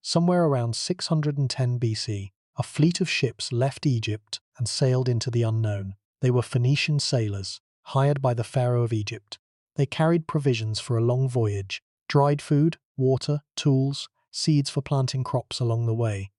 Somewhere around 610 BC, a fleet of ships left Egypt and sailed into the unknown. They were Phoenician sailors, hired by the Pharaoh of Egypt. They carried provisions for a long voyage, dried food, water, tools, seeds for planting crops along the way.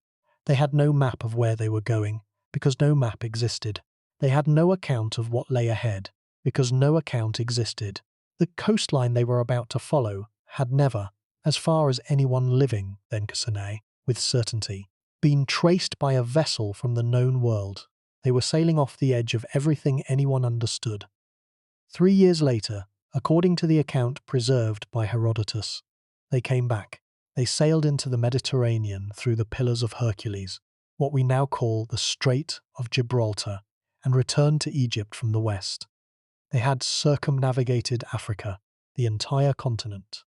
They had no map of where they were going, because no map existed. They had no account of what lay ahead, because no account existed. The coastline they were about to follow had never, as far as anyone living then could say, with certainty, been traced by a vessel from the known world. They were sailing off the edge of everything anyone understood. 3 years later, according to the account preserved by Herodotus, they came back. They sailed into the Mediterranean through the Pillars of Hercules, what we now call the Strait of Gibraltar, and returned to Egypt from the west. They had circumnavigated Africa, the entire continent.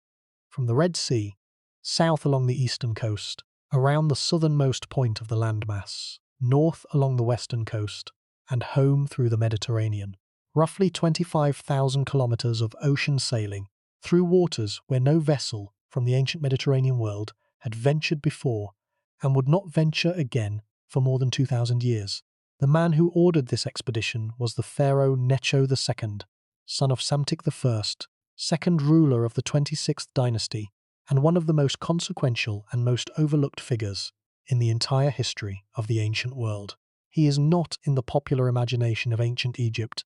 From the Red Sea, south along the eastern coast, around the southernmost point of the landmass, north along the western coast, and home through the Mediterranean. Roughly 25,000 kilometers of ocean sailing through waters where no vessel from the ancient Mediterranean world had ventured before and would not venture again for more than 2,000 years. The man who ordered this expedition was the Pharaoh Necho II, son of Psamtik I, second ruler of the 26th dynasty, and one of the most consequential and most overlooked figures in the entire history of the ancient world. He is not in the popular imagination of ancient Egypt.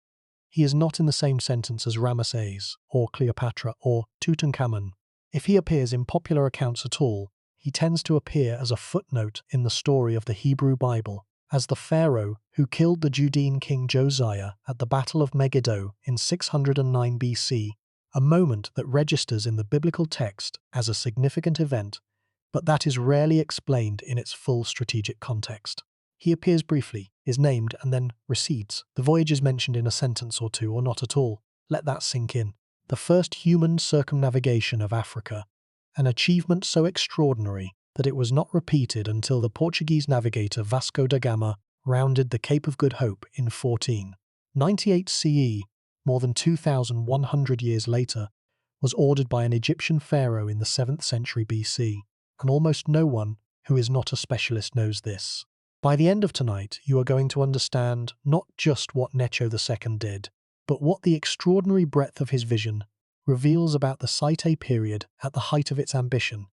He is not in the same sentence as Ramesses, or Cleopatra, or Tutankhamun. If he appears in popular accounts at all, he tends to appear as a footnote in the story of the Hebrew Bible, as the Pharaoh who killed the Judean king Josiah at the Battle of Megiddo in 609 BC, a moment that registers in the biblical text as a significant event, but that is rarely explained in its full strategic context. He appears briefly, is named, and then recedes. The voyage is mentioned in a sentence or two, or not at all. Let that sink in. The first human circumnavigation of Africa, an achievement so extraordinary that it was not repeated until the Portuguese navigator Vasco da Gama rounded the Cape of Good Hope in 1498 CE, more than 2,100 years later, was ordered by an Egyptian pharaoh in the 7th century BC, and almost no one who is not a specialist knows this. By the end of tonight, you are going to understand not just what Necho II did, but what the extraordinary breadth of his vision reveals about the Site period at the height of its ambition,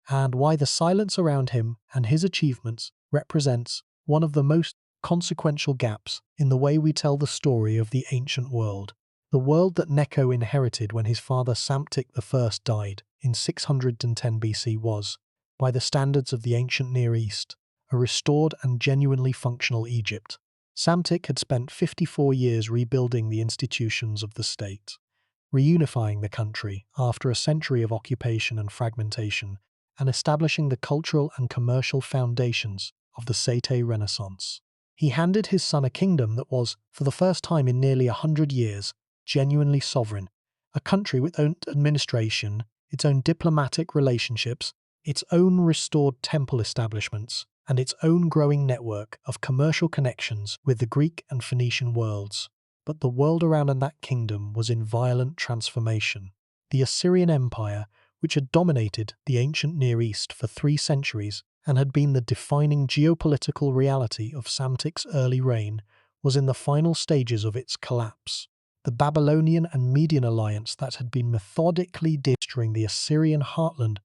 and why the silence around him and his achievements represents one of the most consequential gaps in the way we tell the story of the ancient world. The world that Necho inherited when his father Psamtik I died in 610 BC was, by the standards of the ancient Near East, a restored and genuinely functional Egypt. Psamtik had spent 54 years rebuilding the institutions of the state, reunifying the country after a century of occupation and fragmentation, and establishing the cultural and commercial foundations of the Site Renaissance. He handed his son a kingdom that was, for the first time in nearly 100 years, genuinely sovereign, a country with own administration, its own diplomatic relationships, its own restored temple establishments, and its own growing network of commercial connections with the Greek and Phoenician worlds. But the world around that kingdom was in violent transformation. The Assyrian Empire, which had dominated the ancient Near East for 3 centuries and had been the defining geopolitical reality of Psamtik's early reign, was in the final stages of its collapse. The Babylonian and Median alliance that had been methodically during the Assyrian heartland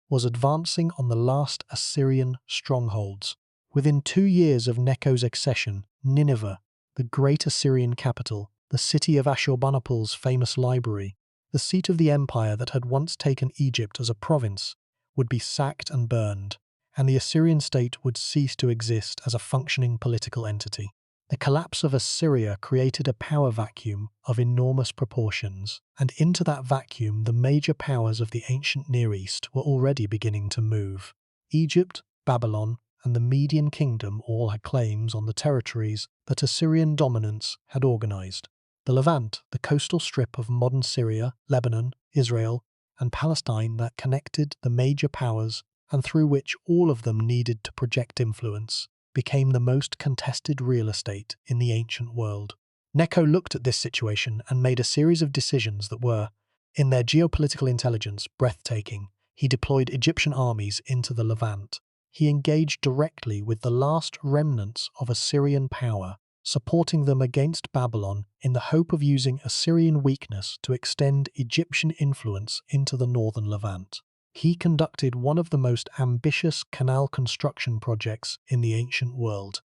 was advancing on the last Assyrian strongholds. Within 2 years of Necho's accession, Nineveh, the great Assyrian capital, the city of Ashurbanipal's famous library, the seat of the empire that had once taken Egypt as a province, would be sacked and burned, and the Assyrian state would cease to exist as a functioning political entity. The collapse of Assyria created a power vacuum of enormous proportions, and into that vacuum the major powers of the ancient Near East were already beginning to move. Egypt, Babylon, and the Median Kingdom all had claims on the territories that Assyrian dominance had organized. The Levant, the coastal strip of modern Syria, Lebanon, Israel, and Palestine that connected the major powers and through which all of them needed to project influence, became the most contested real estate in the ancient world. Necho looked at this situation and made a series of decisions that were, in their geopolitical intelligence, breathtaking. He deployed Egyptian armies into the Levant. He engaged directly with the last remnants of Assyrian power, supporting them against Babylon in the hope of using Assyrian weakness to extend Egyptian influence into the northern Levant. He conducted one of the most ambitious canal construction projects in the ancient world.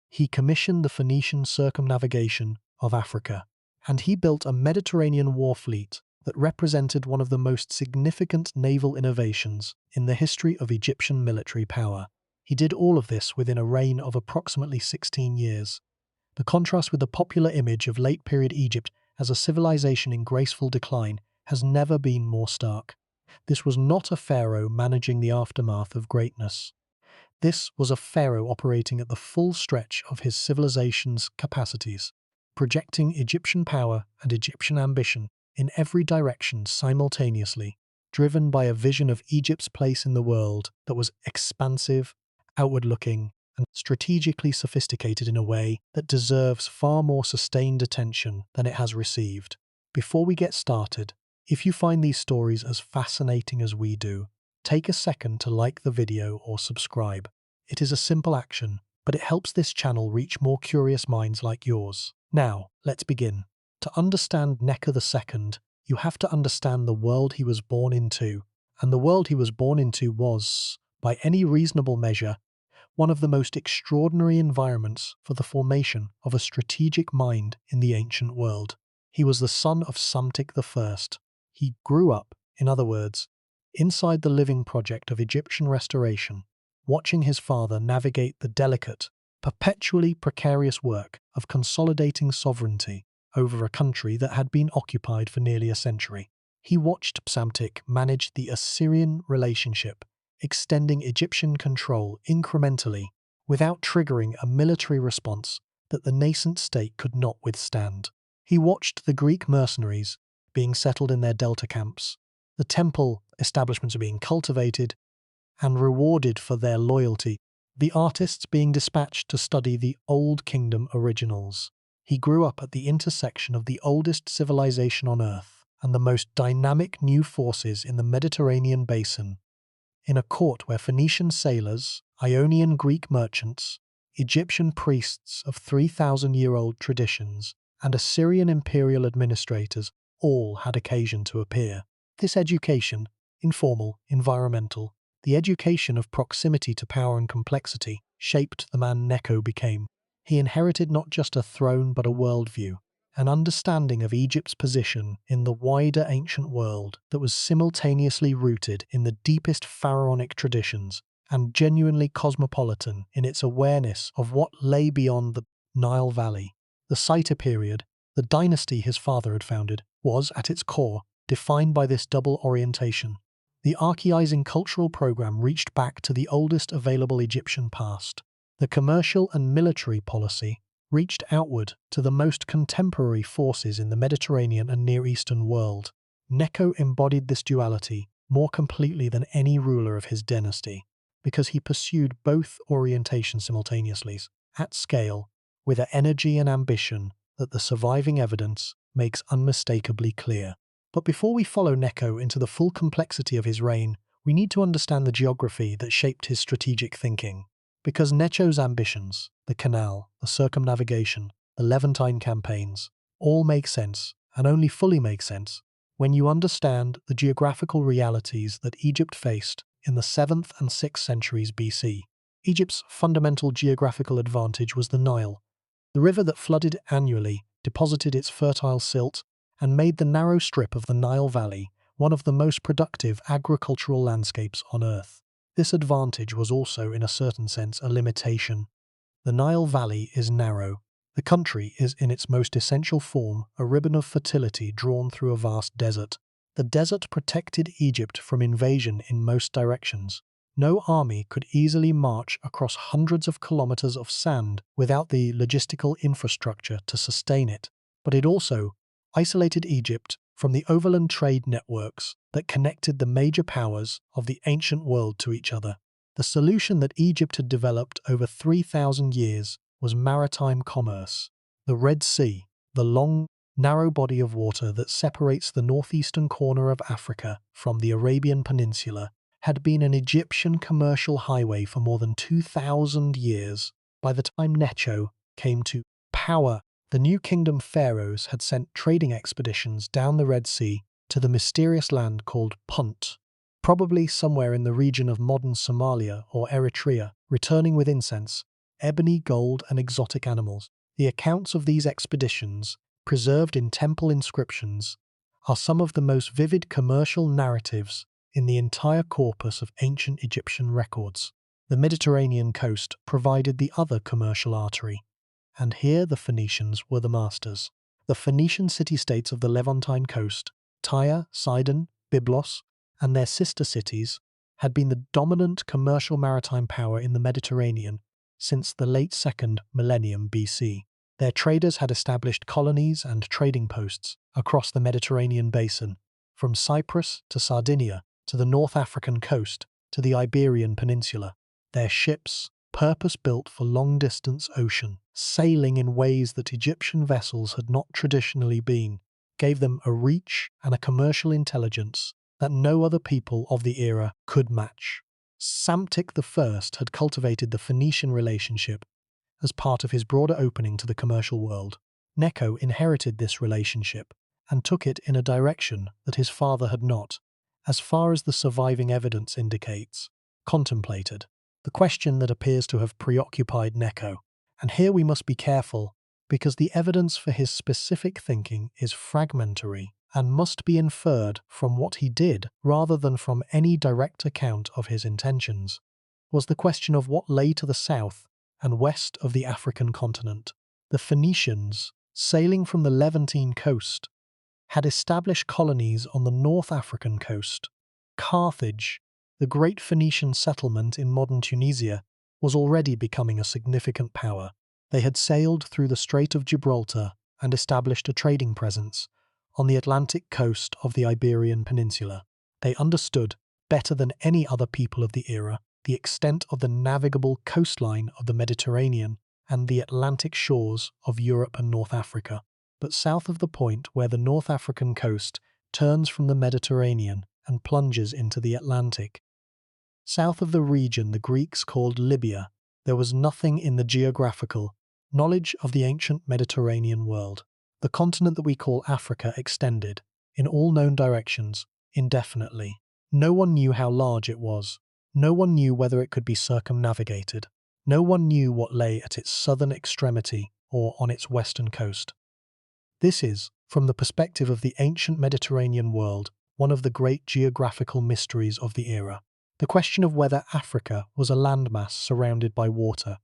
He commissioned the Phoenician circumnavigation of Africa, and he built a Mediterranean war fleet that represented one of the most significant naval innovations in the history of Egyptian military power. He did all of this within a reign of approximately 16 years. The contrast with the popular image of late-period Egypt as a civilization in graceful decline has never been more stark. This was not a pharaoh managing the aftermath of greatness. This was a pharaoh operating at the full stretch of his civilization's capacities, projecting Egyptian power and Egyptian ambition in every direction simultaneously, driven by a vision of Egypt's place in the world that was expansive, outward-looking, and strategically sophisticated in a way that deserves far more sustained attention than it has received. Before we get started, if you find these stories as fascinating as we do, take a second to like the video or subscribe. It is a simple action, but it helps this channel reach more curious minds like yours. Now, let's begin. To understand Necho II, you have to understand the world he was born into, and the world he was born into was, by any reasonable measure, one of the most extraordinary environments for the formation of a strategic mind in the ancient world. He was the son of Psamtik I. He grew up, in other words, inside the living project of Egyptian restoration, watching his father navigate the delicate, perpetually precarious work of consolidating sovereignty over a country that had been occupied for nearly a century. He watched Psamtik manage the Assyrian relationship, extending Egyptian control incrementally without triggering a military response that the nascent state could not withstand. He watched the Greek mercenaries being settled in their delta camps, the temple establishments being cultivated and rewarded for their loyalty, the artists being dispatched to study the Old Kingdom originals. He grew up at the intersection of the oldest civilization on Earth and the most dynamic new forces in the Mediterranean basin, in a court where Phoenician sailors, Ionian Greek merchants, Egyptian priests of 3,000-year-old traditions, and Assyrian imperial administrators all had occasion to appear. This education, informal, environmental, the education of proximity to power and complexity, shaped the man Necho became. He inherited not just a throne but a worldview, an understanding of Egypt's position in the wider ancient world that was simultaneously rooted in the deepest pharaonic traditions and genuinely cosmopolitan in its awareness of what lay beyond the Nile Valley. The Saita period, the dynasty his father had founded, was, at its core, defined by this double orientation. The archaizing cultural program reached back to the oldest available Egyptian past. The commercial and military policy reached outward to the most contemporary forces in the Mediterranean and Near Eastern world. Necho embodied this duality more completely than any ruler of his dynasty, because he pursued both orientations simultaneously, at scale, with an energy and ambition that the surviving evidence makes unmistakably clear. But before we follow Necho into the full complexity of his reign, we need to understand the geography that shaped his strategic thinking. Because Necho's ambitions, the canal, the circumnavigation, the Levantine campaigns, all make sense, and only fully make sense, when you understand the geographical realities that Egypt faced in the 7th and 6th centuries BC. Egypt's fundamental geographical advantage was the Nile, the river that flooded annually, deposited its fertile silt, and made the narrow strip of the Nile Valley one of the most productive agricultural landscapes on Earth. This advantage was also, in a certain sense, a limitation. The Nile Valley is narrow. The country is, in its most essential form, a ribbon of fertility drawn through a vast desert. The desert protected Egypt from invasion in most directions. No army could easily march across hundreds of kilometers of sand without the logistical infrastructure to sustain it. But it also isolated Egypt from the overland trade networks that connected the major powers of the ancient world to each other. The solution that Egypt had developed over 3,000 years was maritime commerce. The Red Sea, the long narrow body of water that separates the northeastern corner of Africa from the Arabian Peninsula, had been an Egyptian commercial highway for more than 2,000 years. By the time Necho came to power, the New Kingdom pharaohs had sent trading expeditions down the Red Sea to the mysterious land called Punt, probably somewhere in the region of modern Somalia or Eritrea, returning with incense, ebony, gold, and exotic animals. The accounts of these expeditions, preserved in temple inscriptions, are some of the most vivid commercial narratives in the entire corpus of ancient Egyptian records. The Mediterranean coast provided the other commercial artery, and here the Phoenicians were the masters. The Phoenician city-states of the Levantine coast, Tyre, Sidon, Byblos, and their sister cities, had been the dominant commercial maritime power in the Mediterranean since the late 2nd millennium BC. Their traders had established colonies and trading posts across the Mediterranean basin, from Cyprus to Sardinia, to the North African coast, to the Iberian Peninsula. Their ships, purpose-built for long-distance ocean, sailing in ways that Egyptian vessels had not traditionally been, gave them a reach and a commercial intelligence that no other people of the era could match. Psamtik I had cultivated the Phoenician relationship as part of his broader opening to the commercial world. Necho inherited this relationship and took it in a direction that his father had not, as far as the surviving evidence indicates, contemplated. The question that appears to have preoccupied Necho, and here we must be careful because the evidence for his specific thinking is fragmentary and must be inferred from what he did rather than from any direct account of his intentions, was the question of what lay to the south and west of the African continent. The Phoenicians, sailing from the Levantine coast, had established colonies on the North African coast. Carthage, the great Phoenician settlement in modern Tunisia, was already becoming a significant power. They had sailed through the Strait of Gibraltar and established a trading presence on the Atlantic coast of the Iberian Peninsula. They understood, better than any other people of the era, the extent of the navigable coastline of the Mediterranean and the Atlantic shores of Europe and North Africa. But south of the point where the North African coast turns from the Mediterranean and plunges into the Atlantic, south of the region the Greeks called Libya, there was nothing in the geographical knowledge of the ancient Mediterranean world. The continent that we call Africa extended, in all known directions, indefinitely. No one knew how large it was. No one knew whether it could be circumnavigated. No one knew what lay at its southern extremity or on its western coast. This is, from the perspective of the ancient Mediterranean world, one of the great geographical mysteries of the era. The question of whether Africa was a landmass surrounded by water,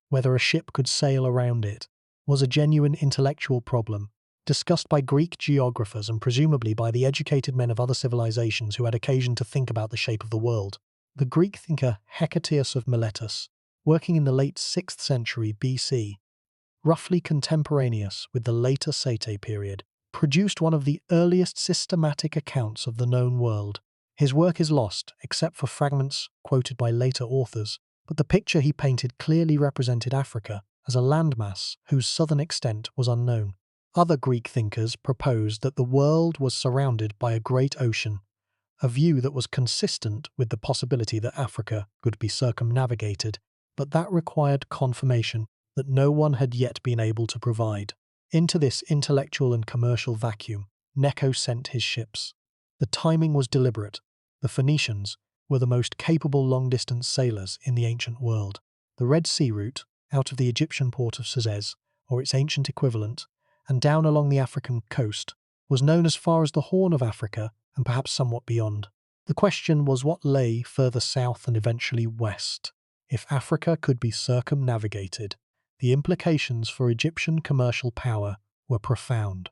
whether a ship could sail around it, was a genuine intellectual problem, discussed by Greek geographers and presumably by the educated men of other civilizations who had occasion to think about the shape of the world. The Greek thinker Hecataeus of Miletus, working in the late 6th century BC, roughly contemporaneous with the later Sate period, produced one of the earliest systematic accounts of the known world. His work is lost, except for fragments quoted by later authors, but the picture he painted clearly represented Africa as a landmass whose southern extent was unknown. Other Greek thinkers proposed that the world was surrounded by a great ocean, a view that was consistent with the possibility that Africa could be circumnavigated, but that required confirmation that no one had yet been able to provide. Into this intellectual and commercial vacuum, Necho sent his ships. The timing was deliberate. The Phoenicians were the most capable long-distance sailors in the ancient world. The Red Sea route, out of the Egyptian port of Suez, or its ancient equivalent, and down along the African coast, was known as far as the Horn of Africa and perhaps somewhat beyond. The question was what lay further south and eventually west. If Africa could be circumnavigated, the implications for Egyptian commercial power were profound.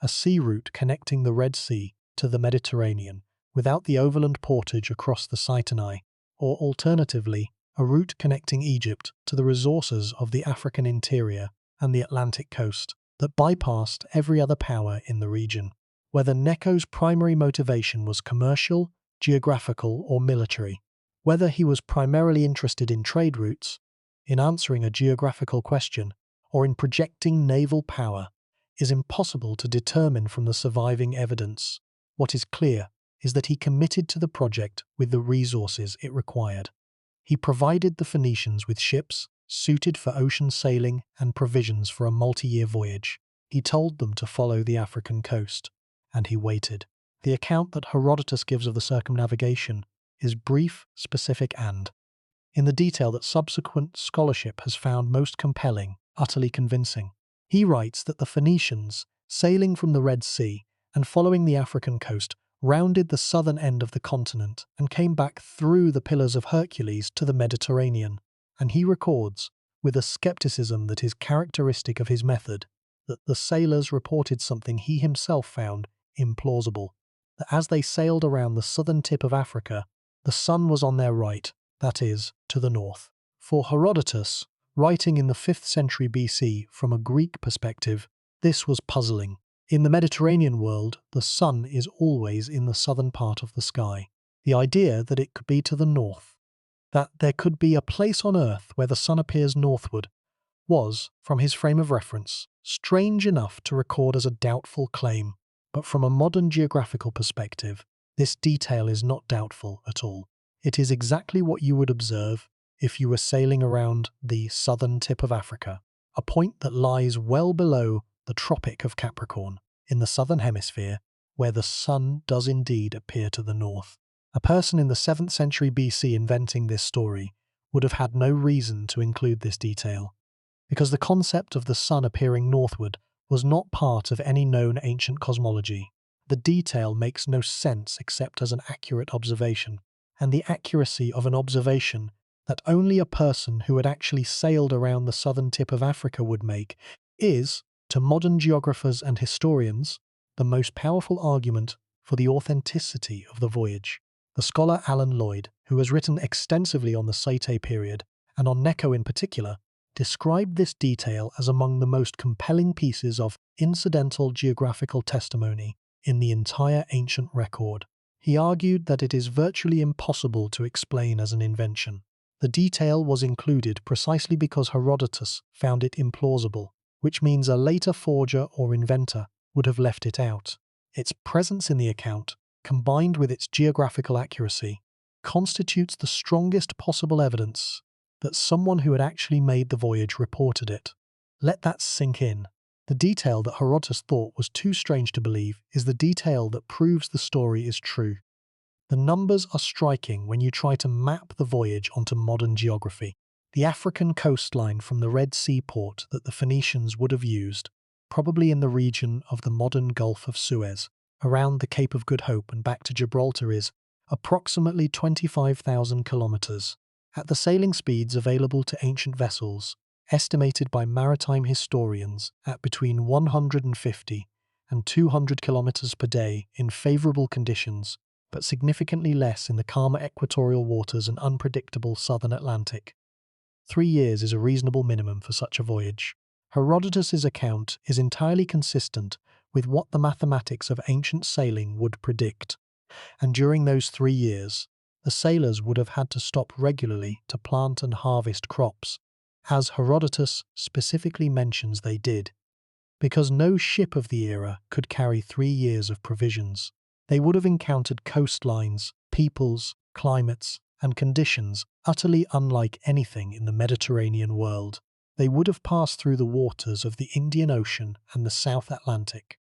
A sea route connecting the Red Sea to the Mediterranean without the overland portage across the Sinai, or alternatively, a route connecting Egypt to the resources of the African interior and the Atlantic coast that bypassed every other power in the region. Whether Necho's primary motivation was commercial, geographical, or military, whether he was primarily interested in trade routes, in answering a geographical question, or in projecting naval power, is impossible to determine from the surviving evidence. What is clear is that he committed to the project with the resources it required. He provided the Phoenicians with ships suited for ocean sailing and provisions for a multi-year voyage. He told them to follow the African coast, and he waited. The account that Herodotus gives of the circumnavigation is brief, specific, and, in the detail that subsequent scholarship has found most compelling, utterly convincing. He writes that the Phoenicians, sailing from the Red Sea and following the African coast, rounded the southern end of the continent and came back through the Pillars of Hercules to the Mediterranean. And he records, with a skepticism that is characteristic of his method, that the sailors reported something he himself found implausible, that as they sailed around the southern tip of Africa, the sun was on their right, that is, to the north. For Herodotus, writing in the 5th century BC from a Greek perspective, this was puzzling. In the Mediterranean world, the sun is always in the southern part of the sky. The idea that it could be to the north, that there could be a place on Earth where the sun appears northward, was, from his frame of reference, strange enough to record as a doubtful claim. But from a modern geographical perspective, this detail is not doubtful at all. It is exactly what you would observe if you were sailing around the southern tip of Africa, a point that lies well below the Tropic of Capricorn, in the southern hemisphere, where the sun does indeed appear to the north. A person in the 7th century BC inventing this story would have had no reason to include this detail, because the concept of the sun appearing northward was not part of any known ancient cosmology. The detail makes no sense except as an accurate observation, and the accuracy of an observation that only a person who had actually sailed around the southern tip of Africa would make is, to modern geographers and historians, the most powerful argument for the authenticity of the voyage. The scholar Alan Lloyd, who has written extensively on the Sate period, and on Necho in particular, described this detail as among the most compelling pieces of incidental geographical testimony in the entire ancient record. He argued that it is virtually impossible to explain as an invention. The detail was included precisely because Herodotus found it implausible, which means a later forger or inventor would have left it out. Its presence in the account, combined with its geographical accuracy, constitutes the strongest possible evidence that someone who had actually made the voyage reported it. Let that sink in. The detail that Herodotus thought was too strange to believe is the detail that proves the story is true. The numbers are striking when you try to map the voyage onto modern geography. The African coastline from the Red Sea port that the Phoenicians would have used, probably in the region of the modern Gulf of Suez, around the Cape of Good Hope and back to Gibraltar, is approximately 25,000 kilometers. At the sailing speeds available to ancient vessels, estimated by maritime historians at between 150 and 200 kilometers per day in favorable conditions, but significantly less in the calmer equatorial waters and unpredictable southern Atlantic. 3 years is a reasonable minimum for such a voyage. Herodotus's account is entirely consistent with what the mathematics of ancient sailing would predict, and during those 3 years, the sailors would have had to stop regularly to plant and harvest crops, as Herodotus specifically mentions they did, because no ship of the era could carry 3 years of provisions. They would have encountered coastlines, peoples, climates, and conditions utterly unlike anything in the Mediterranean world. They would have passed through the waters of the Indian Ocean and the South Atlantic.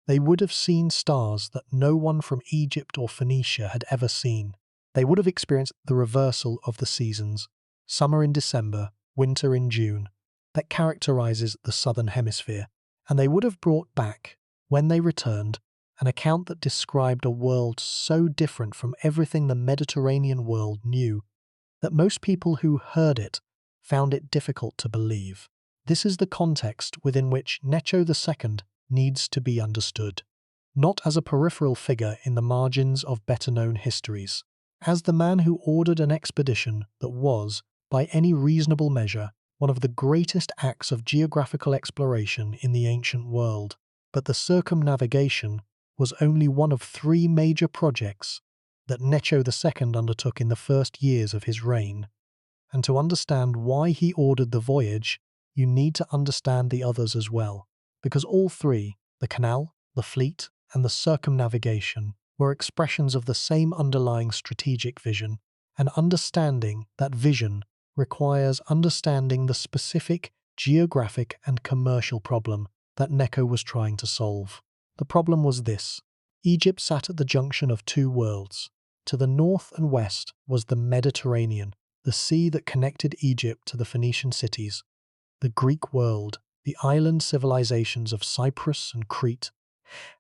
They would have seen stars that no one from Egypt or Phoenicia had ever seen. They would have experienced the reversal of the seasons, summer in December, winter in June, that characterizes the southern hemisphere, and they would have brought back, when they returned, an account that described a world so different from everything the Mediterranean world knew that most people who heard it found it difficult to believe. This is the context within which Necho II needs to be understood, not as a peripheral figure in the margins of better-known histories, as the man who ordered an expedition that was, by any reasonable measure, one of the greatest acts of geographical exploration in the ancient world. But the circumnavigation was only one of 3 major projects that Necho II undertook in the first years of his reign, and to understand why he ordered the voyage, you need to understand the others as well, because all three, the canal, the fleet, and the circumnavigation, were expressions of the same underlying strategic vision, and understanding that vision requires understanding the specific geographic and commercial problem that Necho was trying to solve. The problem was this: Egypt sat at the junction of two worlds. To the north and west was the Mediterranean, the sea that connected Egypt to the Phoenician cities, the Greek world, the island civilizations of Cyprus and Crete,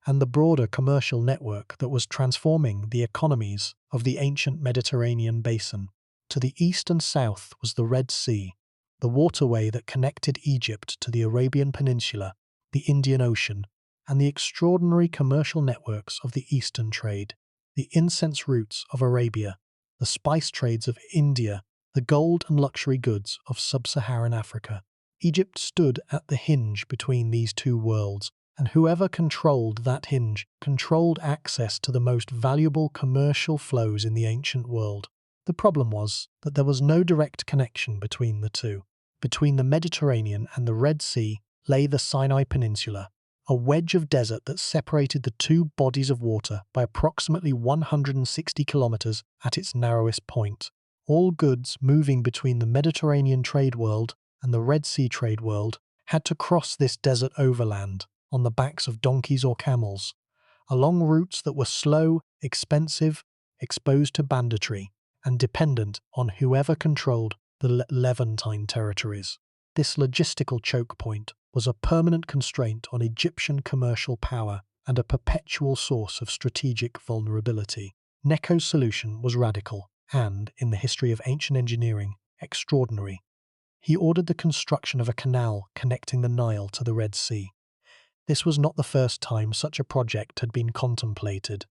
and the broader commercial network that was transforming the economies of the ancient Mediterranean basin. To the east and south was the Red Sea, the waterway that connected Egypt to the Arabian Peninsula, the Indian Ocean, and the extraordinary commercial networks of the Eastern trade, the incense routes of Arabia, the spice trades of India, the gold and luxury goods of sub-Saharan Africa. Egypt stood at the hinge between these two worlds, and whoever controlled that hinge controlled access to the most valuable commercial flows in the ancient world. The problem was that there was no direct connection between the two. Between the Mediterranean and the Red Sea lay the Sinai Peninsula, a wedge of desert that separated the two bodies of water by approximately 160 kilometers at its narrowest point. All goods moving between the Mediterranean trade world and the Red Sea trade world had to cross this desert overland on the backs of donkeys or camels, along routes that were slow, expensive, exposed to banditry, and dependent on whoever controlled the Levantine territories. This logistical choke point was a permanent constraint on Egyptian commercial power and a perpetual source of strategic vulnerability. Necho's solution was radical and, in the history of ancient engineering, extraordinary. He ordered the construction of a canal connecting the Nile to the Red Sea. This was not the first time such a project had been contemplated.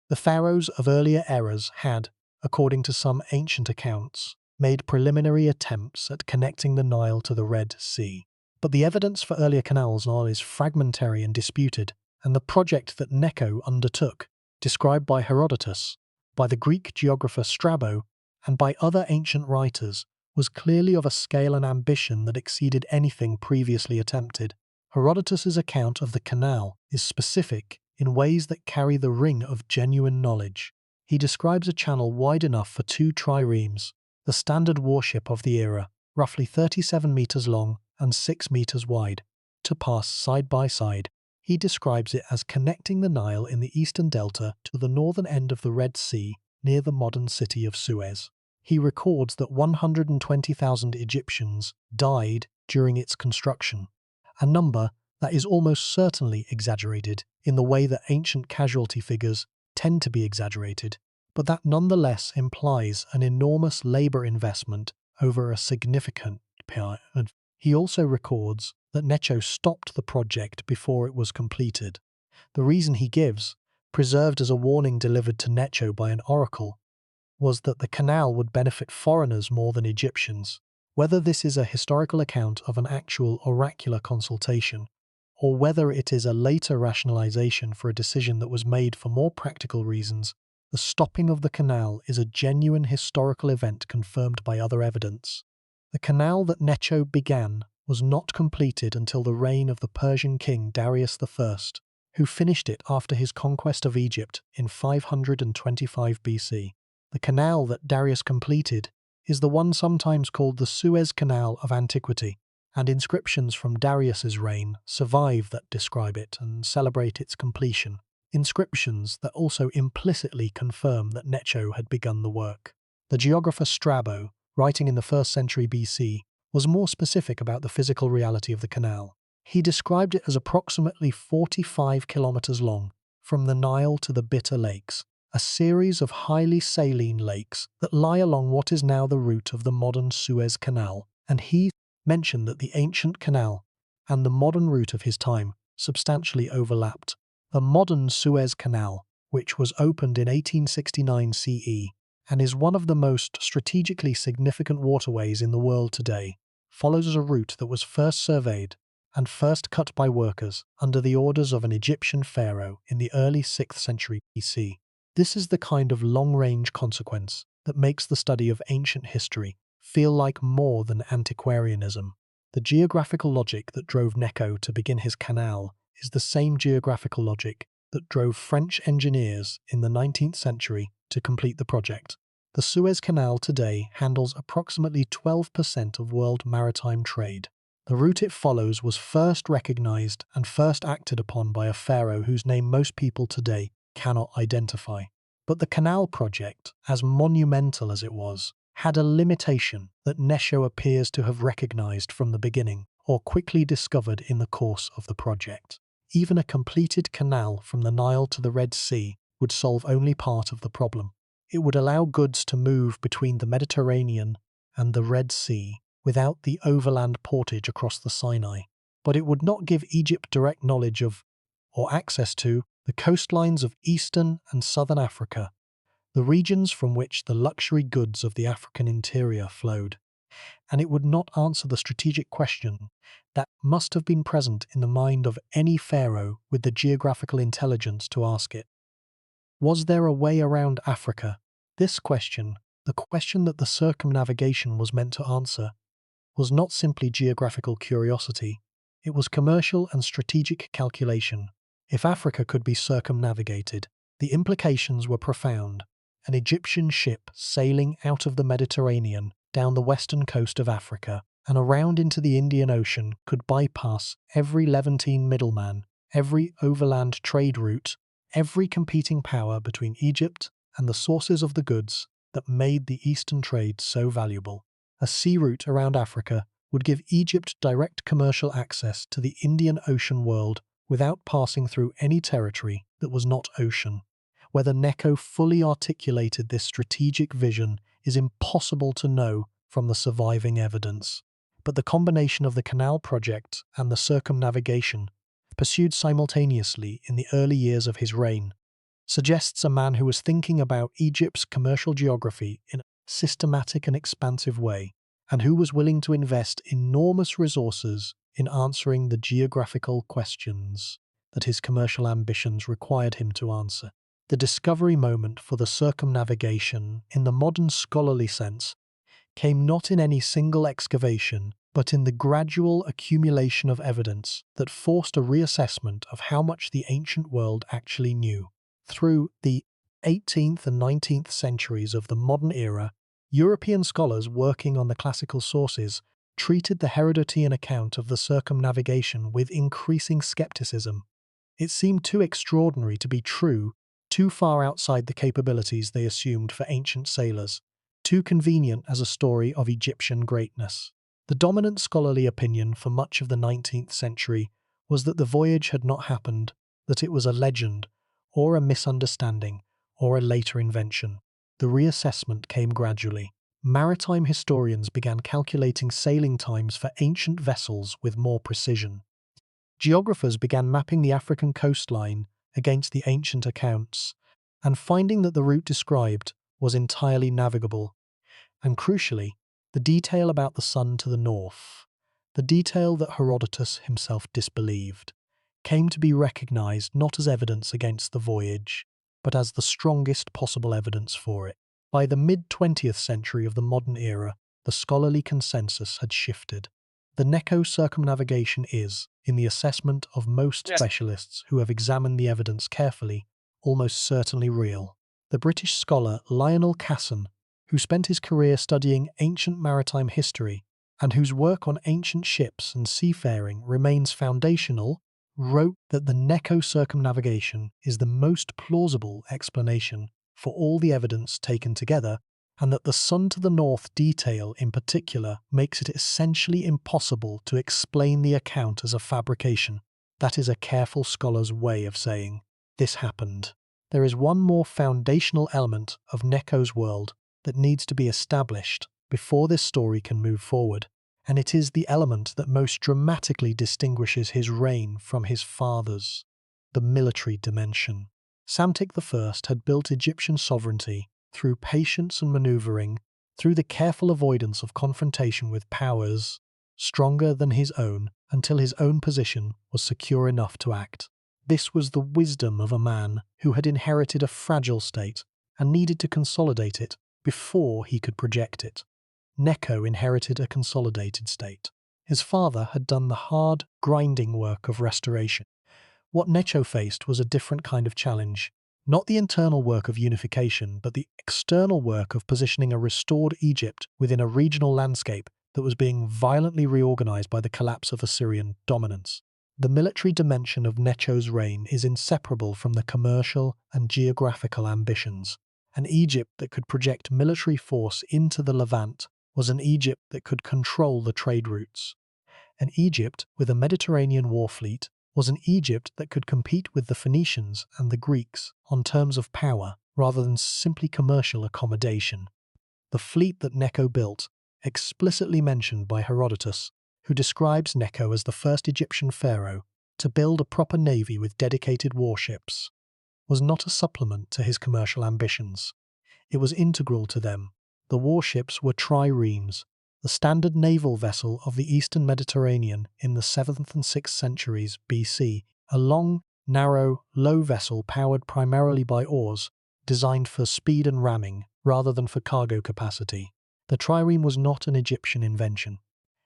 The pharaohs of earlier eras had, according to some ancient accounts, made preliminary attempts at connecting the Nile to the Red Sea. But the evidence for earlier canals is fragmentary and disputed, and the project that Necho undertook, described by Herodotus, by the Greek geographer Strabo, and by other ancient writers, was clearly of a scale and ambition that exceeded anything previously attempted. Herodotus's account of the canal is specific in ways that carry the ring of genuine knowledge. He describes a channel wide enough for two triremes, the standard warship of the era, roughly 37 meters long and 6 meters wide, to pass side by side. He describes it as connecting the Nile in the eastern delta to the northern end of the Red Sea near the modern city of Suez. He records that 120,000 Egyptians died during its construction, a number that is almost certainly exaggerated in the way that ancient casualty figures tend to be exaggerated, but that nonetheless implies an enormous labor investment over a significant period. He also records that Necho stopped the project before it was completed. The reason he gives, preserved as a warning delivered to Necho by an oracle, was that the canal would benefit foreigners more than Egyptians. Whether this is a historical account of an actual oracular consultation, or whether it is a later rationalization for a decision that was made for more practical reasons, the stopping of the canal is a genuine historical event confirmed by other evidence. The canal that Necho began was not completed until the reign of the Persian king Darius I, who finished it after his conquest of Egypt in 525 BC. The canal that Darius completed is the one sometimes called the Suez Canal of antiquity, and inscriptions from Darius's reign survive that describe it and celebrate its completion, inscriptions that also implicitly confirm that Necho had begun the work. The geographer Strabo, writing in the 1st century BC, was more specific about the physical reality of the canal. He described it as approximately 45 kilometers long, from the Nile to the Bitter Lakes, a series of highly saline lakes that lie along what is now the route of the modern Suez Canal, and he mentioned that the ancient canal and the modern route of his time substantially overlapped. The modern Suez Canal, which was opened in 1869 CE and is one of the most strategically significant waterways in the world today, follows a route that was first surveyed and first cut by workers under the orders of an Egyptian pharaoh in the early 6th century BC. This is the kind of long-range consequence that makes the study of ancient history feel like more than antiquarianism. The geographical logic that drove Necho to begin his canal is the same geographical logic that drove French engineers in the 19th century to complete the project. The Suez Canal today handles approximately 12% of world maritime trade. The route it follows was first recognized and first acted upon by a pharaoh whose name most people today cannot identify. But the canal project, as monumental as it was, had a limitation that Necho appears to have recognized from the beginning, or quickly discovered in the course of the project. Even a completed canal from the Nile to the Red Sea would solve only part of the problem. It would allow goods to move between the Mediterranean and the Red Sea without the overland portage across the Sinai, but it would not give Egypt direct knowledge of, or access to, the coastlines of eastern and southern Africa, the regions from which the luxury goods of the African interior flowed. And it would not answer the strategic question that must have been present in the mind of any pharaoh with the geographical intelligence to ask it. Was there a way around Africa? This question, the question that the circumnavigation was meant to answer, was not simply geographical curiosity, it was commercial and strategic calculation. If Africa could be circumnavigated, the implications were profound. An Egyptian ship sailing out of the Mediterranean down the western coast of Africa and around into the Indian Ocean could bypass every Levantine middleman, every overland trade route, every competing power between Egypt and the sources of the goods that made the eastern trade so valuable. A sea route around Africa would give Egypt direct commercial access to the Indian Ocean world without passing through any territory that was not ocean. Whether Necho fully articulated this strategic vision is impossible to know from the surviving evidence. But the combination of the canal project and the circumnavigation, pursued simultaneously in the early years of his reign, suggests a man who was thinking about Egypt's commercial geography in a systematic and expansive way, and who was willing to invest enormous resources in answering the geographical questions that his commercial ambitions required him to answer. The discovery moment for the circumnavigation, in the modern scholarly sense, came not in any single excavation, but in the gradual accumulation of evidence that forced a reassessment of how much the ancient world actually knew. Through the 18th and 19th centuries of the modern era, European scholars working on the classical sources treated the Herodotean account of the circumnavigation with increasing skepticism. It seemed too extraordinary to be true, too far outside the capabilities they assumed for ancient sailors, too convenient as a story of Egyptian greatness. The dominant scholarly opinion for much of the 19th century was that the voyage had not happened, that it was a legend, or a misunderstanding, or a later invention. The reassessment came gradually. Maritime historians began calculating sailing times for ancient vessels with more precision. Geographers began mapping the African coastline against the ancient accounts, and finding that the route described was entirely navigable. And crucially, the detail about the sun to the north, the detail that Herodotus himself disbelieved, came to be recognized not as evidence against the voyage, but as the strongest possible evidence for it. By the mid-20th century of the modern era, the scholarly consensus had shifted. The Necho circumnavigation is, in the assessment of most specialists who have examined the evidence carefully, almost certainly real. The British scholar Lionel Casson, who spent his career studying ancient maritime history and whose work on ancient ships and seafaring remains foundational, wrote that the Necho circumnavigation is the most plausible explanation for all the evidence taken together, and that the sun to the north detail in particular makes it essentially impossible to explain the account as a fabrication. That is a careful scholar's way of saying, this happened. There is one more foundational element of Necho's world that needs to be established before this story can move forward, and it is the element that most dramatically distinguishes his reign from his father's, the military dimension. Psamtik I had built Egyptian sovereignty through patience and maneuvering, through the careful avoidance of confrontation with powers stronger than his own, until his own position was secure enough to act. This was the wisdom of a man who had inherited a fragile state and needed to consolidate it before he could project it. Necho inherited a consolidated state. His father had done the hard, grinding work of restoration. What Necho faced was a different kind of challenge. Not the internal work of unification, but the external work of positioning a restored Egypt within a regional landscape that was being violently reorganized by the collapse of Assyrian dominance. The military dimension of Necho's reign is inseparable from the commercial and geographical ambitions. An Egypt that could project military force into the Levant was an Egypt that could control the trade routes. An Egypt with a Mediterranean war fleet was an Egypt that could compete with the Phoenicians and the Greeks on terms of power rather than simply commercial accommodation. The fleet that Necho built, explicitly mentioned by Herodotus, who describes Necho as the first Egyptian pharaoh to build a proper navy with dedicated warships, was not a supplement to his commercial ambitions. It was integral to them. The warships were triremes, the standard naval vessel of the eastern Mediterranean in the 7th and 6th centuries BC, a long, narrow, low vessel powered primarily by oars, designed for speed and ramming rather than for cargo capacity. The trireme was not an Egyptian invention.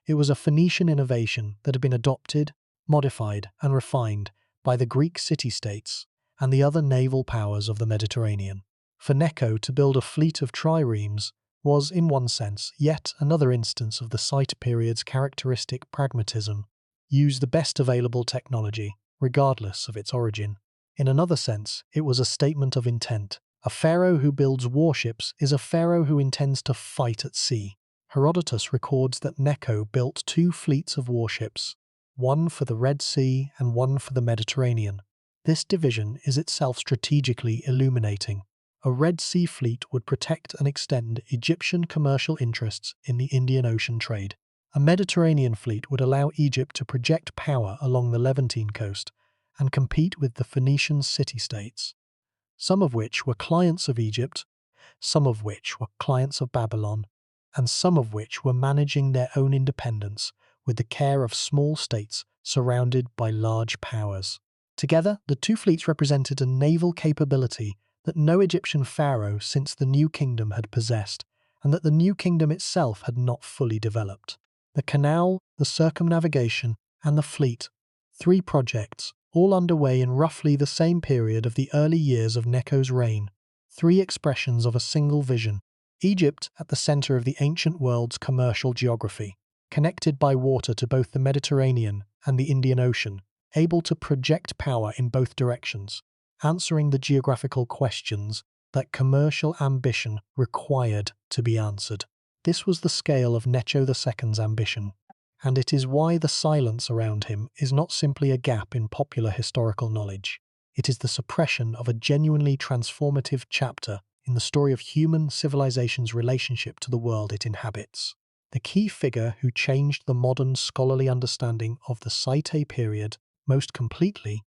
It was a Phoenician innovation that had been adopted, modified, and refined by the Greek city-states and the other naval powers of the Mediterranean. For Necho to build a fleet of triremes was, in one sense, yet another instance of the Scythe period's characteristic pragmatism: use the best available technology, regardless of its origin. In another sense, it was a statement of intent. A pharaoh who builds warships is a pharaoh who intends to fight at sea. Herodotus records that Necho built 2 fleets of warships, one for the Red Sea and one for the Mediterranean. This division is itself strategically illuminating. A Red Sea fleet would protect and extend Egyptian commercial interests in the Indian Ocean trade. A Mediterranean fleet would allow Egypt to project power along the Levantine coast and compete with the Phoenician city-states, some of which were clients of Egypt, some of which were clients of Babylon, and some of which were managing their own independence with the care of small states surrounded by large powers. Together, the 2 fleets represented a naval capability that no Egyptian pharaoh since the New Kingdom had possessed, and that the New Kingdom itself had not fully developed. The canal, the circumnavigation, and the fleet, 3 projects, all underway in roughly the same period of the early years of Necho's reign, 3 expressions of a single vision. Egypt at the center of the ancient world's commercial geography, connected by water to both the Mediterranean and the Indian Ocean, able to project power in both directions, answering the geographical questions that commercial ambition required to be answered. This was the scale of Necho II's ambition, and it is why the silence around him is not simply a gap in popular historical knowledge. It is the suppression of a genuinely transformative chapter in the story of human civilization's relationship to the world it inhabits. The key figure who changed the modern scholarly understanding of the Scythe period most completely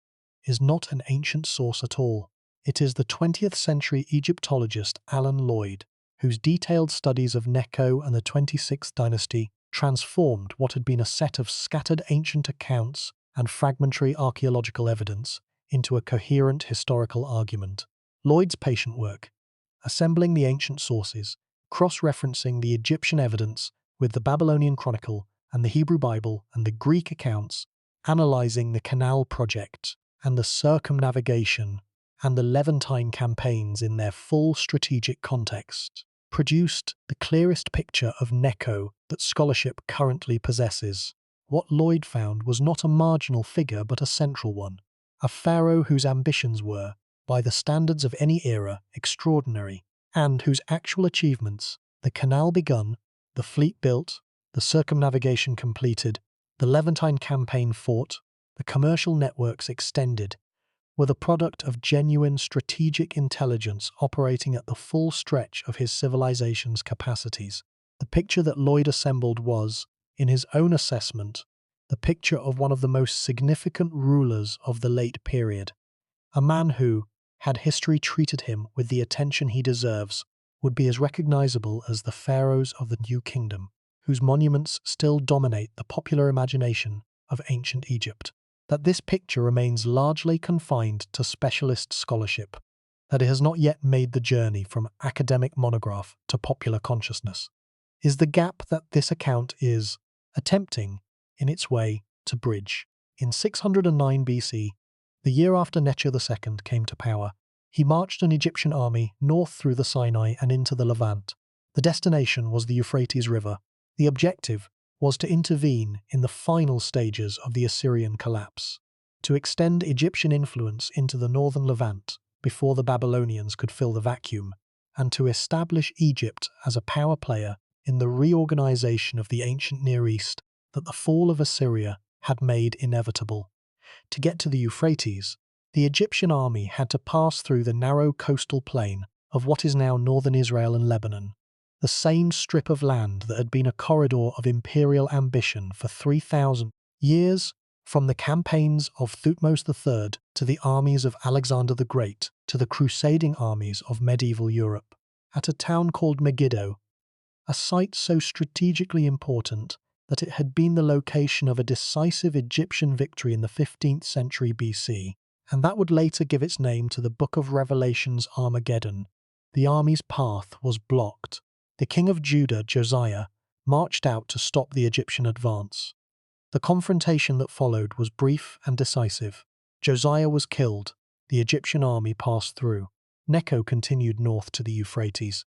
is not an ancient source at all. It is the 20th century Egyptologist Alan Lloyd, whose detailed studies of Necho and the 26th dynasty transformed what had been a set of scattered ancient accounts and fragmentary archaeological evidence into a coherent historical argument. Lloyd's patient work, assembling the ancient sources, cross-referencing the Egyptian evidence with the Babylonian Chronicle and the Hebrew Bible and the Greek accounts, analyzing the Canal Project and the Circumnavigation and the Levantine campaigns in their full strategic context, produced the clearest picture of Necho that scholarship currently possesses. What Lloyd found was not a marginal figure but a central one, a pharaoh whose ambitions were, by the standards of any era, extraordinary, and whose actual achievements, the canal begun, the fleet built, the circumnavigation completed, the Levantine campaign fought, the commercial networks extended, were the product of genuine strategic intelligence operating at the full stretch of his civilization's capacities. The picture that Lloyd assembled was, in his own assessment, the picture of one of the most significant rulers of the late period, a man who, had history treated him with the attention he deserves, would be as recognizable as the pharaohs of the New Kingdom, whose monuments still dominate the popular imagination of ancient Egypt. That this picture remains largely confined to specialist scholarship, that it has not yet made the journey from academic monograph to popular consciousness, is the gap that this account is attempting in its way to bridge. In 609 BC, the year after Necho II came to power, he marched an Egyptian army north through the Sinai and into the Levant. The destination was the Euphrates River. The objective was to intervene in the final stages of the Assyrian collapse, to extend Egyptian influence into the northern Levant before the Babylonians could fill the vacuum, and to establish Egypt as a power player in the reorganization of the ancient Near East that the fall of Assyria had made inevitable. To get to the Euphrates, the Egyptian army had to pass through the narrow coastal plain of what is now northern Israel and Lebanon, the same strip of land that had been a corridor of imperial ambition for 3,000 years, from the campaigns of Thutmose III to the armies of Alexander the Great to the crusading armies of medieval Europe. At a town called Megiddo, a site so strategically important that it had been the location of a decisive Egyptian victory in the 15th century BC, and that would later give its name to the Book of Revelation's Armageddon. The army's path was blocked. The king of Judah, Josiah, marched out to stop the Egyptian advance. The confrontation that followed was brief and decisive. Josiah was killed. The Egyptian army passed through. Necho continued north to the Euphrates.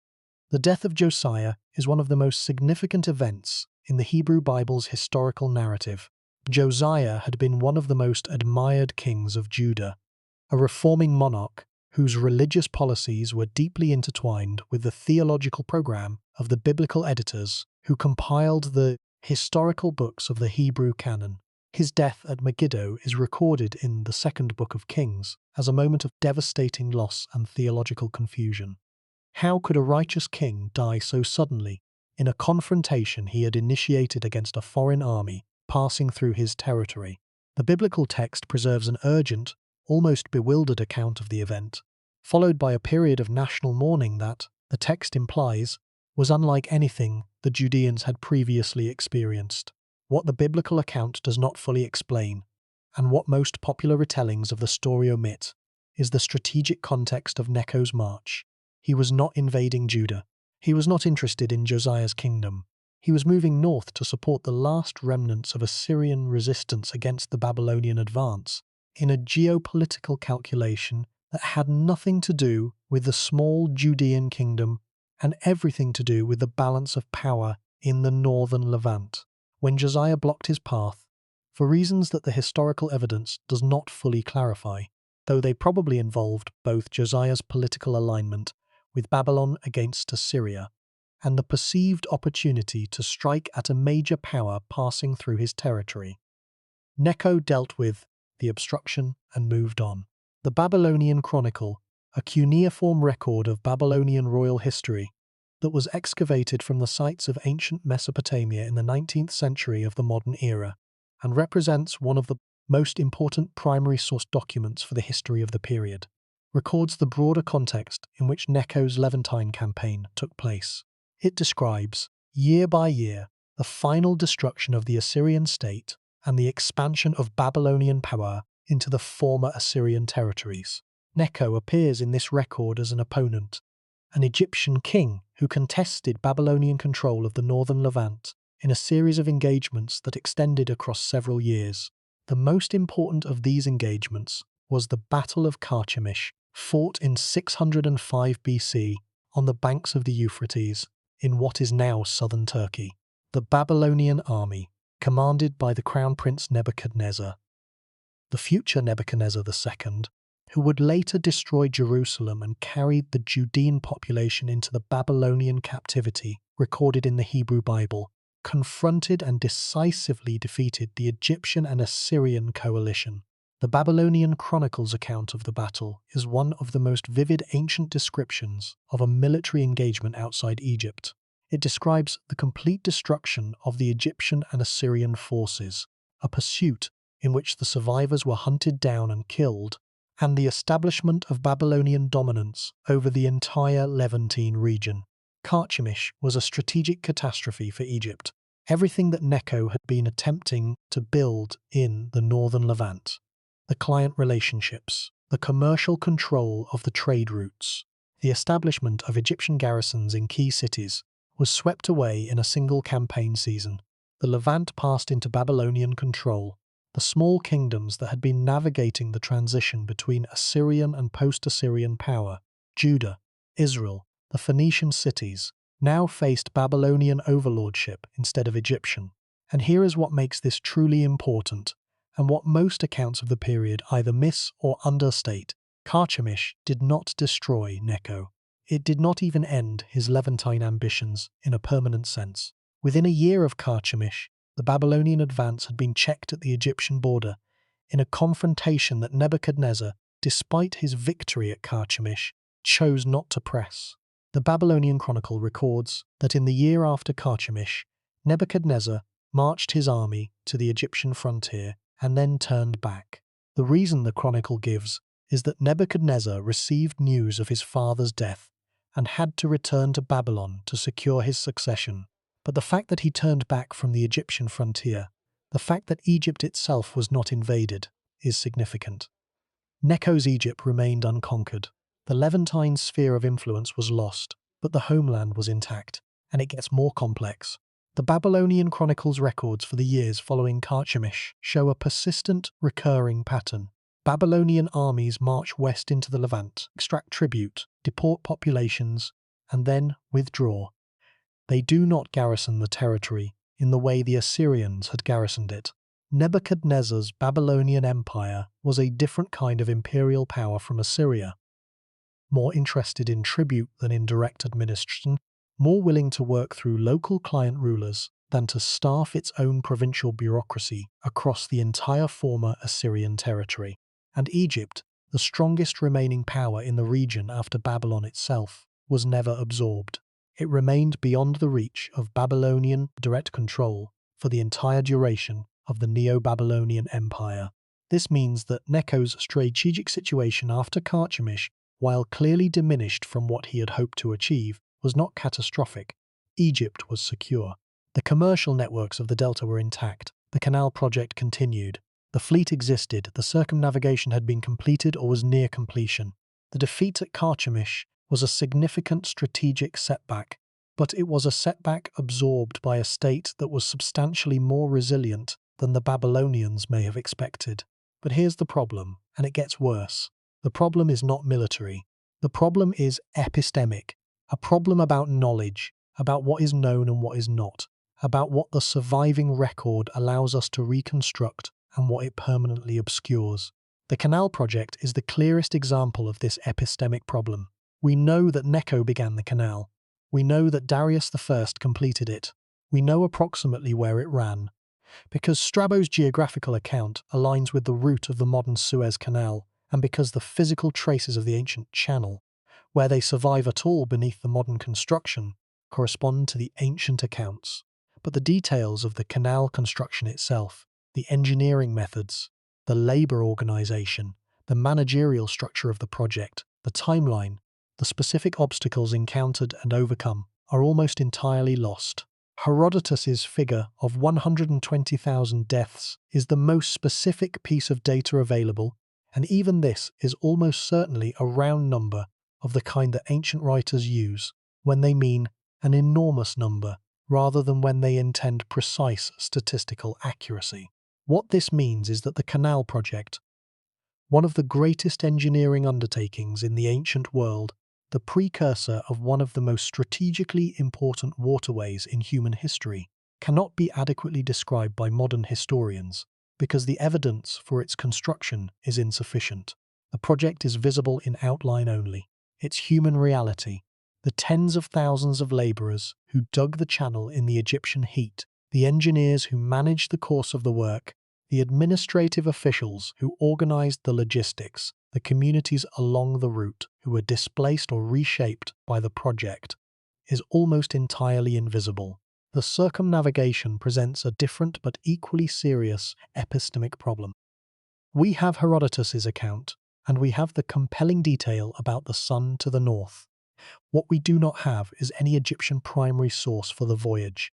The death of Josiah is one of the most significant events in the Hebrew Bible's historical narrative. Josiah had been one of the most admired kings of Judah, a reforming monarch whose religious policies were deeply intertwined with the theological program of the biblical editors who compiled the historical books of the Hebrew canon. His death at Megiddo is recorded in the second book of Kings as a moment of devastating loss and theological confusion. How could a righteous king die so suddenly in a confrontation he had initiated against a foreign army passing through his territory? The biblical text preserves an urgent, almost bewildered account of the event, followed by a period of national mourning that, the text implies, was unlike anything the Judeans had previously experienced. What the biblical account does not fully explain, and what most popular retellings of the story omit, is the strategic context of Necho's march. He was not invading Judah. He was not interested in Josiah's kingdom. He was moving north to support the last remnants of Assyrian resistance against the Babylonian advance, in a geopolitical calculation that had nothing to do with the small Judean kingdom and everything to do with the balance of power in the northern Levant. When Josiah blocked his path, for reasons that the historical evidence does not fully clarify, though they probably involved both Josiah's political alignment with Babylon against Assyria and the perceived opportunity to strike at a major power passing through his territory, Necho dealt with the obstruction and moved on. The Babylonian Chronicle, a cuneiform record of Babylonian royal history that was excavated from the sites of ancient Mesopotamia in the 19th century of the modern era, and represents one of the most important primary source documents for the history of the period, records the broader context in which Necho's Levantine campaign took place. It describes, year by year, the final destruction of the Assyrian state and the expansion of Babylonian power into the former Assyrian territories. Necho appears in this record as an opponent, an Egyptian king who contested Babylonian control of the northern Levant in a series of engagements that extended across several years. The most important of these engagements was the Battle of Carchemish, fought in 605 BC on the banks of the Euphrates in what is now southern Turkey. The Babylonian army, commanded by the crown prince Nebuchadnezzar, the future Nebuchadnezzar II, who would later destroy Jerusalem and carried the Judean population into the Babylonian captivity recorded in the Hebrew Bible, confronted and decisively defeated the Egyptian and Assyrian coalition. The Babylonian Chronicles account of the battle is one of the most vivid ancient descriptions of a military engagement outside Egypt. It describes the complete destruction of the Egyptian and Assyrian forces, a pursuit in which the survivors were hunted down and killed, and the establishment of Babylonian dominance over the entire Levantine region. Carchemish was a strategic catastrophe for Egypt, everything that Necho had been attempting to build in the northern Levant. The client relationships, the commercial control of the trade routes, the establishment of Egyptian garrisons in key cities was swept away in a single campaign season. the Levant passed into Babylonian control. The small kingdoms that had been navigating the transition between Assyrian and post-Assyrian power, Judah, Israel, the Phoenician cities, now faced Babylonian overlordship instead of Egyptian. And here is what makes this truly important, and what most accounts of the period either miss or understate. Carchemish did not destroy Necho. It did not even end his Levantine ambitions in a permanent sense. Within a year of Carchemish, the Babylonian advance had been checked at the Egyptian border in a confrontation that Nebuchadnezzar, despite his victory at Carchemish, chose not to press. The Babylonian Chronicle records that in the year after Carchemish, Nebuchadnezzar marched his army to the Egyptian frontier and then turned back. The reason the Chronicle gives is that Nebuchadnezzar received news of his father's death and had to return to Babylon to secure his succession. But the fact that he turned back from the Egyptian frontier, the fact that Egypt itself was not invaded, is significant. Necho's Egypt remained unconquered. The Levantine sphere of influence was lost, but the homeland was intact, and it gets more complex. The Babylonian Chronicles records for the years following Carchemish show a persistent, recurring pattern. Babylonian armies march west into the Levant, extract tribute, deport populations, and then withdraw. They do not garrison the territory in the way the Assyrians had garrisoned it. Nebuchadnezzar's Babylonian Empire was a different kind of imperial power from Assyria, more interested in tribute than in direct administration, more willing to work through local client rulers than to staff its own provincial bureaucracy across the entire former Assyrian territory. And Egypt, the strongest remaining power in the region after Babylon itself, was never absorbed. It remained beyond the reach of Babylonian direct control for the entire duration of the Neo-Babylonian Empire. This means that Necho's strategic situation after Carchemish, while clearly diminished from what he had hoped to achieve, was not catastrophic. Egypt was secure. The commercial networks of the Delta were intact. The canal project continued. The fleet existed. The circumnavigation had been completed or was near completion. The defeat at Carchemish was a significant strategic setback, but it was a setback absorbed by a state that was substantially more resilient than the Babylonians may have expected. But here's the problem, and it gets worse. The problem is not military. The problem is epistemic, a problem about knowledge, about what is known and what is not, about what the surviving record allows us to reconstruct and what it permanently obscures. The canal project is the clearest example of this epistemic problem. We know that Necho began the canal. We know that Darius I completed it. We know approximately where it ran, because Strabo's geographical account aligns with the route of the modern Suez Canal, and because the physical traces of the ancient channel, where they survive at all beneath the modern construction, correspond to the ancient accounts. But the details of the canal construction itself, the engineering methods, the labour organisation, the managerial structure of the project, the timeline, the specific obstacles encountered and overcome, are almost entirely lost. Herodotus's figure of 120,000 deaths is the most specific piece of data available, and even this is almost certainly a round number of the kind that ancient writers use when they mean an enormous number rather than when they intend precise statistical accuracy. What this means is that the canal project, one of the greatest engineering undertakings in the ancient world, the precursor of one of the most strategically important waterways in human history, cannot be adequately described by modern historians because the evidence for its construction is insufficient. The project is visible in outline only. Its human reality, the tens of thousands of labourers who dug the channel in the Egyptian heat, the engineers who managed the course of the work, the administrative officials who organised the logistics, the communities along the route who were displaced or reshaped by the project, is almost entirely invisible. The circumnavigation presents a different but equally serious epistemic problem. We have Herodotus's account, and we have the compelling detail about the sun to the north. What we do not have is any Egyptian primary source for the voyage.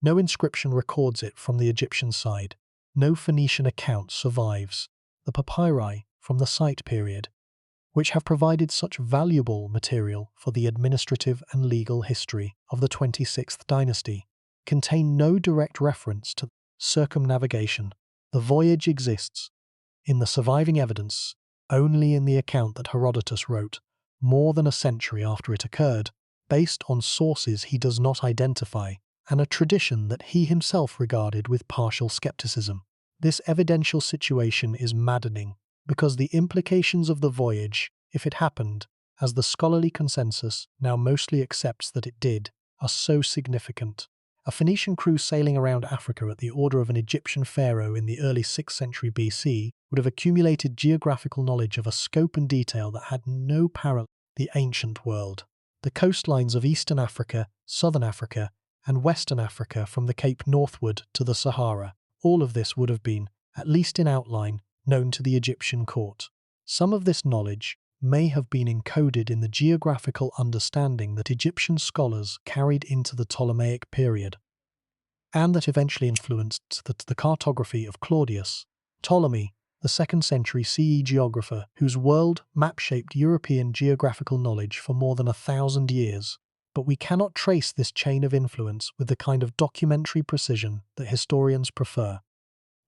No inscription records it from the Egyptian side. No Phoenician account survives. The papyri from the site period, which have provided such valuable material for the administrative and legal history of the 26th dynasty, contain no direct reference to circumnavigation. The voyage exists in the surviving evidence only in the account that Herodotus wrote more than a century after it occurred, based on sources he does not identify, and a tradition that he himself regarded with partial skepticism. This evidential situation is maddening, because the implications of the voyage, if it happened, as the scholarly consensus now mostly accepts that it did, are so significant. A Phoenician crew sailing around Africa at the order of an Egyptian pharaoh in the early 6th century BC would have accumulated geographical knowledge of a scope and detail that had no parallel in the ancient world. The coastlines of Eastern Africa, Southern Africa, and Western Africa from the Cape northward to the Sahara, all of this would have been, at least in outline, known to the Egyptian court. Some of this knowledge may have been encoded in the geographical understanding that Egyptian scholars carried into the Ptolemaic period, and that eventually influenced the cartography of Claudius. Ptolemy, the 2nd century CE geographer whose world map shaped European geographical knowledge for more than 1,000 years. But we cannot trace this chain of influence with the kind of documentary precision that historians prefer.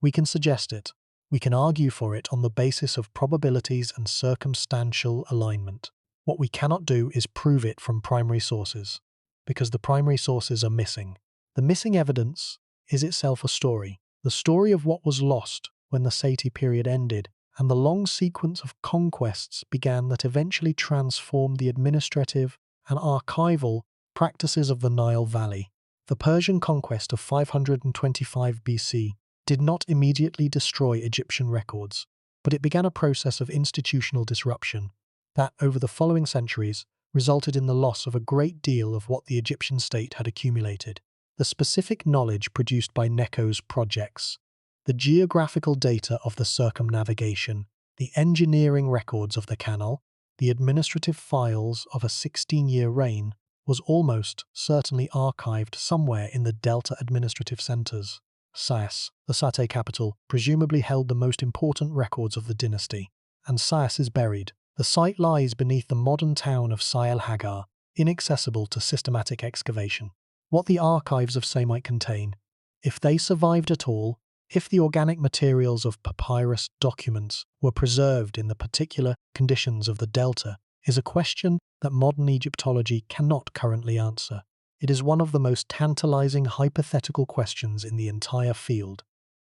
We can suggest it. We can argue for it on the basis of probabilities and circumstantial alignment. What we cannot do is prove it from primary sources, because the primary sources are missing. The missing evidence is itself a story, the story of what was lost when the Seti period ended, and the long sequence of conquests began that eventually transformed the administrative and archival practices of the Nile Valley. The Persian conquest of 525 BC did not immediately destroy Egyptian records, but it began a process of institutional disruption that, over the following centuries, resulted in the loss of a great deal of what the Egyptian state had accumulated. The specific knowledge produced by Necho's projects, the geographical data of the circumnavigation, the engineering records of the canal, the administrative files of a 16-year reign, was almost certainly archived somewhere in the Delta administrative centers. Sais, the Sate capital, presumably held the most important records of the dynasty, and Sais is buried. The site lies beneath the modern town of Sai el-Hagar, inaccessible to systematic excavation. What the archives of Sais might contain, if they survived at all, if the organic materials of papyrus documents were preserved in the particular conditions of the Delta, is a question that modern Egyptology cannot currently answer. It is one of the most tantalizing hypothetical questions in the entire field.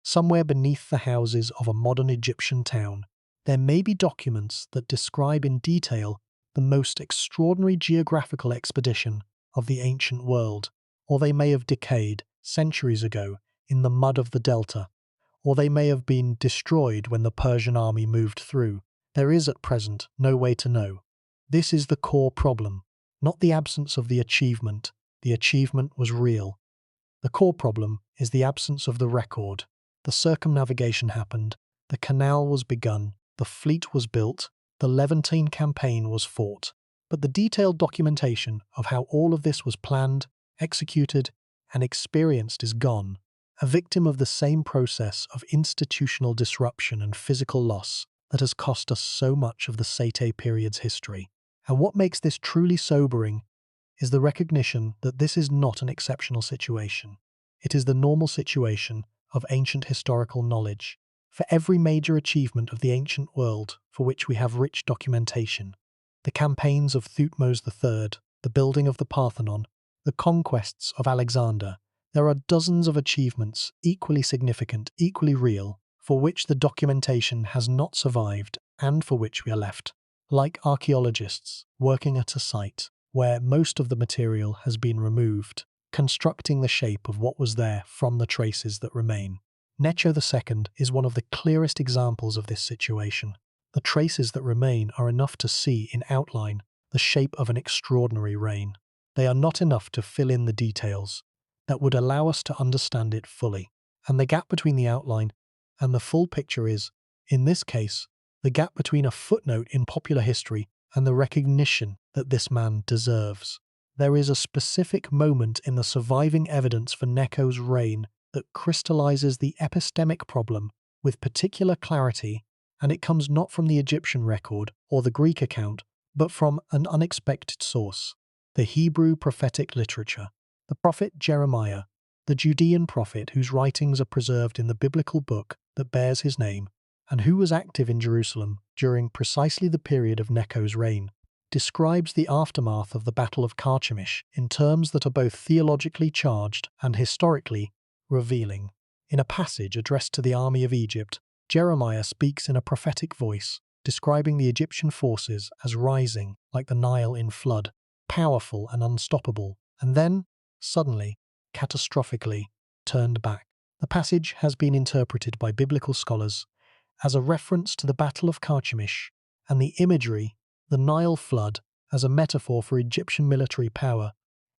Somewhere beneath the houses of a modern Egyptian town, there may be documents that describe in detail the most extraordinary geographical expedition of the ancient world, or they may have decayed centuries ago in the mud of the Delta, or they may have been destroyed when the Persian army moved through. There is at present no way to know. This is the core problem, not the absence of the achievement. The achievement was real. The core problem is the absence of the record. The circumnavigation happened, the canal was begun, the fleet was built, the Levantine campaign was fought, but the detailed documentation of how all of this was planned, executed, and experienced is gone, a victim of the same process of institutional disruption and physical loss that has cost us so much of the Sete period's history. And what makes this truly sobering is the recognition that this is not an exceptional situation. It is the normal situation of ancient historical knowledge. For every major achievement of the ancient world for which we have rich documentation, the campaigns of Thutmose III, the building of the Parthenon, the conquests of Alexander, there are dozens of achievements equally significant, equally real, for which the documentation has not survived and for which we are left, like archaeologists, working at a site where most of the material has been removed, constructing the shape of what was there from the traces that remain. Necho II is one of the clearest examples of this situation. The traces that remain are enough to see in outline the shape of an extraordinary reign. They are not enough to fill in the details that would allow us to understand it fully. And the gap between the outline and the full picture is, in this case, the gap between a footnote in popular history and the recognition that this man deserves. There is a specific moment in the surviving evidence for Necho's reign that crystallizes the epistemic problem with particular clarity, and it comes not from the Egyptian record or the Greek account, but from an unexpected source, the Hebrew prophetic literature. The prophet Jeremiah, the Judean prophet whose writings are preserved in the biblical book that bears his name, and who was active in Jerusalem during precisely the period of Necho's reign, describes the aftermath of the Battle of Carchemish in terms that are both theologically charged and historically revealing. In a passage addressed to the army of Egypt, Jeremiah speaks in a prophetic voice, describing the Egyptian forces as rising like the Nile in flood, powerful and unstoppable, and then, suddenly, catastrophically, turned back. The passage has been interpreted by biblical scholars as a reference to the Battle of Carchemish, and the imagery, the Nile flood, as a metaphor for Egyptian military power,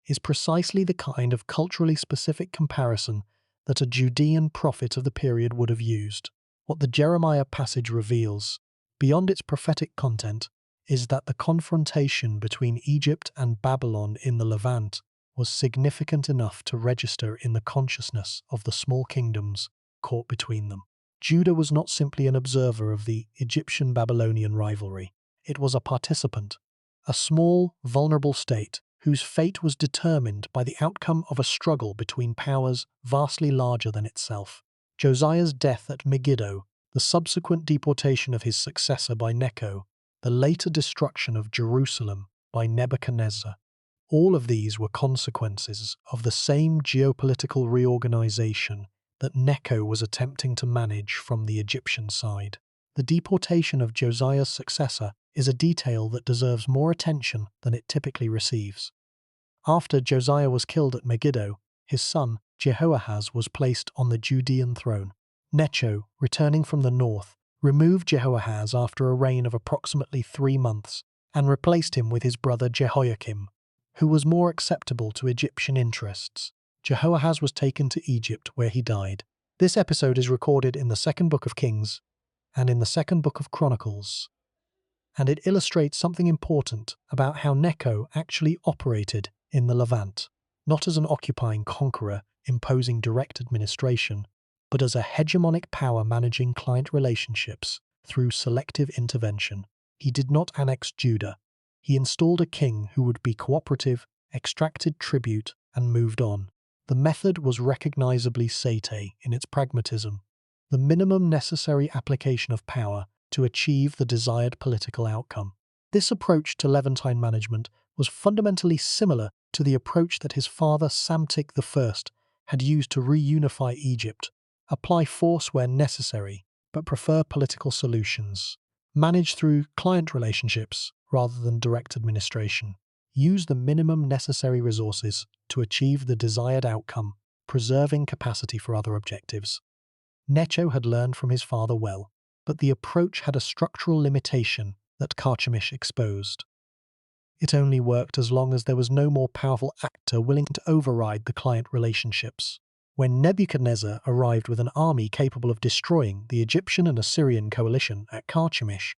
is precisely the kind of culturally specific comparison that a Judean prophet of the period would have used. What the Jeremiah passage reveals, beyond its prophetic content, is that the confrontation between Egypt and Babylon in the Levant was significant enough to register in the consciousness of the small kingdoms caught between them. Judah was not simply an observer of the Egyptian-Babylonian rivalry. It was a participant, a small, vulnerable state whose fate was determined by the outcome of a struggle between powers vastly larger than itself. Josiah's death at Megiddo, the subsequent deportation of his successor by Necho, the later destruction of Jerusalem by Nebuchadnezzar, all of these were consequences of the same geopolitical reorganization that Necho was attempting to manage from the Egyptian side. The deportation of Josiah's successor is a detail that deserves more attention than it typically receives. After Josiah was killed at Megiddo, his son, Jehoahaz, was placed on the Judean throne. Necho, returning from the north, removed Jehoahaz after a reign of approximately 3 months and replaced him with his brother Jehoiakim, who was more acceptable to Egyptian interests. Jehoahaz was taken to Egypt, where he died. This episode is recorded in the second book of Kings and in the second book of Chronicles, and it illustrates something important about how Necho actually operated in the Levant, not as an occupying conqueror imposing direct administration, but as a hegemonic power managing client relationships through selective intervention. He did not annex Judah. He installed a king who would be cooperative, extracted tribute, and moved on. The method was recognizably sate in its pragmatism, the minimum necessary application of power to achieve the desired political outcome. This approach to Levantine management was fundamentally similar to the approach that his father Psamtik I had used to reunify Egypt: apply force where necessary, but prefer political solutions. Manage through client relationships rather than direct administration. Use the minimum necessary resources to achieve the desired outcome, preserving capacity for other objectives. Necho had learned from his father well, but the approach had a structural limitation that Carchemish exposed. It only worked as long as there was no more powerful actor willing to override the client relationships. When Nebuchadnezzar arrived with an army capable of destroying the Egyptian and Assyrian coalition at Carchemish,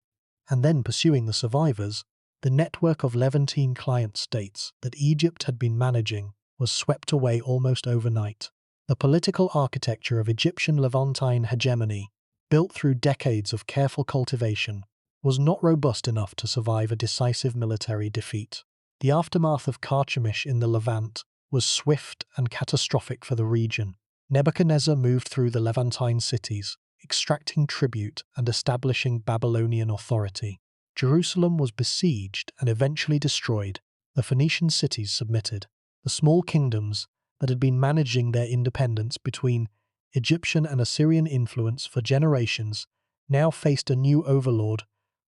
and then pursuing the survivors, the network of Levantine client states that Egypt had been managing was swept away almost overnight. The political architecture of Egyptian Levantine hegemony, built through decades of careful cultivation, was not robust enough to survive a decisive military defeat. The aftermath of Carchemish in the Levant was swift and catastrophic for the region. Nebuchadnezzar moved through the Levantine cities, extracting tribute and establishing Babylonian authority. Jerusalem was besieged and eventually destroyed. The Phoenician cities submitted. The small kingdoms that had been managing their independence between Egyptian and Assyrian influence for generations now faced a new overlord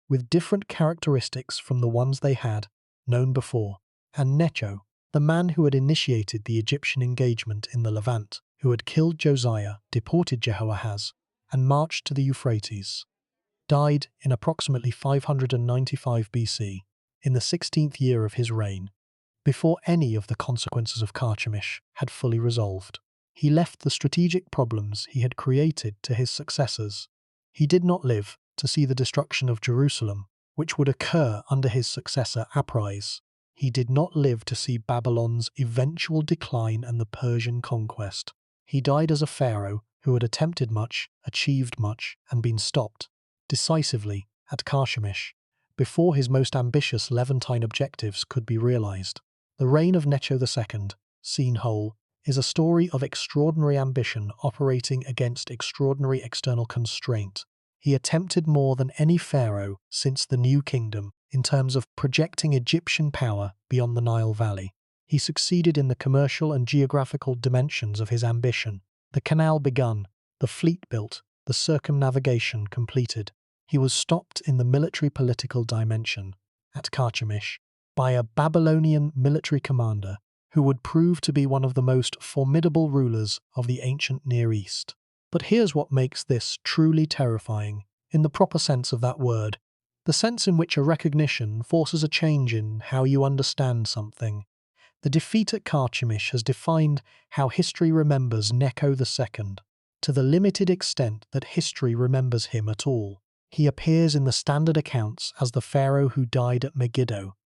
with different characteristics from the ones they had known before. And Necho, the man who had initiated the Egyptian engagement in the Levant, who had killed Josiah, deported Jehoahaz, and marched to the Euphrates, died in approximately 595 BC, in the 16th year of his reign, before any of the consequences of Carchemish had fully resolved. He left the strategic problems he had created to his successors. He did not live to see the destruction of Jerusalem, which would occur under his successor Apries. He did not live to see Babylon's eventual decline and the Persian conquest. He died as a pharaoh who had attempted much, achieved much, and been stopped decisively at Carchemish before his most ambitious Levantine objectives could be realized. The reign of Necho II, seen whole, is a story of extraordinary ambition operating against extraordinary external constraint. He attempted more than any pharaoh since the New Kingdom in terms of projecting Egyptian power beyond the Nile Valley. He succeeded in the commercial and geographical dimensions of his ambition. The canal begun, the fleet built, the circumnavigation completed. He was stopped in the military-political dimension, at Carchemish, by a Babylonian military commander who would prove to be one of the most formidable rulers of the ancient Near East. But here's what makes this truly terrifying, in the proper sense of that word, the sense in which a recognition forces a change in how you understand something. The defeat at Carchemish has defined how history remembers Necho II, to the limited extent that history remembers him at all. He appears in the standard accounts as the pharaoh who died at Megiddo,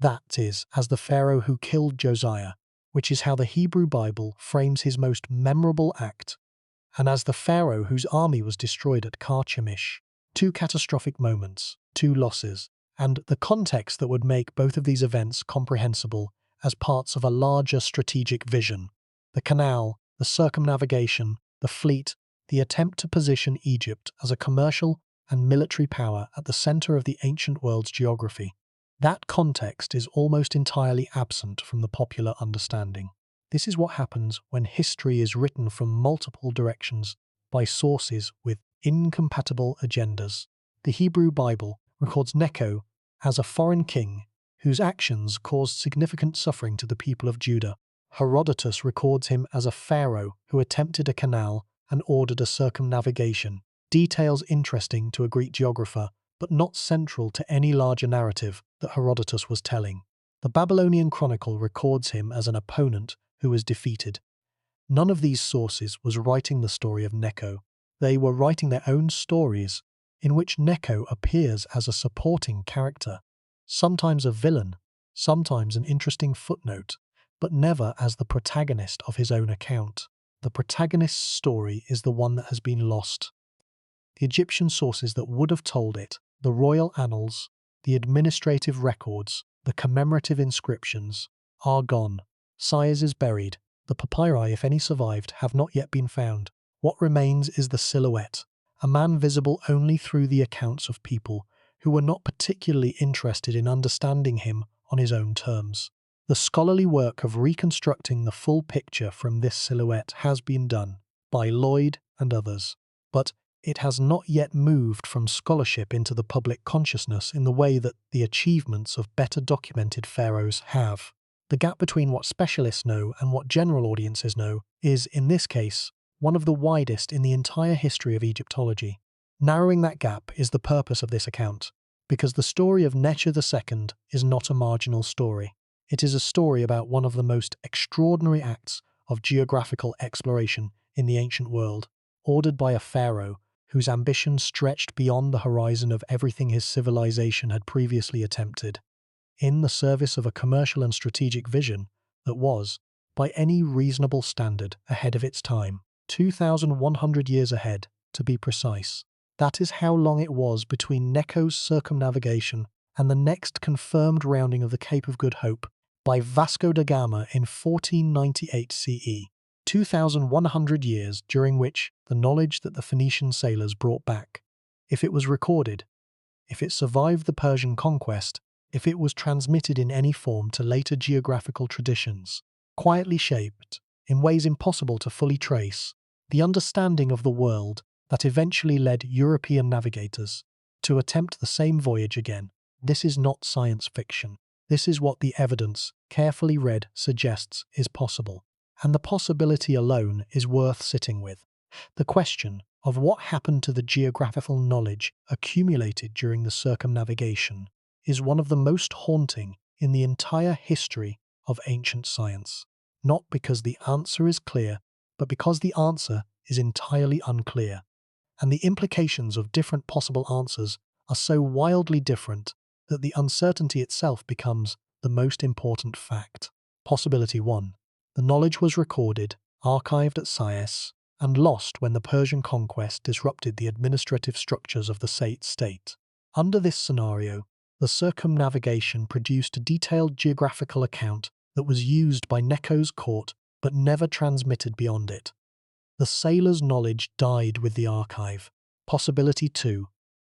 that is, as the pharaoh who killed Josiah, which is how the Hebrew Bible frames his most memorable act, and as the pharaoh whose army was destroyed at Carchemish. Two catastrophic moments, two losses, and the context that would make both of these events comprehensible as parts of a larger strategic vision. The canal, the circumnavigation, the fleet, the attempt to position Egypt as a commercial and military power at the center of the ancient world's geography. That context is almost entirely absent from the popular understanding. This is what happens when history is written from multiple directions by sources with incompatible agendas. The Hebrew Bible records Necho as a foreign king whose actions caused significant suffering to the people of Judah. Herodotus records him as a pharaoh who attempted a canal and ordered a circumnavigation, details interesting to a Greek geographer, but not central to any larger narrative that Herodotus was telling. The Babylonian Chronicle records him as an opponent who was defeated. None of these sources was writing the story of Necho. They were writing their own stories, in which Necho appears as a supporting character, sometimes a villain, sometimes an interesting footnote, but never as the protagonist of his own account. The protagonist's story is the one that has been lost. The Egyptian sources that would have told it, the royal annals, the administrative records, the commemorative inscriptions, are gone. Cyrus is buried. The papyri, if any survived, have not yet been found. What remains is the silhouette, a man visible only through the accounts of people who were not particularly interested in understanding him on his own terms. The scholarly work of reconstructing the full picture from this silhouette has been done by Lloyd and others, but it has not yet moved from scholarship into the public consciousness in the way that the achievements of better documented pharaohs have. The gap between what specialists know and what general audiences know is, in this case, one of the widest in the entire history of Egyptology. Narrowing that gap is the purpose of this account, because the story of Necho II is not a marginal story. It is a story about one of the most extraordinary acts of geographical exploration in the ancient world, ordered by a pharaoh whose ambition stretched beyond the horizon of everything his civilization had previously attempted, in the service of a commercial and strategic vision that was, by any reasonable standard, ahead of its time. 2,100 years ahead, to be precise. That is how long it was between Necho's circumnavigation and the next confirmed rounding of the Cape of Good Hope by Vasco da Gama in 1498 CE. 2,100 years during which the knowledge that the Phoenician sailors brought back, if it was recorded, if it survived the Persian conquest, if it was transmitted in any form to later geographical traditions, quietly shaped, in ways impossible to fully trace, the understanding of the world that eventually led European navigators to attempt the same voyage again. This is not science fiction. This is what the evidence, carefully read, suggests is possible. And the possibility alone is worth sitting with. The question of what happened to the geographical knowledge accumulated during the circumnavigation is one of the most haunting in the entire history of ancient science. Not because the answer is clear, but because the answer is entirely unclear, and the implications of different possible answers are so wildly different that the uncertainty itself becomes the most important fact. Possibility 1. The knowledge was recorded, archived at Sais, and lost when the Persian conquest disrupted the administrative structures of the state. Under this scenario, the circumnavigation produced a detailed geographical account that was used by Necho's court but never transmitted beyond it. The sailors' knowledge died with the archive. Possibility 2.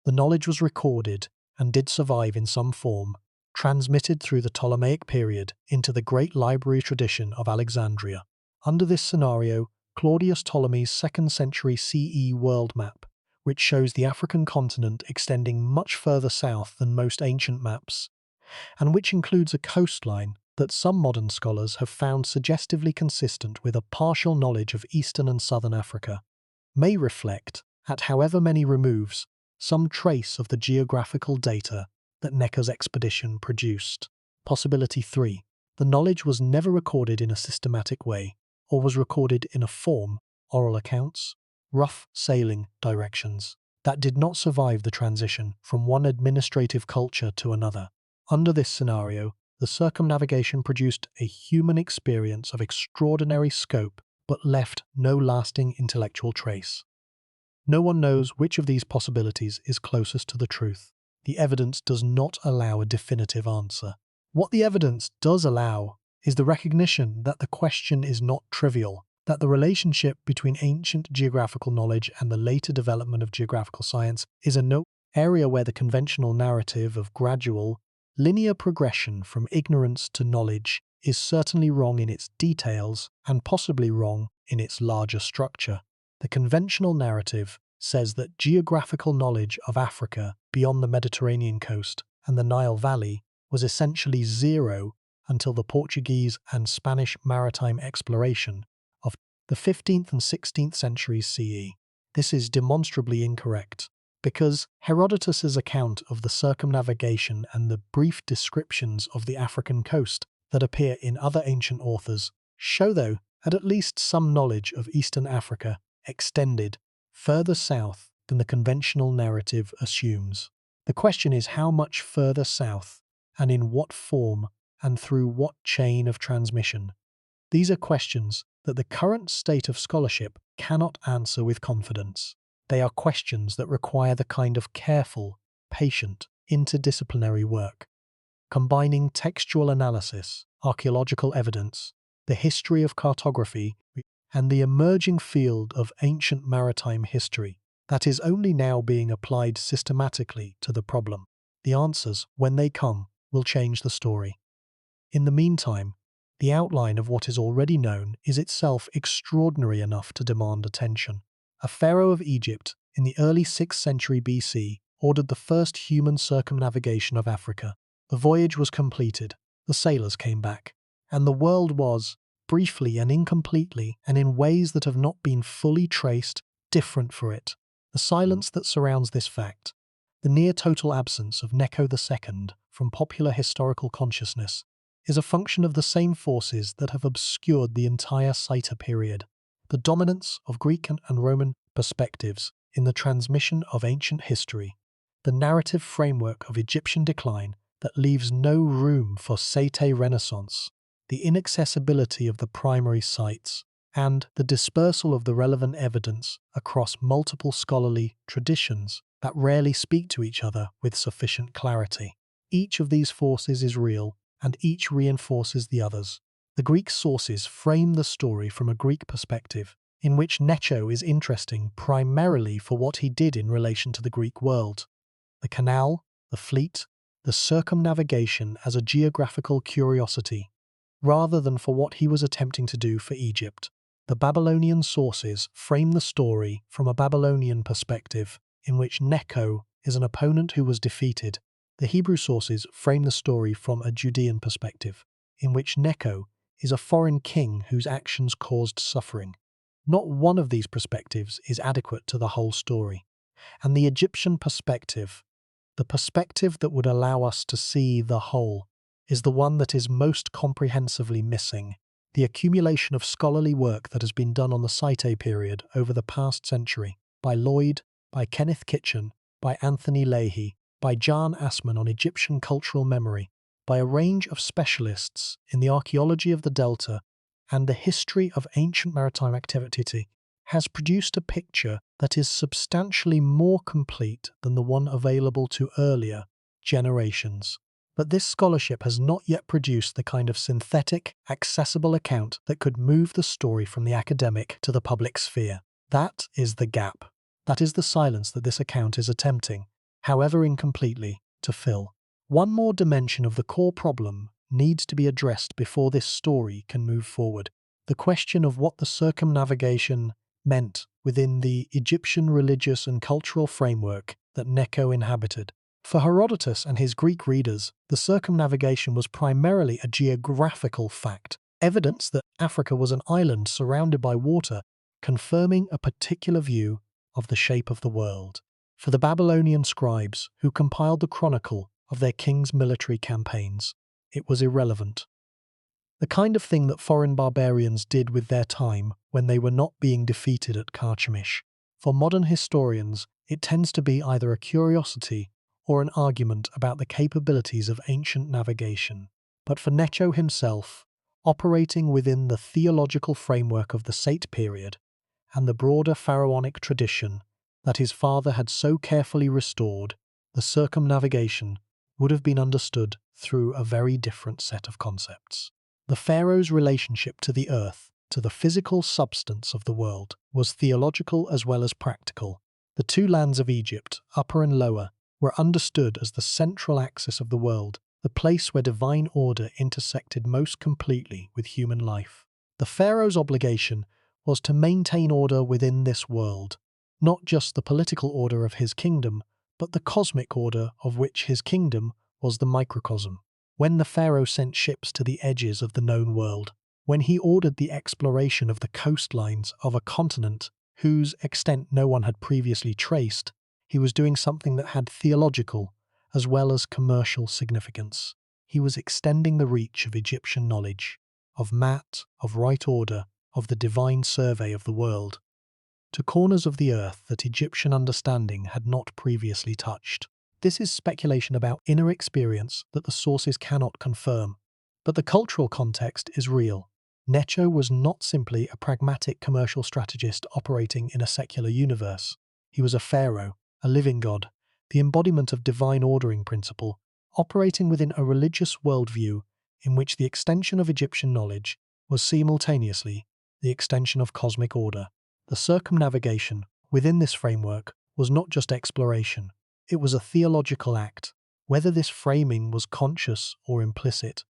The knowledge was recorded and did survive in some form, transmitted through the Ptolemaic period into the great library tradition of Alexandria. Under this scenario, Claudius Ptolemy's 2nd century CE world map, which shows the African continent extending much further south than most ancient maps, and which includes a coastline that some modern scholars have found suggestively consistent with a partial knowledge of eastern and southern Africa, may reflect, at however many removes, some trace of the geographical data that Necho's expedition produced. Possibility 3. The knowledge was never recorded in a systematic way, or was recorded in a form, oral accounts, rough sailing directions, that did not survive the transition from one administrative culture to another. Under this scenario, the circumnavigation produced a human experience of extraordinary scope but left no lasting intellectual trace. No one knows which of these possibilities is closest to the truth. The evidence does not allow a definitive answer. What the evidence does allow is the recognition that the question is not trivial, that the relationship between ancient geographical knowledge and the later development of geographical science is a area where the conventional narrative of gradual, linear progression from ignorance to knowledge is certainly wrong in its details and possibly wrong in its larger structure. The conventional narrative says that geographical knowledge of Africa beyond the Mediterranean coast and the Nile Valley was essentially zero until the Portuguese and Spanish maritime exploration of the 15th and 16th centuries CE. This is demonstrably incorrect, because Herodotus's account of the circumnavigation and the brief descriptions of the African coast that appear in other ancient authors show, though, that at least some knowledge of eastern Africa extended further south than the conventional narrative assumes. The question is how much further south, and in what form, and through what chain of transmission. These are questions that the current state of scholarship cannot answer with confidence. They are questions that require the kind of careful, patient, interdisciplinary work, combining textual analysis, archaeological evidence, the history of cartography, and the emerging field of ancient maritime history that is only now being applied systematically to the problem. The answers, when they come, will change the story. In the meantime, the outline of what is already known is itself extraordinary enough to demand attention. A pharaoh of Egypt in the early 6th century BC ordered the first human circumnavigation of Africa. The voyage was completed, the sailors came back, and the world was, briefly and incompletely, and in ways that have not been fully traced, different for it. The silence that surrounds this fact, the near total absence of Necho II from popular historical consciousness, is a function of the same forces that have obscured the entire Sita period. The dominance of Greek and Roman perspectives in the transmission of ancient history, the narrative framework of Egyptian decline that leaves no room for Sete Renaissance, the inaccessibility of the primary sites, and the dispersal of the relevant evidence across multiple scholarly traditions that rarely speak to each other with sufficient clarity. Each of these forces is real, and each reinforces the others. The Greek sources frame the story from a Greek perspective, in which Necho is interesting primarily for what he did in relation to the Greek world. The canal, the fleet, the circumnavigation as a geographical curiosity, rather than for what he was attempting to do for Egypt. The Babylonian sources frame the story from a Babylonian perspective, in which Necho is an opponent who was defeated. The Hebrew sources frame the story from a Judean perspective, in which Necho is a foreign king whose actions caused suffering. Not one of these perspectives is adequate to the whole story. And the Egyptian perspective, the perspective that would allow us to see the whole, is the one that is most comprehensively missing. The accumulation of scholarly work that has been done on the Site period over the past century, by Lloyd, by Kenneth Kitchen, by Anthony Leahy, by Jan Assmann on Egyptian cultural memory, by a range of specialists in the archaeology of the Delta and the history of ancient maritime activity, has produced a picture that is substantially more complete than the one available to earlier generations. But this scholarship has not yet produced the kind of synthetic, accessible account that could move the story from the academic to the public sphere. That is the gap. That is the silence that this account is attempting, however incompletely, to fill. One more dimension of the core problem needs to be addressed before this story can move forward. The question of what the circumnavigation meant within the Egyptian religious and cultural framework that Necho inhabited. For Herodotus and his Greek readers, the circumnavigation was primarily a geographical fact, evidence that Africa was an island surrounded by water, confirming a particular view of the shape of the world. For the Babylonian scribes, who compiled the chronicle of their king's military campaigns, it was irrelevant. The kind of thing that foreign barbarians did with their time when they were not being defeated at Carchemish. For modern historians, it tends to be either a curiosity or an argument about the capabilities of ancient navigation. But for Necho himself, operating within the theological framework of the Sate period and the broader pharaonic tradition that his father had so carefully restored, the circumnavigation would have been understood through a very different set of concepts. The pharaoh's relationship to the earth, to the physical substance of the world, was theological as well as practical. The two lands of Egypt, Upper and Lower, were understood as the central axis of the world, the place where divine order intersected most completely with human life. The pharaoh's obligation was to maintain order within this world, not just the political order of his kingdom, but the cosmic order of which his kingdom was the microcosm. When the pharaoh sent ships to the edges of the known world, when he ordered the exploration of the coastlines of a continent whose extent no one had previously traced, he was doing something that had theological as well as commercial significance. He was extending the reach of Egyptian knowledge, of Mat, of right order, of the divine survey of the world, to corners of the earth that Egyptian understanding had not previously touched. This is speculation about inner experience that the sources cannot confirm. But the cultural context is real. Necho was not simply a pragmatic commercial strategist operating in a secular universe. He was a pharaoh, a living god, the embodiment of divine ordering principle, operating within a religious worldview in which the extension of Egyptian knowledge was simultaneously the extension of cosmic order. The circumnavigation within this framework was not just exploration. It was a theological act. Whether this framing was conscious or implicit,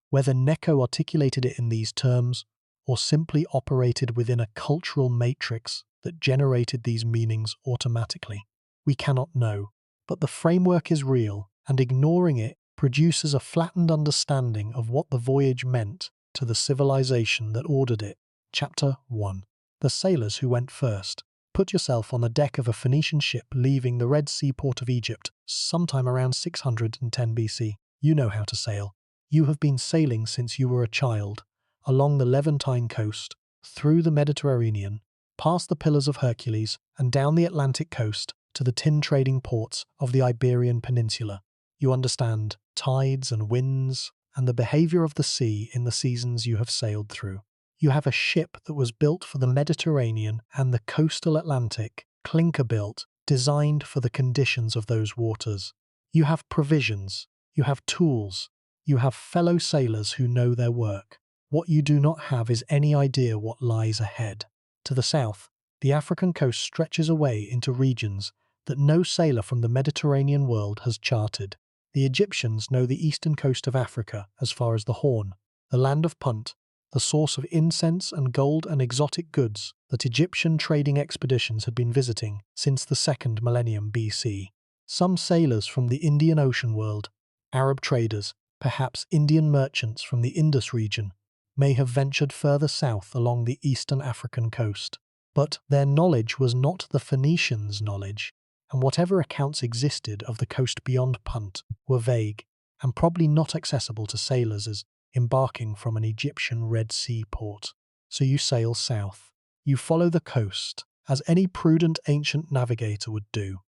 whether Necho articulated it in these terms, or simply operated within a cultural matrix that generated these meanings automatically, we cannot know. But the framework is real, and ignoring it produces a flattened understanding of what the voyage meant to the civilization that ordered it. Chapter 1. The sailors who went first. Put yourself on the deck of a Phoenician ship leaving the Red Sea port of Egypt sometime around 610 BC. You know how to sail. You have been sailing since you were a child, along the Levantine coast, through the Mediterranean, past the Pillars of Hercules, and down the Atlantic coast to the tin trading ports of the Iberian Peninsula. You understand tides and winds and the behavior of the sea in the seasons you have sailed through. You have a ship that was built for the Mediterranean and the coastal Atlantic, clinker-built, designed for the conditions of those waters. You have provisions, you have tools, you have fellow sailors who know their work. What you do not have is any idea what lies ahead. To the south, the African coast stretches away into regions that no sailor from the Mediterranean world has charted. The Egyptians know the eastern coast of Africa as far as the Horn, the land of Punt, the source of incense and gold and exotic goods that Egyptian trading expeditions had been visiting since the 2nd millennium BC. Some sailors from the Indian Ocean world, Arab traders, perhaps Indian merchants from the Indus region, may have ventured further south along the eastern African coast. But their knowledge was not the Phoenicians' knowledge, and whatever accounts existed of the coast beyond Punt were vague and probably not accessible to sailors as embarking from an Egyptian Red Sea port. So you sail south. You follow the coast, as any prudent ancient navigator would do,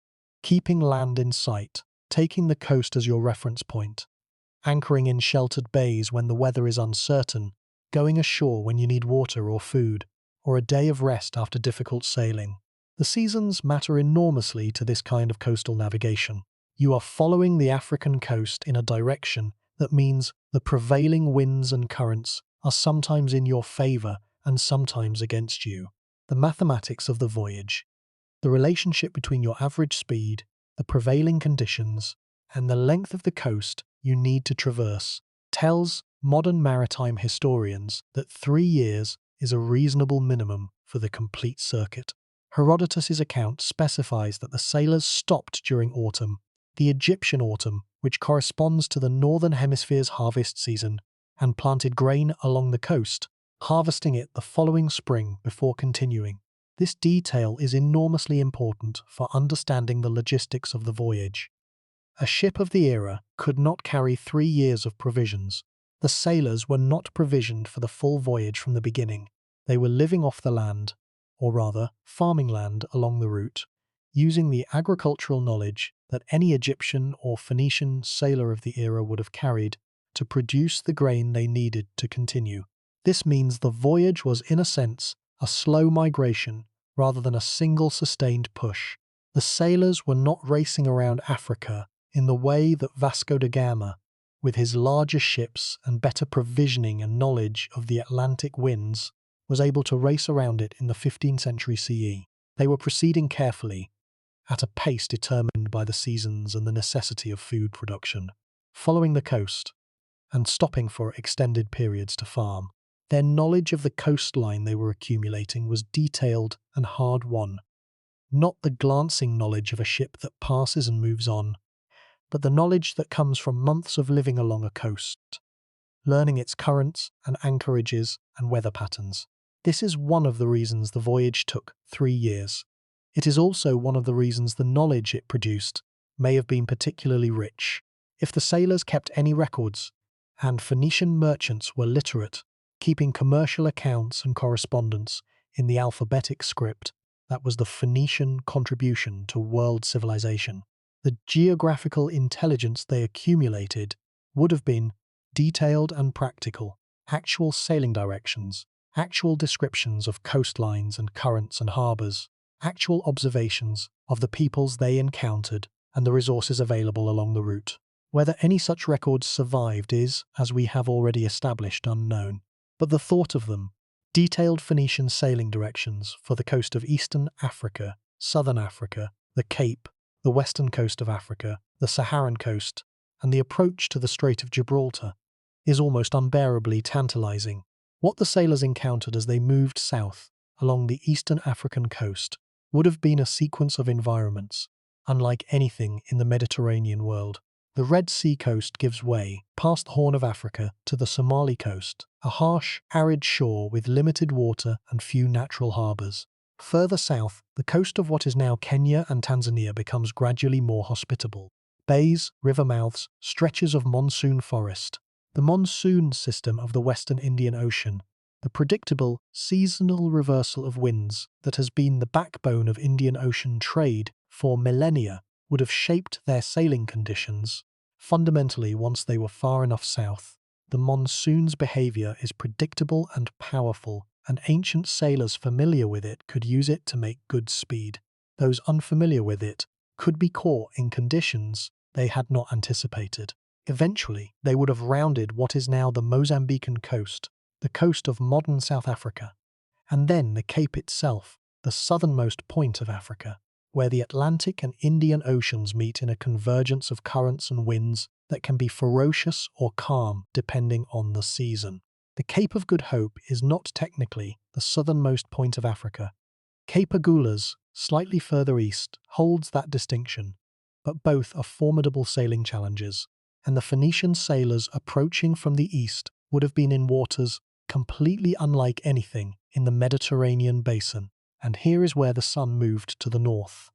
keeping land in sight, taking the coast as your reference point, anchoring in sheltered bays when the weather is uncertain, going ashore when you need water or food, or a day of rest after difficult sailing. The seasons matter enormously to this kind of coastal navigation. You are following the African coast in a direction That means the prevailing winds and currents are sometimes in your favor and sometimes against you. The mathematics of the voyage, the relationship between your average speed, the prevailing conditions, and the length of the coast you need to traverse, tells modern maritime historians that 3 years is a reasonable minimum for the complete circuit. Herodotus's account specifies that the sailors stopped during autumn, the Egyptian autumn, which corresponds to the northern hemisphere's harvest season, and planted grain along the coast, harvesting it the following spring before continuing. This detail is enormously important for understanding the logistics of the voyage. A ship of the era could not carry 3 years of provisions. The sailors were not provisioned for the full voyage from the beginning. They were living off the land, or rather, farming land along the route, using the agricultural knowledge that any Egyptian or Phoenician sailor of the era would have carried to produce the grain they needed to continue. This means the voyage was, in a sense, a slow migration rather than a single sustained push. The sailors were not racing around Africa in the way that Vasco da Gama, with his larger ships and better provisioning and knowledge of the Atlantic winds, was able to race around it in the 15th century CE. They were proceeding carefully, at a pace determined by the seasons and the necessity of food production, following the coast, and stopping for extended periods to farm. Their knowledge of the coastline they were accumulating was detailed and hard-won, not the glancing knowledge of a ship that passes and moves on, but the knowledge that comes from months of living along a coast, learning its currents and anchorages and weather patterns. This is one of the reasons the voyage took 3 years. It is also one of the reasons the knowledge it produced may have been particularly rich. If the sailors kept any records, and Phoenician merchants were literate, keeping commercial accounts and correspondence in the alphabetic script that was the Phoenician contribution to world civilization, the geographical intelligence they accumulated would have been detailed and practical, actual sailing directions, actual descriptions of coastlines and currents and harbours, actual observations of the peoples they encountered and the resources available along the route. Whether any such records survived is, as we have already established, unknown. But the thought of them, detailed Phoenician sailing directions for the coast of eastern Africa, southern Africa, the Cape, the western coast of Africa, the Saharan coast, and the approach to the Strait of Gibraltar, is almost unbearably tantalizing. What the sailors encountered as they moved south along the eastern African coast would have been a sequence of environments, unlike anything in the Mediterranean world. The Red Sea coast gives way, past the Horn of Africa, to the Somali coast, a harsh, arid shore with limited water and few natural harbours. Further south, the coast of what is now Kenya and Tanzania becomes gradually more hospitable. Bays, river mouths, stretches of monsoon forest. The monsoon system of the Western Indian Ocean, the predictable, seasonal reversal of winds that has been the backbone of Indian Ocean trade for millennia, would have shaped their sailing conditions. Fundamentally, once they were far enough south, the monsoon's behaviour is predictable and powerful, and ancient sailors familiar with it could use it to make good speed. Those unfamiliar with it could be caught in conditions they had not anticipated. Eventually, they would have rounded what is now the Mozambican coast, the coast of modern South Africa, and then the Cape itself, the southernmost point of Africa, where the Atlantic and Indian Oceans meet in a convergence of currents and winds that can be ferocious or calm depending on the season. The Cape of Good Hope is not technically the southernmost point of Africa. Cape Agulhas, slightly further east, holds that distinction, but both are formidable sailing challenges, and the Phoenician sailors approaching from the east would have been in waters completely unlike anything in the Mediterranean basin. And here is where the sun moved to the north.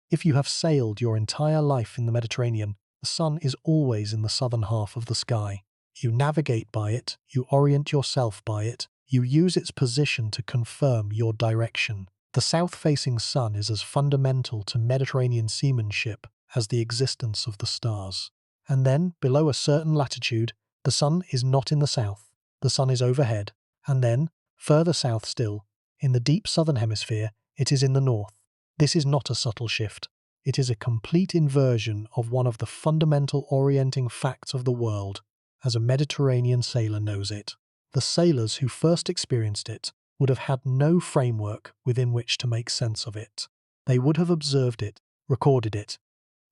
If you have sailed your entire life in the Mediterranean, the sun is always in the southern half of the sky. You navigate by it, you orient yourself by it, you use its position to confirm your direction. The south-facing sun is as fundamental to Mediterranean seamanship as the existence of the stars. And then, below a certain latitude, the sun is not in the south. The sun is overhead. And then, further south still, in the deep southern hemisphere, it is in the north. This is not a subtle shift. It is a complete inversion of one of the fundamental orienting facts of the world, as a Mediterranean sailor knows it. The sailors who first experienced it would have had no framework within which to make sense of it. They would have observed it, recorded it,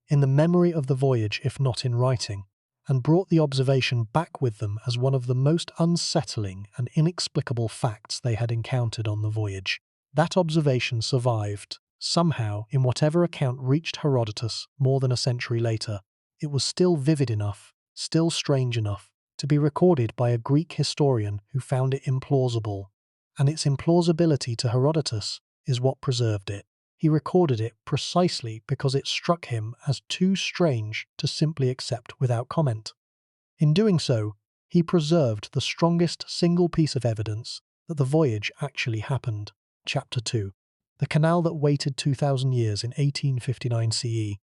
in the memory of the voyage if not in writing, and brought the observation back with them as one of the most unsettling and inexplicable facts they had encountered on the voyage. That observation survived, somehow, in whatever account reached Herodotus more than a century later. It was still vivid enough, still strange enough, to be recorded by a Greek historian who found it implausible. And its implausibility to Herodotus is what preserved it. He recorded it precisely because it struck him as too strange to simply accept without comment. In doing so, he preserved the strongest single piece of evidence that the voyage actually happened. Chapter 2. The canal that waited 2,000 years in 1859 CE.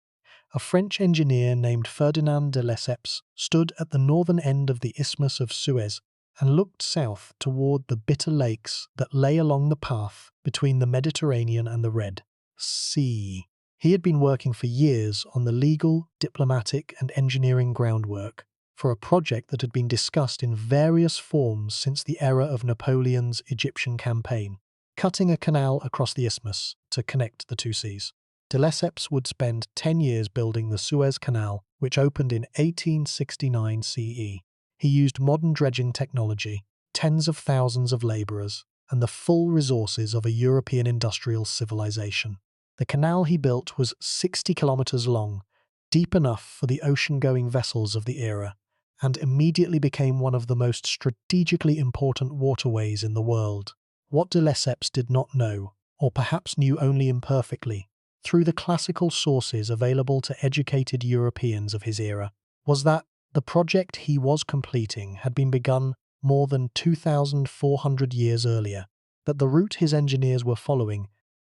A French engineer named Ferdinand de Lesseps stood at the northern end of the Isthmus of Suez and looked south toward the bitter lakes that lay along the path between the Mediterranean and the Red Sea. He had been working for years on the legal, diplomatic, and engineering groundwork for a project that had been discussed in various forms since the era of Napoleon's Egyptian campaign, cutting a canal across the isthmus to connect the two seas. De Lesseps would spend 10 years building the Suez Canal, which opened in 1869 CE. He used modern dredging technology, tens of thousands of labourers, and the full resources of a European industrial civilization. The canal he built was 60 kilometres long, deep enough for the ocean-going vessels of the era, and immediately became one of the most strategically important waterways in the world. What de Lesseps did not know, or perhaps knew only imperfectly, through the classical sources available to educated Europeans of his era, was that the project he was completing had been begun more than 2,400 years earlier, that the route his engineers were following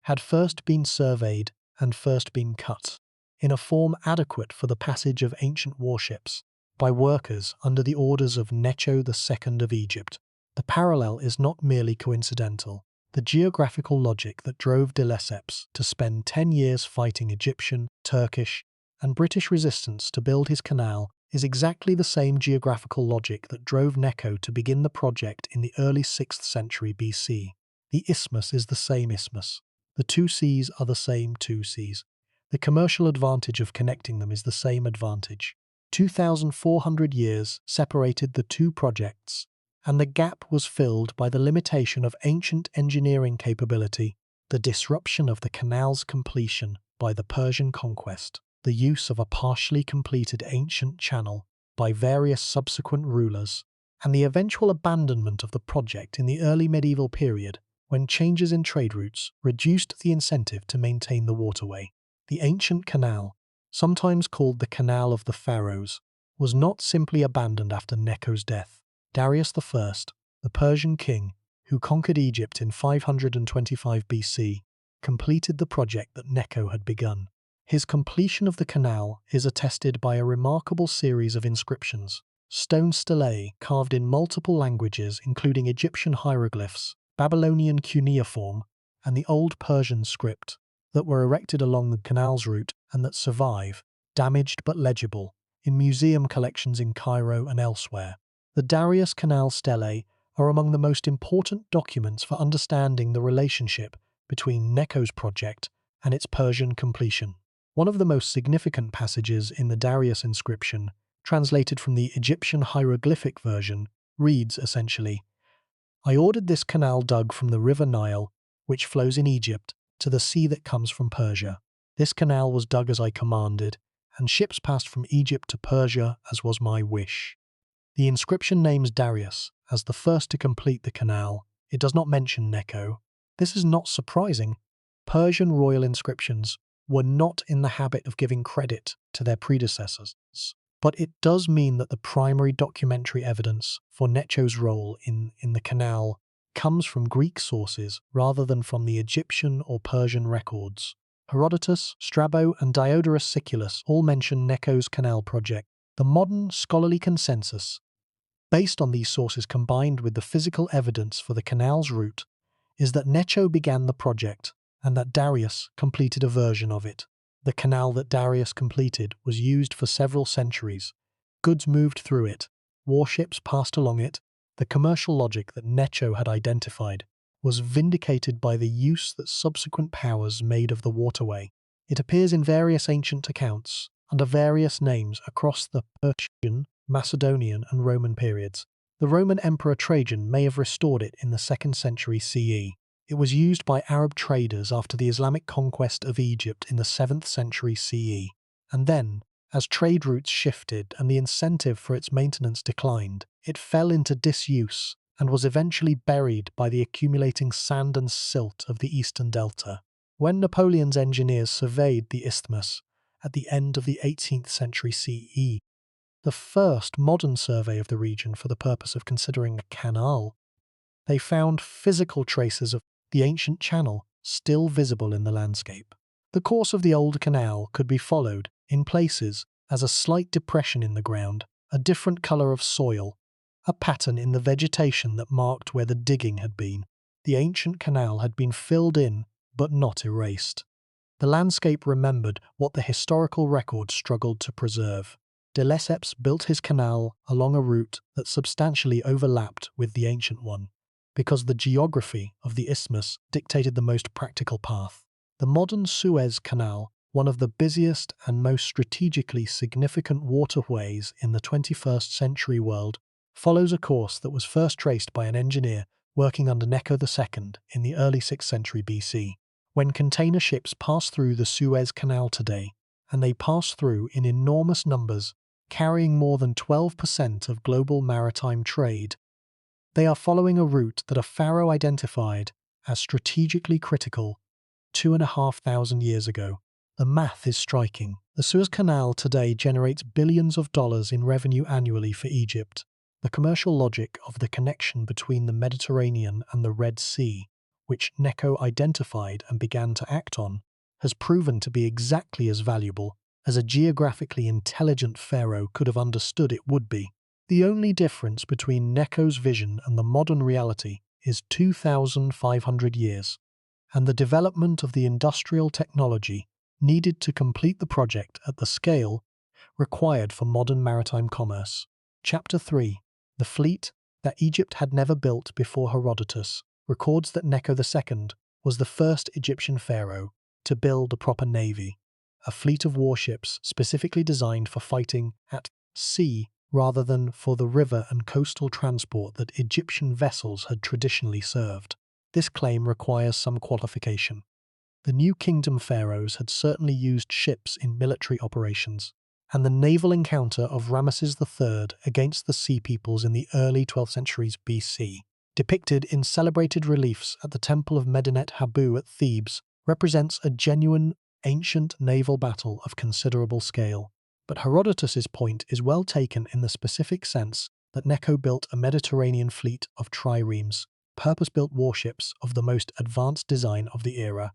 had first been surveyed and first been cut, in a form adequate for the passage of ancient warships, by workers under the orders of Necho II of Egypt. The parallel is not merely coincidental. The geographical logic that drove de Lesseps to spend 10 years fighting Egyptian, Turkish, and British resistance to build his canal is exactly the same geographical logic that drove Necho to begin the project in the early 6th century BC. The isthmus is the same isthmus. The two seas are the same two seas. The commercial advantage of connecting them is the same advantage. 2,400 years separated the two projects, and the gap was filled by the limitation of ancient engineering capability, the disruption of the canal's completion by the Persian conquest, the use of a partially completed ancient channel by various subsequent rulers, and the eventual abandonment of the project in the early medieval period when changes in trade routes reduced the incentive to maintain the waterway. The ancient canal, sometimes called the Canal of the Pharaohs, was not simply abandoned after Necho's death. Darius I, the Persian king, who conquered Egypt in 525 BC, completed the project that Necho had begun. His completion of the canal is attested by a remarkable series of inscriptions, stone stelae carved in multiple languages including Egyptian hieroglyphs, Babylonian cuneiform, and the Old Persian script, that were erected along the canal's route and that survive, damaged but legible, in museum collections in Cairo and elsewhere. The Darius Canal stelae are among the most important documents for understanding the relationship between Necho's project and its Persian completion. One of the most significant passages in the Darius inscription, translated from the Egyptian hieroglyphic version, reads essentially, "I ordered this canal dug from the river Nile, which flows in Egypt, to the sea that comes from Persia. This canal was dug as I commanded, and ships passed from Egypt to Persia as was my wish." The inscription names Darius as the first to complete the canal. It does not mention Necho. This is not surprising. Persian royal inscriptions were not in the habit of giving credit to their predecessors, but it does mean that the primary documentary evidence for Necho's role in the canal comes from Greek sources rather than from the Egyptian or Persian records. Herodotus, Strabo, and Diodorus Siculus all mention Necho's canal project. The modern scholarly consensus, based on these sources combined with the physical evidence for the canal's route, is that Necho began the project and that Darius completed a version of it. The canal that Darius completed was used for several centuries. Goods moved through it, warships passed along it, the commercial logic that Necho had identified was vindicated by the use that subsequent powers made of the waterway. It appears in various ancient accounts, under various names across the Persian, Macedonian, and Roman periods. The Roman Emperor Trajan may have restored it in the 2nd century CE. It was used by Arab traders after the Islamic conquest of Egypt in the 7th century CE. And then, as trade routes shifted and the incentive for its maintenance declined, it fell into disuse and was eventually buried by the accumulating sand and silt of the eastern delta. When Napoleon's engineers surveyed the isthmus at the end of the 18th century CE, the first modern survey of the region for the purpose of considering a canal, they found physical traces of the ancient channel still visible in the landscape. The course of the old canal could be followed, in places, as a slight depression in the ground, a different colour of soil, a pattern in the vegetation that marked where the digging had been. The ancient canal had been filled in, but not erased. The landscape remembered what the historical record struggled to preserve. De Lesseps built his canal along a route that substantially overlapped with the ancient one, because the geography of the isthmus dictated the most practical path. The modern Suez Canal, one of the busiest and most strategically significant waterways in the 21st century world, follows a course that was first traced by an engineer working under Necho II in the early 6th century BC. When container ships pass through the Suez Canal today, and they pass through in enormous numbers, carrying more than 12% of global maritime trade, they are following a route that a pharaoh identified as strategically critical 2,500 years ago. The math is striking. The Suez Canal today generates billions of dollars in revenue annually for Egypt. The commercial logic of the connection between the Mediterranean and the Red Sea, which Necho identified and began to act on, has proven to be exactly as valuable as a geographically intelligent pharaoh could have understood it would be. The only difference between Necho's vision and the modern reality is 2,500 years, and the development of the industrial technology needed to complete the project at the scale required for modern maritime commerce. Chapter 3. The fleet that Egypt had never built before Herodotus records that Necho II was the first Egyptian pharaoh to build a proper navy, a fleet of warships specifically designed for fighting at sea rather than for the river and coastal transport that Egyptian vessels had traditionally served. This claim requires some qualification. The New Kingdom pharaohs had certainly used ships in military operations, and the naval encounter of Ramesses III against the Sea Peoples in the early 12th centuries BC, depicted in celebrated reliefs at the Temple of Medinet Habu at Thebes, represents a genuine ancient naval battle of considerable scale. But Herodotus's point is well taken in the specific sense that Necho built a Mediterranean fleet of triremes, purpose-built warships of the most advanced design of the era,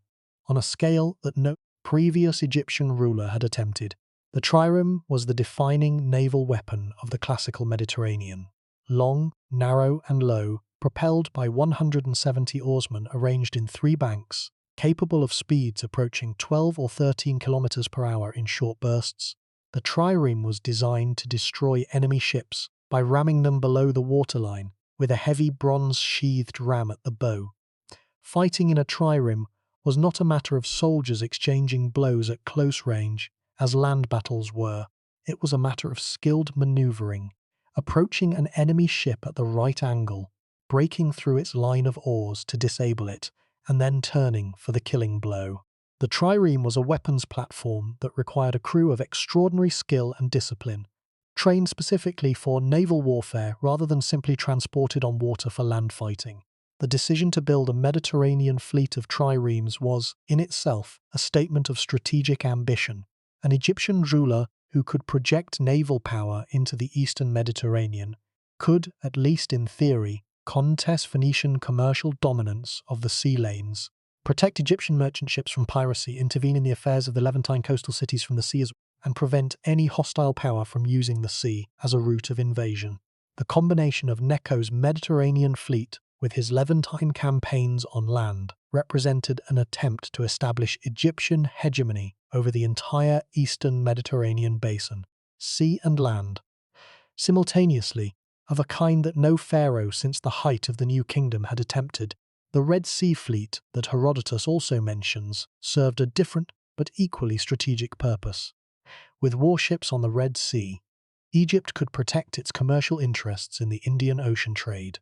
on a scale that no previous Egyptian ruler had attempted. The trireme was the defining naval weapon of the classical Mediterranean. Long, narrow, and low, propelled by 170 oarsmen arranged in 3 banks, capable of speeds approaching 12 or 13 kilometers per hour in short bursts, the trireme was designed to destroy enemy ships by ramming them below the waterline with a heavy bronze-sheathed ram at the bow. Fighting in a trireme was not a matter of soldiers exchanging blows at close range, as land battles were. It was a matter of skilled maneuvering, approaching an enemy ship at the right angle, breaking through its line of oars to disable it, and then turning for the killing blow. The trireme was a weapons platform that required a crew of extraordinary skill and discipline, trained specifically for naval warfare rather than simply transported on water for land fighting. The decision to build a Mediterranean fleet of triremes was, in itself, a statement of strategic ambition. An Egyptian ruler who could project naval power into the eastern Mediterranean could, at least in theory, contest Phoenician commercial dominance of the sea lanes, protect Egyptian merchant ships from piracy, intervene in the affairs of the Levantine coastal cities from the sea, and prevent any hostile power from using the sea as a route of invasion. The combination of Necho's Mediterranean fleet with his Levantine campaigns on land represented an attempt to establish Egyptian hegemony over the entire eastern Mediterranean basin, sea and land. Simultaneously, of a kind that no pharaoh since the height of the New Kingdom had attempted. The Red Sea fleet that Herodotus also mentions served a different but equally strategic purpose. With warships on the Red Sea, Egypt could protect its commercial interests in the Indian Ocean trade,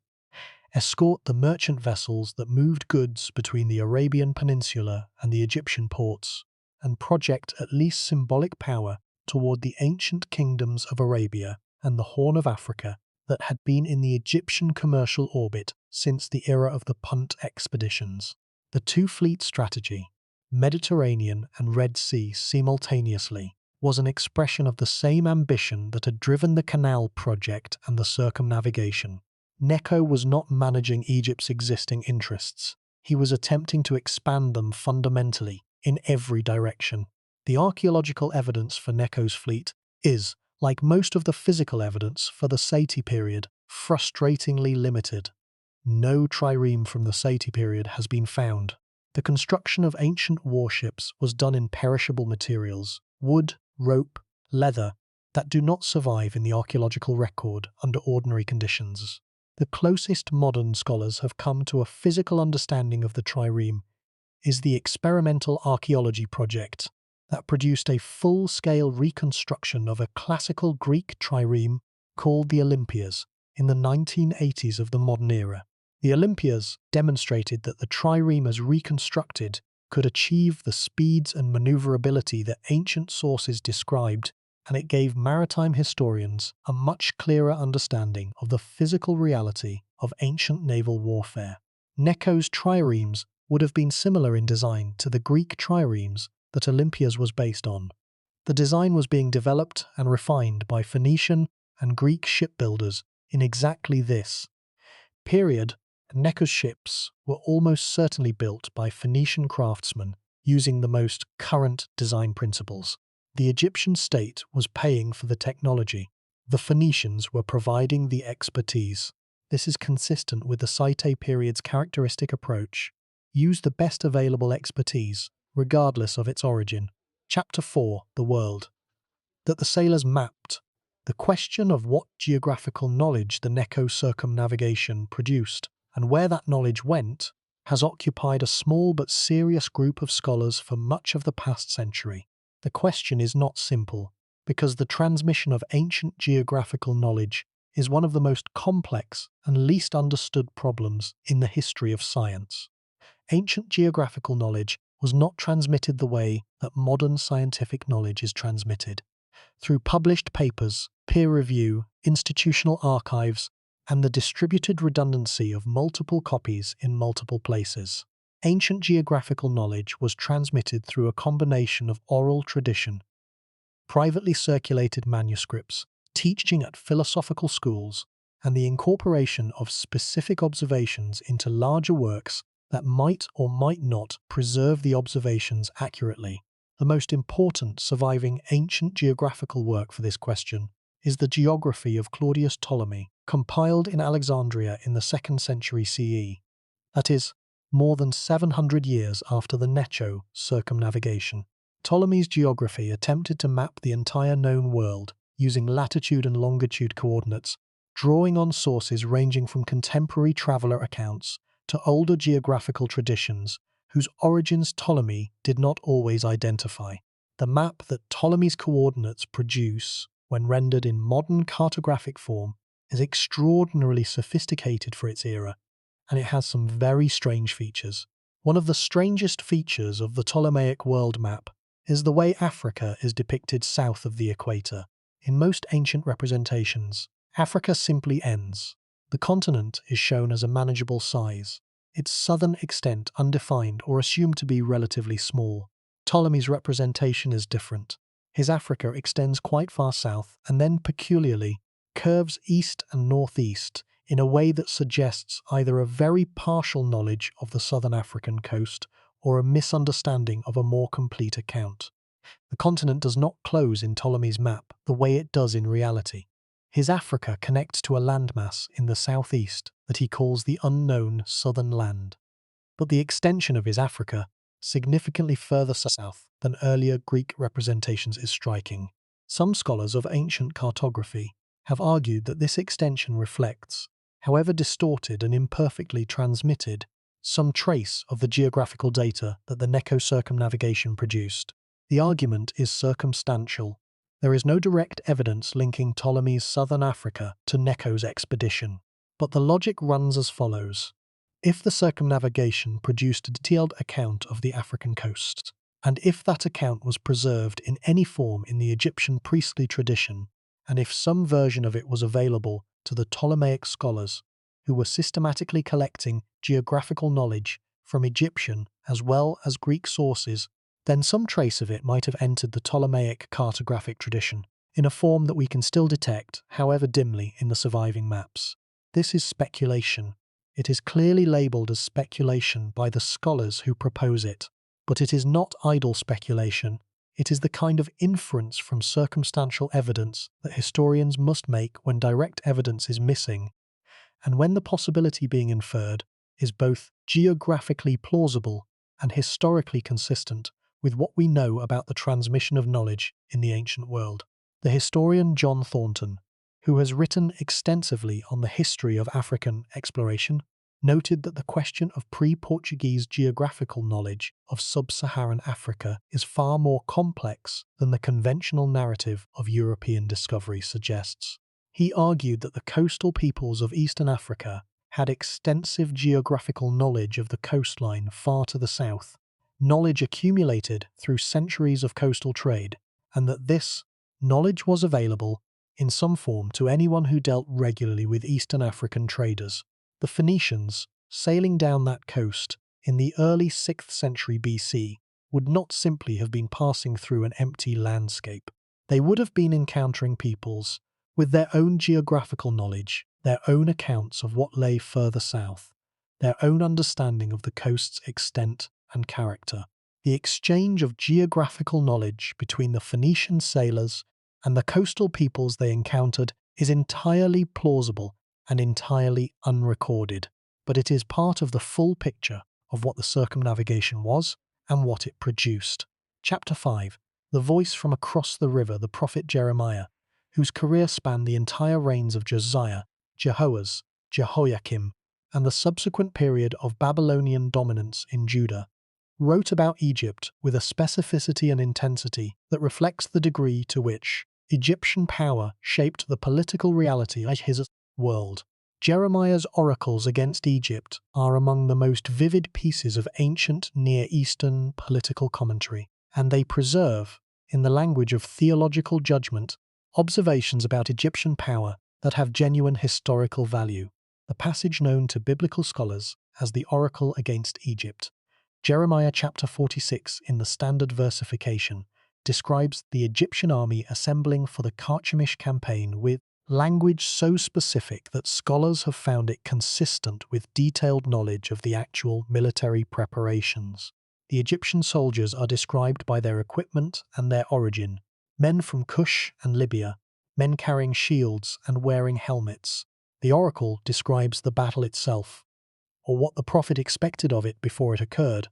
escort the merchant vessels that moved goods between the Arabian Peninsula and the Egyptian ports, and project at least symbolic power toward the ancient kingdoms of Arabia and the Horn of Africa that had been in the Egyptian commercial orbit since the era of the Punt expeditions. The two-fleet strategy, Mediterranean and Red Sea simultaneously, was an expression of the same ambition that had driven the Canal project and the Circumnavigation. Necho was not managing Egypt's existing interests. He was attempting to expand them fundamentally, in every direction. The archaeological evidence for Necho's fleet is, like most of the physical evidence for the Seti period, frustratingly limited. No trireme from the Seti period has been found. The construction of ancient warships was done in perishable materials, wood, rope, leather, that do not survive in the archaeological record under ordinary conditions. The closest modern scholars have come to a physical understanding of the trireme is the experimental archaeology project that produced a full-scale reconstruction of a classical Greek trireme called the Olympias in the 1980s of the modern era. The Olympias demonstrated that the trireme as reconstructed could achieve the speeds and maneuverability that ancient sources described, and it gave maritime historians a much clearer understanding of the physical reality of ancient naval warfare. Necho's triremes would have been similar in design to the Greek triremes that Olympias was based on. The design was being developed and refined by Phoenician and Greek shipbuilders in exactly this period. Necho's ships were almost certainly built by Phoenician craftsmen using the most current design principles. The Egyptian state was paying for the technology. The Phoenicians were providing the expertise. This is consistent with the Site period's characteristic approach. Use the best available expertise, regardless of its origin. Chapter 4. The World. That the sailors mapped. The question of what geographical knowledge the Necho circumnavigation produced, and where that knowledge went, has occupied a small but serious group of scholars for much of the past century. The question is not simple, because the transmission of ancient geographical knowledge is one of the most complex and least understood problems in the history of science. Ancient geographical knowledge was not transmitted the way that modern scientific knowledge is transmitted, through published papers, peer review, institutional archives, and the distributed redundancy of multiple copies in multiple places. Ancient geographical knowledge was transmitted through a combination of oral tradition, privately circulated manuscripts, teaching at philosophical schools, and the incorporation of specific observations into larger works that might or might not preserve the observations accurately. The most important surviving ancient geographical work for this question is the Geography of Claudius Ptolemy, compiled in Alexandria in the 2nd century CE, that is, more than 700 years after the Necho circumnavigation. Ptolemy's geography attempted to map the entire known world using latitude and longitude coordinates, drawing on sources ranging from contemporary traveller accounts to older geographical traditions whose origins Ptolemy did not always identify. The map that Ptolemy's coordinates produce, when rendered in modern cartographic form, is extraordinarily sophisticated for its era, and it has some very strange features. One of the strangest features of the Ptolemaic world map is the way Africa is depicted south of the equator. In most ancient representations, Africa simply ends. The continent is shown as a manageable size, its southern extent undefined or assumed to be relatively small. Ptolemy's representation is different. His Africa extends quite far south and then peculiarly curves east and northeast in a way that suggests either a very partial knowledge of the southern African coast or a misunderstanding of a more complete account. The continent does not close in Ptolemy's map the way it does in reality. His Africa connects to a landmass in the southeast that he calls the unknown southern land. But the extension of his Africa significantly further south than earlier Greek representations is striking. Some scholars of ancient cartography have argued that this extension reflects, however distorted and imperfectly transmitted, some trace of the geographical data that the Necho circumnavigation produced. The argument is circumstantial. There is no direct evidence linking Ptolemy's southern Africa to Necho's expedition. But the logic runs as follows. If the circumnavigation produced a detailed account of the African coasts, and if that account was preserved in any form in the Egyptian priestly tradition, and if some version of it was available to the Ptolemaic scholars who were systematically collecting geographical knowledge from Egyptian as well as Greek sources, then some trace of it might have entered the Ptolemaic cartographic tradition in a form that we can still detect, however dimly, in the surviving maps. This is speculation. It is clearly labelled as speculation by the scholars who propose it, but it is not idle speculation. It is the kind of inference from circumstantial evidence that historians must make when direct evidence is missing, and when the possibility being inferred is both geographically plausible and historically consistent with what we know about the transmission of knowledge in the ancient world. The historian John Thornton, who has written extensively on the history of African exploration, noted that the question of pre-Portuguese geographical knowledge of sub-Saharan Africa is far more complex than the conventional narrative of European discovery suggests. He argued that the coastal peoples of Eastern Africa had extensive geographical knowledge of the coastline far to the south, knowledge accumulated through centuries of coastal trade, and that this knowledge was available in some form to anyone who dealt regularly with Eastern African traders. The Phoenicians, sailing down that coast in the early 6th century BC, would not simply have been passing through an empty landscape. They would have been encountering peoples with their own geographical knowledge, their own accounts of what lay further south, their own understanding of the coast's extent and character. The exchange of geographical knowledge between the Phoenician sailors and the coastal peoples they encountered is entirely plausible and entirely unrecorded, but it is part of the full picture of what the circumnavigation was and what it produced. Chapter 5. The voice from across the river, the prophet Jeremiah, whose career spanned the entire reigns of Josiah, Jehoahaz, Jehoiakim, and the subsequent period of Babylonian dominance in Judah, wrote about Egypt with a specificity and intensity that reflects the degree to which Egyptian power shaped the political reality of his world. Jeremiah's oracles against Egypt are among the most vivid pieces of ancient Near Eastern political commentary, and they preserve, in the language of theological judgment, observations about Egyptian power that have genuine historical value. The passage known to biblical scholars as the Oracle against Egypt, Jeremiah chapter 46 in the Standard Versification, describes the Egyptian army assembling for the Carchemish campaign with language so specific that scholars have found it consistent with detailed knowledge of the actual military preparations. The Egyptian soldiers are described by their equipment and their origin: men from Cush and Libya, men carrying shields and wearing helmets. The oracle describes the battle itself, or what the prophet expected of it before it occurred,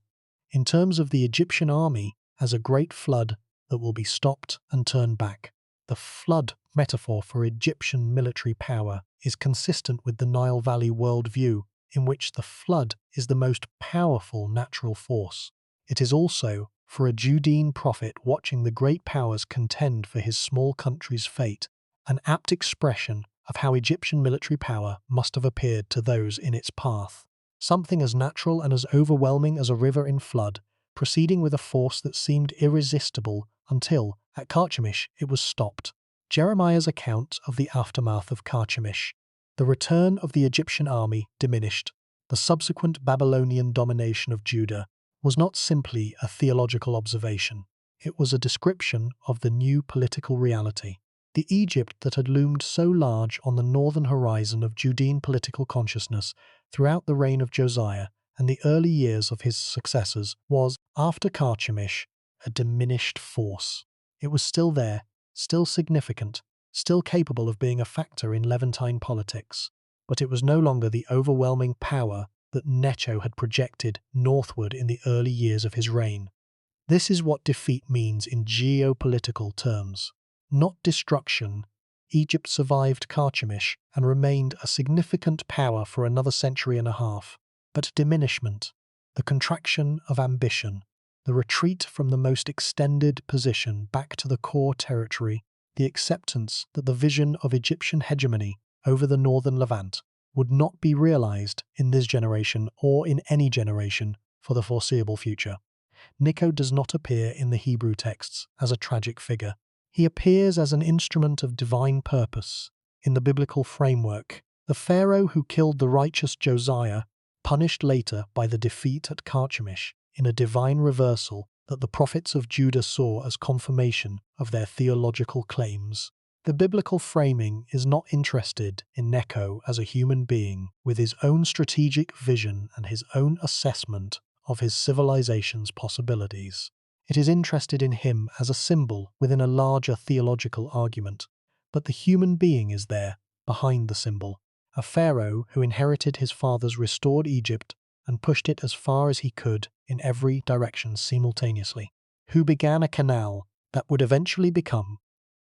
in terms of the Egyptian army as a great flood that will be stopped and turned back. The flood metaphor for Egyptian military power is consistent with the Nile Valley worldview, in which the flood is the most powerful natural force. It is also, for a Judean prophet watching the great powers contend for his small country's fate, an apt expression of how Egyptian military power must have appeared to those in its path. Something as natural and as overwhelming as a river in flood, proceeding with a force that seemed irresistible until, at Carchemish, it was stopped. Jeremiah's account of the aftermath of Carchemish, the return of the Egyptian army diminished, the subsequent Babylonian domination of Judah, was not simply a theological observation. It was a description of the new political reality. The Egypt that had loomed so large on the northern horizon of Judean political consciousness throughout the reign of Josiah and the early years of his successors was, after Carchemish, a diminished force. It was still there, still significant, still capable of being a factor in Levantine politics, but it was no longer the overwhelming power that Necho had projected northward in the early years of his reign. This is what defeat means in geopolitical terms. Not destruction, Egypt survived Carchemish and remained a significant power for another century and a half. But diminishment, the contraction of ambition, the retreat from the most extended position back to the core territory, the acceptance that the vision of Egyptian hegemony over the northern Levant would not be realized in this generation or in any generation for the foreseeable future. Necho does not appear in the Hebrew texts as a tragic figure. He appears as an instrument of divine purpose. In the biblical framework, the Pharaoh who killed the righteous Josiah, punished later by the defeat at Carchemish, in a divine reversal that the prophets of Judah saw as confirmation of their theological claims. The biblical framing is not interested in Necho as a human being with his own strategic vision and his own assessment of his civilization's possibilities. It is interested in him as a symbol within a larger theological argument. But the human being is there, behind the symbol, a pharaoh who inherited his father's restored Egypt and pushed it as far as he could in every direction simultaneously, who began a canal that would eventually become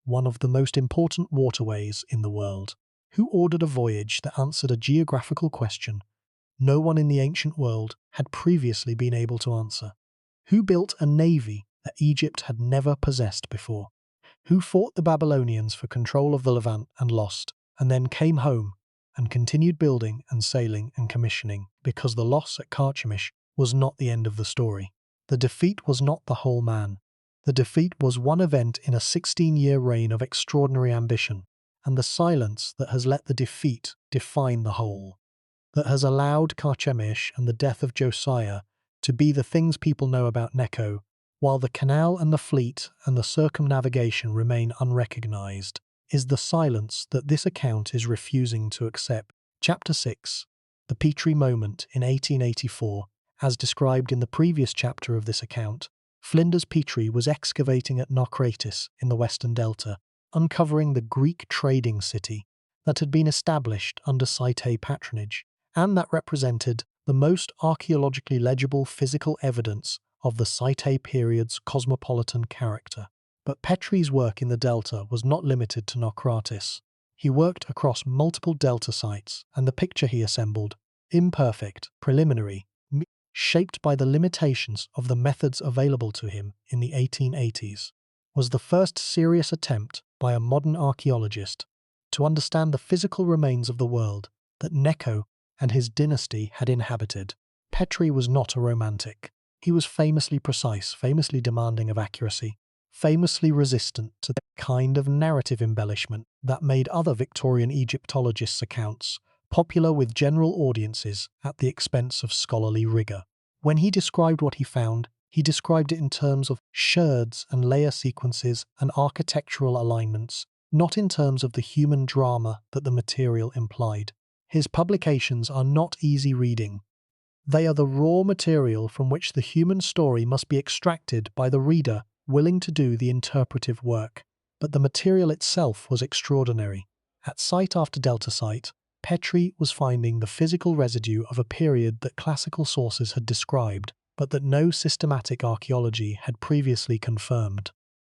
one of the most important waterways in the world, who ordered a voyage that answered a geographical question no one in the ancient world had previously been able to answer, who built a navy that Egypt had never possessed before, who fought the Babylonians for control of the Levant and lost, and then came home and continued building and sailing and commissioning, because the loss at Carchemish was not the end of the story. The defeat was not the whole man. The defeat was one event in a 16-year reign of extraordinary ambition, and the silence that has let the defeat define the whole, that has allowed Carchemish and the death of Josiah to be the things people know about Necho, while the canal and the fleet and the circumnavigation remain unrecognized, is the silence that this account is refusing to accept. Chapter 6. The Petrie Moment in 1884. As described in the previous chapter of this account, Flinders Petrie was excavating at Naucratis in the Western Delta, uncovering the Greek trading city that had been established under Site patronage, and that represented the most archaeologically legible physical evidence of the Site period's cosmopolitan character. But Petrie's work in the Delta was not limited to Naucratis. He worked across multiple Delta sites, and the picture he assembled, imperfect, preliminary, shaped by the limitations of the methods available to him in the 1880s, was the first serious attempt by a modern archaeologist to understand the physical remains of the world that Necho and his dynasty had inhabited. Petrie was not a romantic. He was famously precise, famously demanding of accuracy, famously resistant to the kind of narrative embellishment that made other Victorian Egyptologists' accounts popular with general audiences at the expense of scholarly rigor. When he described what he found, he described it in terms of sherds and layer sequences and architectural alignments, not in terms of the human drama that the material implied. His publications are not easy reading. They are the raw material from which the human story must be extracted by the reader willing to do the interpretive work. But the material itself was extraordinary. At site after Delta site, Petrie was finding the physical residue of a period that classical sources had described, but that no systematic archaeology had previously confirmed.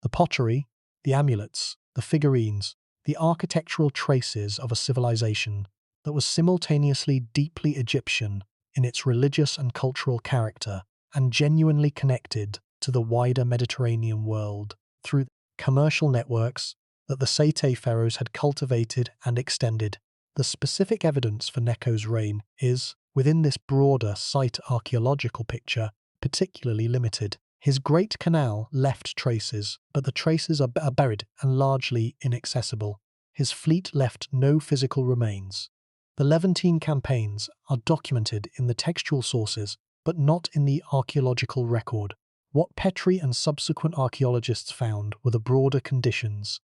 The pottery, the amulets, the figurines, the architectural traces of a civilization that was simultaneously deeply Egyptian in its religious and cultural character, and genuinely connected to the wider Mediterranean world through commercial networks that the Sete pharaohs had cultivated and extended. The specific evidence for Necho's reign is, within this broader site archaeological picture, particularly limited. His great canal left traces, but the traces are buried and largely inaccessible. His fleet left no physical remains. The Levantine campaigns are documented in the textual sources, but not in the archaeological record. What Petrie and subsequent archaeologists found were the broader conditions: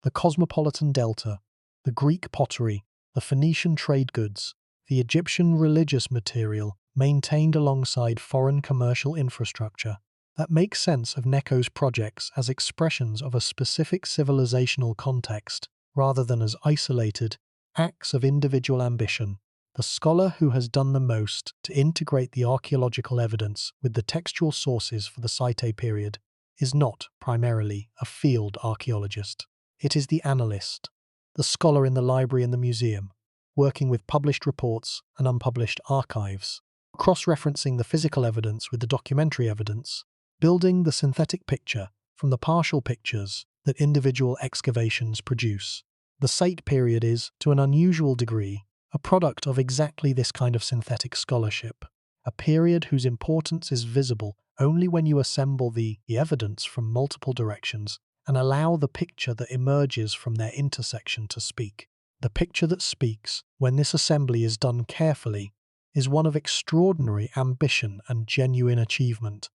the cosmopolitan delta, the Greek pottery, the Phoenician trade goods, the Egyptian religious material maintained alongside foreign commercial infrastructure, that make sense of Necho's projects as expressions of a specific civilizational context, rather than as isolated acts of individual ambition. The scholar who has done the most to integrate the archaeological evidence with the textual sources for the Site period is not primarily a field archaeologist. It is the analyst, the scholar in the library and the museum, working with published reports and unpublished archives, cross-referencing the physical evidence with the documentary evidence, building the synthetic picture from the partial pictures that individual excavations produce. The Sate period is, to an unusual degree, a product of exactly this kind of synthetic scholarship, a period whose importance is visible only when you assemble the evidence from multiple directions and allow the picture that emerges from their intersection to speak. The picture that speaks, when this assembly is done carefully, is one of extraordinary ambition and genuine achievement.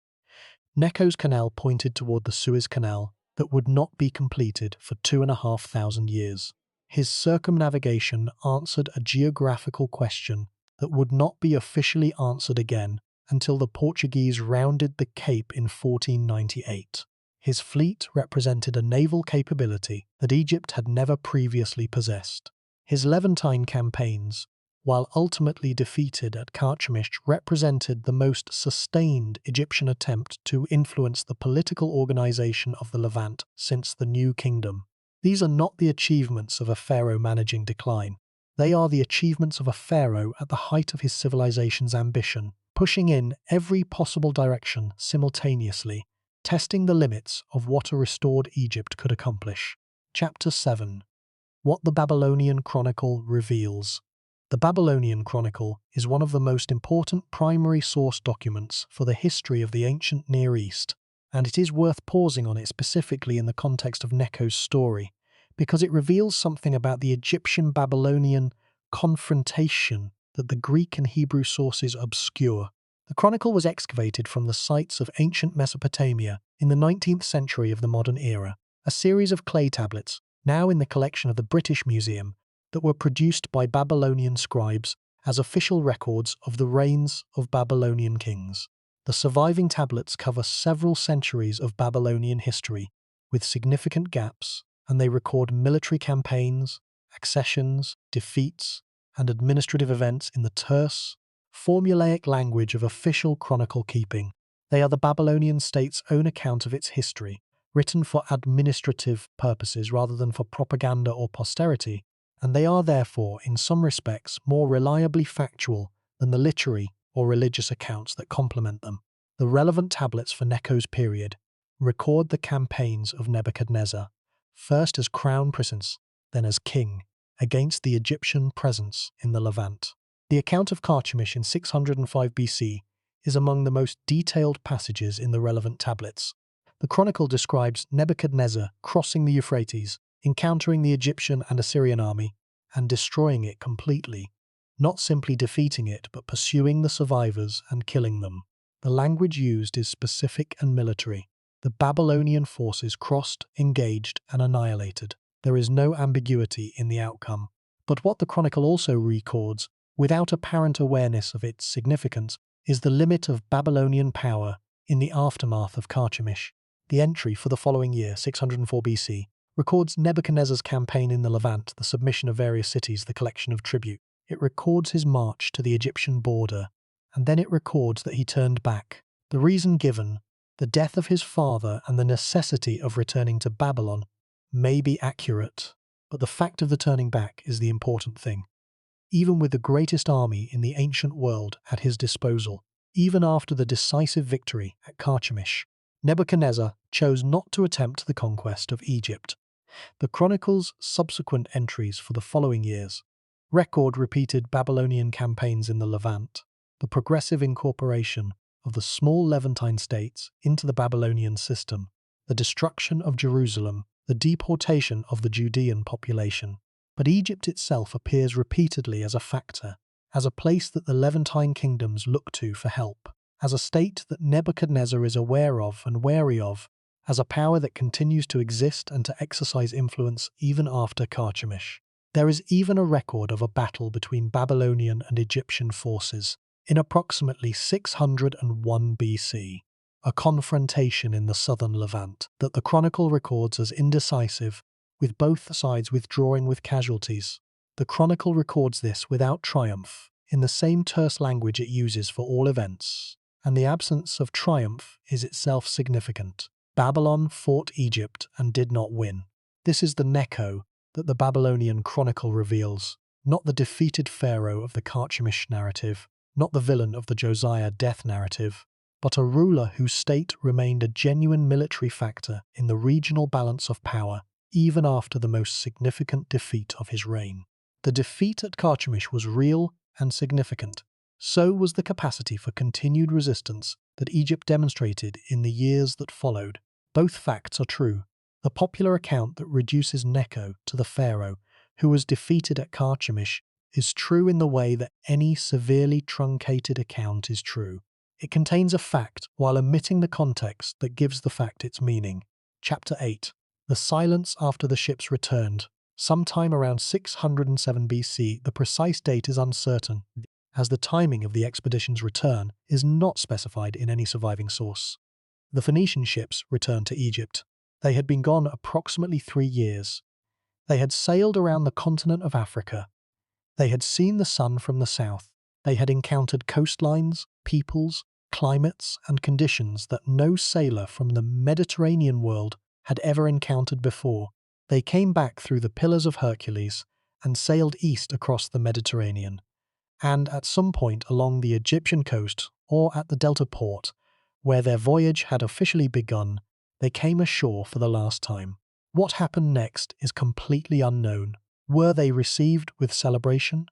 Necho's canal pointed toward the Suez Canal that would not be completed for 2,500 years. His circumnavigation answered a geographical question that would not be officially answered again until the Portuguese rounded the Cape in 1498. His fleet represented a naval capability that Egypt had never previously possessed. His Levantine campaigns, while ultimately defeated at Carchemish, represented the most sustained Egyptian attempt to influence the political organization of the Levant since the New Kingdom. These are not the achievements of a pharaoh managing decline. They are the achievements of a pharaoh at the height of his civilization's ambition, pushing in every possible direction simultaneously, testing the limits of what a restored Egypt could accomplish. Chapter 7. What the Babylonian Chronicle reveals. The Babylonian Chronicle is one of the most important primary source documents for the history of the ancient Near East, and it is worth pausing on it specifically in the context of Necho's story, because it reveals something about the Egyptian-Babylonian confrontation that the Greek and Hebrew sources obscure. The chronicle was excavated from the sites of ancient Mesopotamia in the 19th century of the modern era, a series of clay tablets, now in the collection of the British Museum, that were produced by Babylonian scribes as official records of the reigns of Babylonian kings. The surviving tablets cover several centuries of Babylonian history, with significant gaps, and they record military campaigns, accessions, defeats, and administrative events in the terse, formulaic language of official chronicle keeping. They are the Babylonian state's own account of its history, written for administrative purposes rather than for propaganda or posterity, and they are therefore, in some respects, more reliably factual than the literary or religious accounts that complement them. The relevant tablets for Necho's period record the campaigns of Nebuchadnezzar, first as crown prince, then as king, against the Egyptian presence in the Levant. The account of Carchemish in 605 BC is among the most detailed passages in the relevant tablets. The chronicle describes Nebuchadnezzar crossing the Euphrates, encountering the Egyptian and Assyrian army, and destroying it completely, not simply defeating it, but pursuing the survivors and killing them. The language used is specific and military. The Babylonian forces crossed, engaged, and annihilated. There is no ambiguity in the outcome. But what the chronicle also records, without apparent awareness of its significance, is the limit of Babylonian power in the aftermath of Carchemish. The entry for the following year, 604 BC, records Nebuchadnezzar's campaign in the Levant, the submission of various cities, the collection of tribute. It records his march to the Egyptian border, and then it records that he turned back. The reason given, the death of his father and the necessity of returning to Babylon, may be accurate, but the fact of the turning back is the important thing. Even with the greatest army in the ancient world at his disposal, even after the decisive victory at Carchemish, Nebuchadnezzar chose not to attempt the conquest of Egypt. The chronicle's subsequent entries for the following years record repeated Babylonian campaigns in the Levant, the progressive incorporation of the small Levantine states into the Babylonian system, the destruction of Jerusalem, the deportation of the Judean population. But Egypt itself appears repeatedly as a factor, as a place that the Levantine kingdoms look to for help, as a state that Nebuchadnezzar is aware of and wary of, as a power that continues to exist and to exercise influence even after Carchemish. There is even a record of a battle between Babylonian and Egyptian forces in approximately 601 BC, a confrontation in the southern Levant that the chronicle records as indecisive, with both sides withdrawing with casualties. The chronicle records this without triumph, in the same terse language it uses for all events, and the absence of triumph is itself significant. Babylon fought Egypt and did not win. This is the Necho that the Babylonian chronicle reveals, not the defeated pharaoh of the Carchemish narrative, not the villain of the Josiah death narrative, but a ruler whose state remained a genuine military factor in the regional balance of power even after the most significant defeat of his reign. The defeat at Carchemish was real and significant. So was the capacity for continued resistance that Egypt demonstrated in the years that followed. Both facts are true. The popular account that reduces Necho to the pharaoh who was defeated at Carchemish is true in the way that any severely truncated account is true. It contains a fact while omitting the context that gives the fact its meaning. Chapter 8. The silence after the ships returned. Sometime around 607 BC, the precise date is uncertain, as the timing of the expedition's return is not specified in any surviving source. The Phoenician ships returned to Egypt. They had been gone approximately 3 years. They had sailed around the continent of Africa. They had seen the sun from the south. They had encountered coastlines, peoples, climates, and conditions that no sailor from the Mediterranean world had ever encountered before. They came back through the Pillars of Hercules and sailed east across the Mediterranean, and at some point along the Egyptian coast or at the Delta port, where their voyage had officially begun, they came ashore for the last time. What happened next is completely unknown. Were they received with celebration?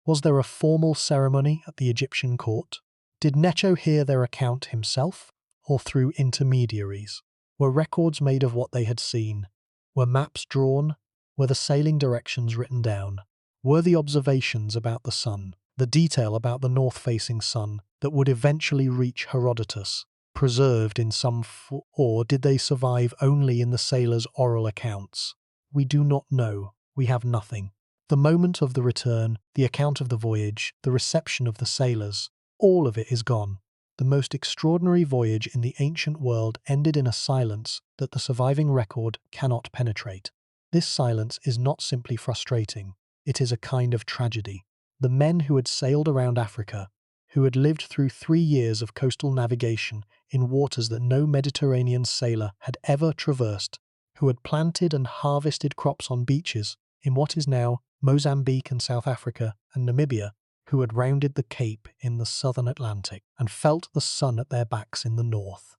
Was there a formal ceremony at the Egyptian court? Did Necho hear their account himself, or through intermediaries? Were records made of what they had seen? Were maps drawn? Were the sailing directions written down? Were the observations about the sun, the detail about the north-facing sun that would eventually reach Herodotus, preserved in some or did they survive only in the sailors' oral accounts? We do not know. We have nothing. The moment of the return, the account of the voyage, the reception of the sailors, all of it is gone. The most extraordinary voyage in the ancient world ended in a silence that the surviving record cannot penetrate. This silence is not simply frustrating, it is a kind of tragedy. The men who had sailed around Africa, who had lived through 3 years of coastal navigation in waters that no Mediterranean sailor had ever traversed, who had planted and harvested crops on beaches in what is now Mozambique and South Africa and Namibia, who had rounded the Cape in the southern Atlantic and felt the sun at their backs in the north.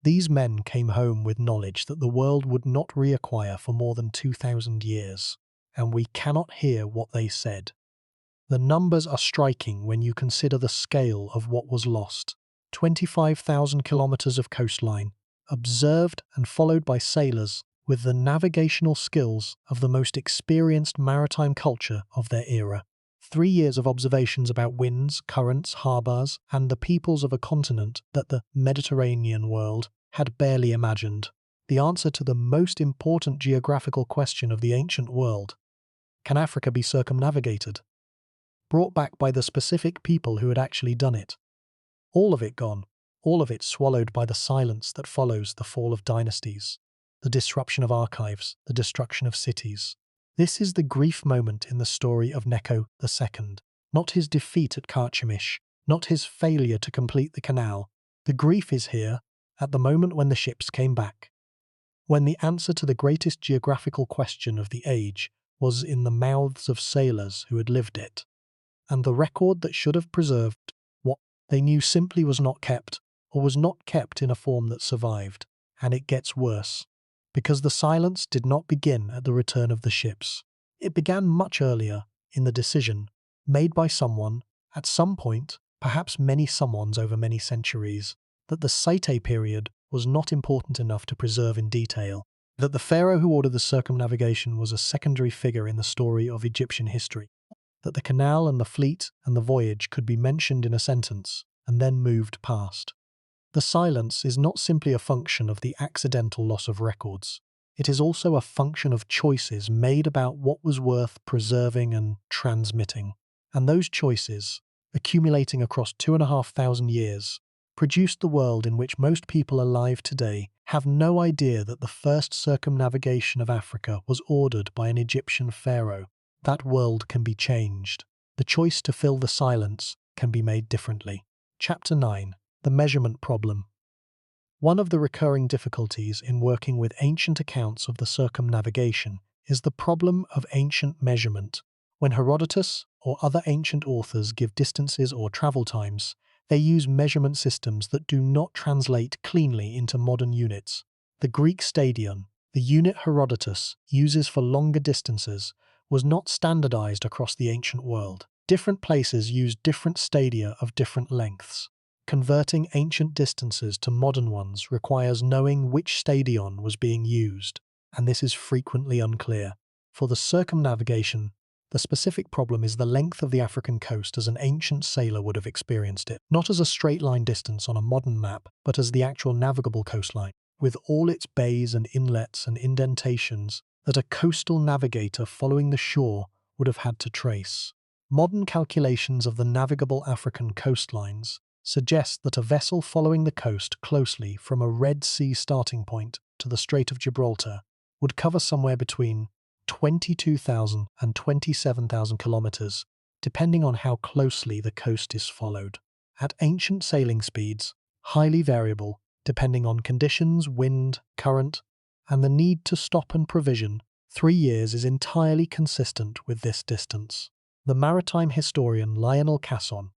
These men came home with knowledge that the world would not reacquire for more than 2,000 years, and we cannot hear what they said. The numbers are striking when you consider the scale of what was lost. 25,000 kilometers of coastline, observed and followed by sailors with the navigational skills of the most experienced maritime culture of their era. 3 years of observations about winds, currents, harbours, and the peoples of a continent that the Mediterranean world had barely imagined. The answer to the most important geographical question of the ancient world: can Africa be circumnavigated? Brought back by the specific people who had actually done it. All of it gone, all of it swallowed by the silence that follows the fall of dynasties, the disruption of archives, the destruction of cities. This is the grief moment in the story of Necho II, not his defeat at Carchemish, not his failure to complete the canal. The grief is here, at the moment when the ships came back, when the answer to the greatest geographical question of the age was in the mouths of sailors who had lived it, and the record that should have preserved what they knew simply was not kept, or was not kept in a form that survived. And it gets worse, because the silence did not begin at the return of the ships. It began much earlier, in the decision, made by someone, at some point, perhaps many someones over many centuries, that the Sate period was not important enough to preserve in detail, that the pharaoh who ordered the circumnavigation was a secondary figure in the story of Egyptian history, that the canal and the fleet and the voyage could be mentioned in a sentence and then moved past. The silence is not simply a function of the accidental loss of records. It is also a function of choices made about what was worth preserving and transmitting. And those choices, accumulating across 2,500 years, produced the world in which most people alive today have no idea that the first circumnavigation of Africa was ordered by an Egyptian pharaoh. That world can be changed. The choice to fill the silence can be made differently. Chapter 9. The measurement problem. One of the recurring difficulties in working with ancient accounts of the circumnavigation is the problem of ancient measurement. When Herodotus or other ancient authors give distances or travel times, they use measurement systems that do not translate cleanly into modern units. The Greek stadion, the unit Herodotus uses for longer distances, was not standardized across the ancient world. Different places used different stadia of different lengths. Converting ancient distances to modern ones requires knowing which stadion was being used, and this is frequently unclear. For the circumnavigation, the specific problem is the length of the African coast as an ancient sailor would have experienced it, not as a straight-line distance on a modern map, but as the actual navigable coastline, with all its bays and inlets and indentations that a coastal navigator following the shore would have had to trace. Modern calculations of the navigable African coastlines suggest that a vessel following the coast closely from a Red Sea starting point to the Strait of Gibraltar would cover somewhere between 22,000 and 27,000 kilometers, depending on how closely the coast is followed. At ancient sailing speeds, highly variable, depending on conditions, wind, current, and the need to stop and provision, 3 years is entirely consistent with this distance. The maritime historian Lionel Casson,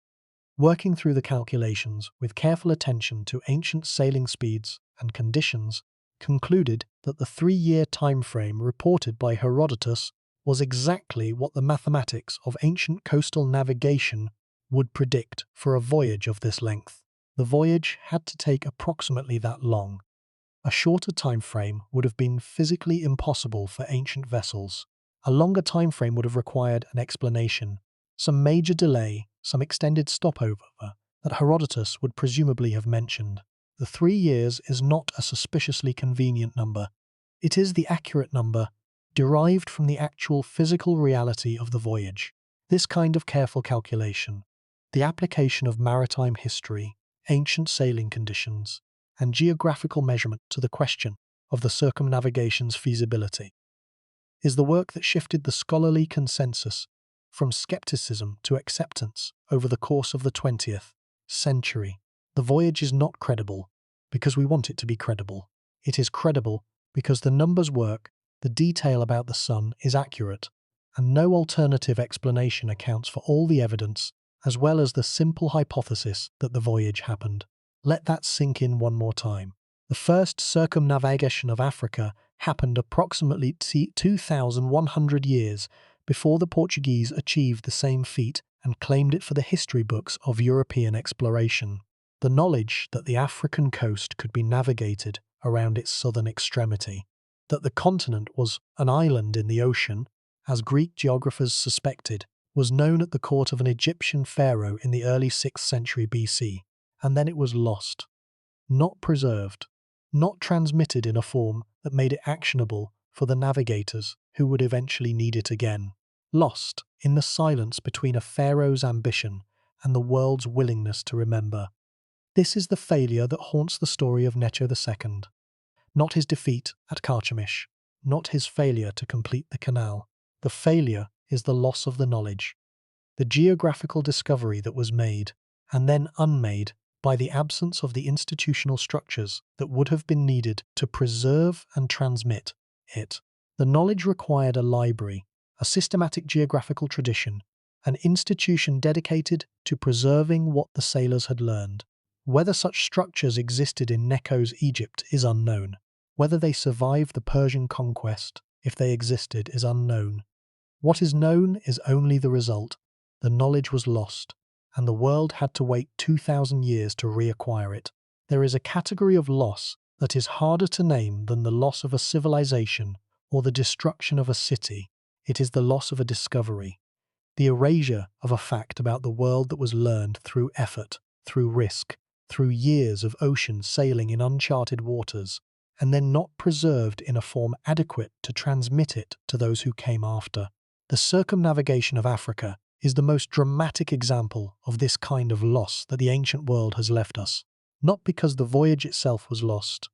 working through the calculations with careful attention to ancient sailing speeds and conditions, concluded that the 3-year time frame reported by Herodotus was exactly what the mathematics of ancient coastal navigation would predict for a voyage of this length. The voyage had to take approximately that long. A shorter time frame would have been physically impossible for ancient vessels. A longer time frame would have required an explanation, some major delay, some extended stopover that Herodotus would presumably have mentioned. The 3 years is not a suspiciously convenient number. It is the accurate number, derived from the actual physical reality of the voyage. This kind of careful calculation, the application of maritime history, ancient sailing conditions, and geographical measurement to the question of the circumnavigation's feasibility, is the work that shifted the scholarly consensus from skepticism to acceptance over the course of the 20th century. The voyage is not credible because we want it to be credible. It is credible because the numbers work, the detail about the sun is accurate, and no alternative explanation accounts for all the evidence, as well as the simple hypothesis that the voyage happened. Let that sink in one more time. The first circumnavigation of Africa happened approximately 2,100 years before the Portuguese achieved the same feat and claimed it for the history books of European exploration. The knowledge that the African coast could be navigated around its southern extremity, that the continent was an island in the ocean, as Greek geographers suspected, was known at the court of an Egyptian pharaoh in the early 6th century BC, and then it was lost, not preserved, not transmitted in a form that made it actionable for the navigators who would eventually need it again. Lost in the silence between a pharaoh's ambition and the world's willingness to remember. This is the failure that haunts the story of Necho II. Not his defeat at Carchemish, not his failure to complete the canal. The failure is the loss of the knowledge, the geographical discovery that was made, and then unmade, by the absence of the institutional structures that would have been needed to preserve and transmit it. The knowledge required a library, a systematic geographical tradition, an institution dedicated to preserving what the sailors had learned. Whether such structures existed in Necho's Egypt is unknown. Whether they survived the Persian conquest, if they existed, is unknown. What is known is only the result. The knowledge was lost, and the world had to wait 2,000 years to reacquire it. There is a category of loss that is harder to name than the loss of a civilization or the destruction of a city. It is the loss of a discovery, the erasure of a fact about the world that was learned through effort, through risk, through years of ocean sailing in uncharted waters, and then not preserved in a form adequate to transmit it to those who came after. The circumnavigation of Africa is the most dramatic example of this kind of loss that the ancient world has left us. Not because the voyage itself was lost.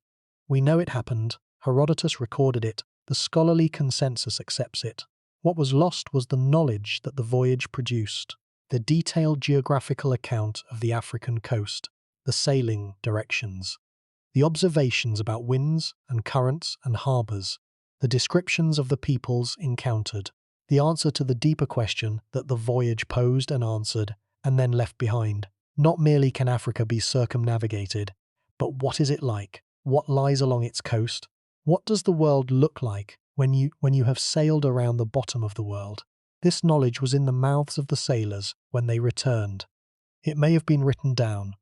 We know it happened, Herodotus recorded it, the scholarly consensus accepts it. What was lost was the knowledge that the voyage produced, the detailed geographical account of the African coast, the sailing directions, the observations about winds and currents and harbours, the descriptions of the peoples encountered, the answer to the deeper question that the voyage posed and answered, and then left behind. Not merely can Africa be circumnavigated, but what is it like? What lies along its coast? What does the world look like when you have sailed around the bottom of the world? This knowledge was in the mouths of the sailors when they returned. It may have been written down.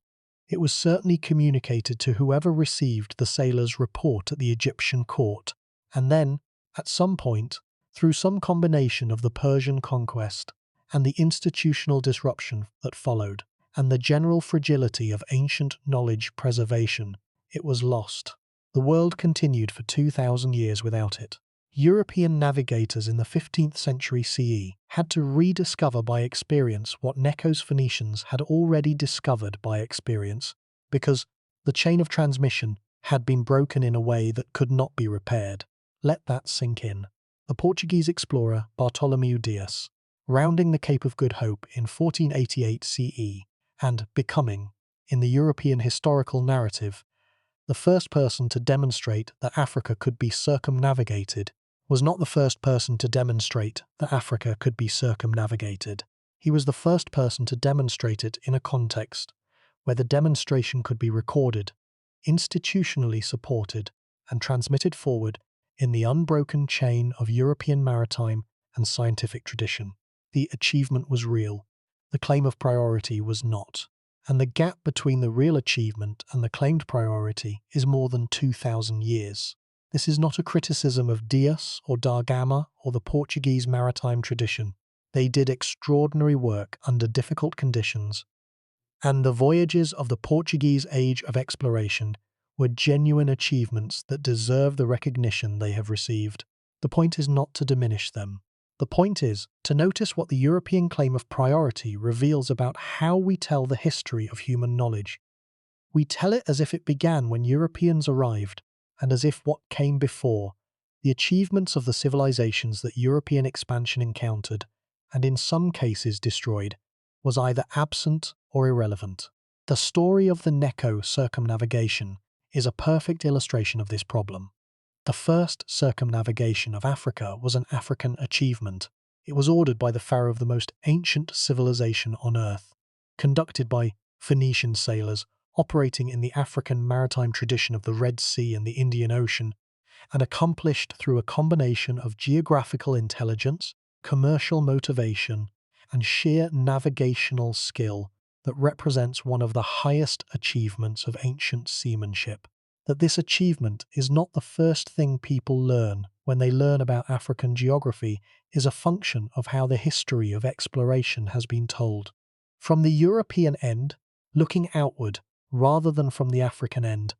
It was certainly communicated to whoever received the sailors' report at the Egyptian court, and then, at some point, through some combination of the Persian conquest and the institutional disruption that followed, and the general fragility of ancient knowledge preservation, it was lost. The world continued for 2,000 years without it. European navigators in the 15th century CE had to rediscover by experience what Necho's Phoenicians had already discovered by experience, because the chain of transmission had been broken in a way that could not be repaired. Let that sink in. The Portuguese explorer Bartolomeu Dias, rounding the Cape of Good Hope in 1488 CE, and becoming, in the European historical narrative, the first person to demonstrate that Africa could be circumnavigated, was not the first person to demonstrate that Africa could be circumnavigated. He was the first person to demonstrate it in a context where the demonstration could be recorded, institutionally supported, and transmitted forward in the unbroken chain of European maritime and scientific tradition. The achievement was real. The claim of priority was not. And the gap between the real achievement and the claimed priority is more than 2,000 years. This is not a criticism of Dias or da Gama or the Portuguese maritime tradition. They did extraordinary work under difficult conditions, and the voyages of the Portuguese age of exploration were genuine achievements that deserve the recognition they have received. The point is not to diminish them. The point is to notice what the European claim of priority reveals about how we tell the history of human knowledge. We tell it as if it began when Europeans arrived, and as if what came before, the achievements of the civilizations that European expansion encountered, and in some cases destroyed, was either absent or irrelevant. The story of the Necho circumnavigation is a perfect illustration of this problem. The first circumnavigation of Africa was an African achievement. It was ordered by the Pharaoh of the most ancient civilization on earth, conducted by Phoenician sailors operating in the African maritime tradition of the Red Sea and the Indian Ocean, and accomplished through a combination of geographical intelligence, commercial motivation, and sheer navigational skill that represents one of the highest achievements of ancient seamanship. That this achievement is not the first thing people learn when they learn about African geography is a function of how the history of exploration has been told. From the European end, looking outward rather than from the African end,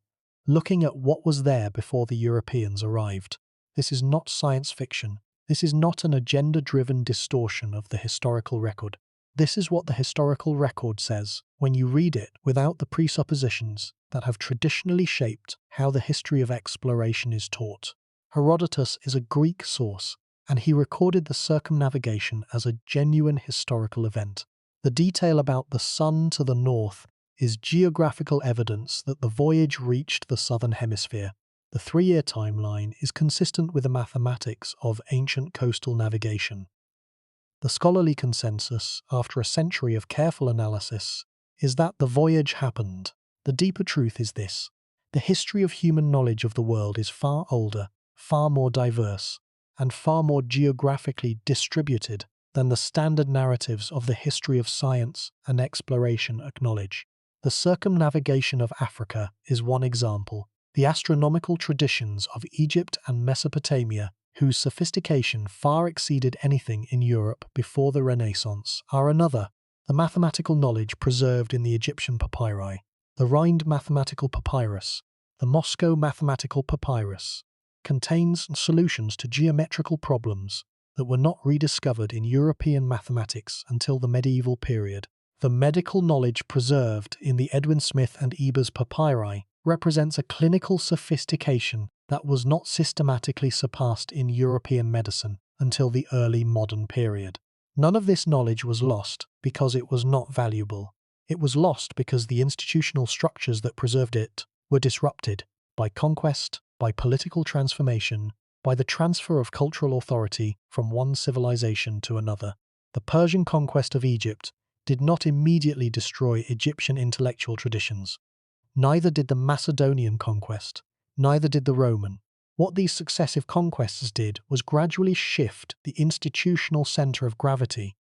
looking at what was there before the Europeans arrived. This is not science fiction. This is not an agenda-driven distortion of the historical record. This is what the historical record says when you read it without the presuppositions that have traditionally shaped how the history of exploration is taught. Herodotus is a Greek source, and he recorded the circumnavigation as a genuine historical event. The detail about the sun to the north is geographical evidence that the voyage reached the southern hemisphere. The 3-year timeline is consistent with the mathematics of ancient coastal navigation. The scholarly consensus, after a century of careful analysis, is that the voyage happened. The deeper truth is this: the history of human knowledge of the world is far older, far more diverse, and far more geographically distributed than the standard narratives of the history of science and exploration acknowledge. The circumnavigation of Africa is one example. The astronomical traditions of Egypt and Mesopotamia, whose sophistication far exceeded anything in Europe before the Renaissance, are another. The mathematical knowledge preserved in the Egyptian papyri, the Rhind mathematical papyrus, the Moscow mathematical papyrus, contains solutions to geometrical problems that were not rediscovered in European mathematics until the medieval period. The medical knowledge preserved in the Edwin Smith and Ebers papyri represents a clinical sophistication that was not systematically surpassed in European medicine until the early modern period. None of this knowledge was lost because it was not valuable. It was lost because the institutional structures that preserved it were disrupted by conquest, by political transformation, by the transfer of cultural authority from one civilization to another. The Persian conquest of Egypt did not immediately destroy Egyptian intellectual traditions. Neither did the Macedonian conquest, neither did the Roman. What these successive conquests did was gradually shift the institutional center of gravity,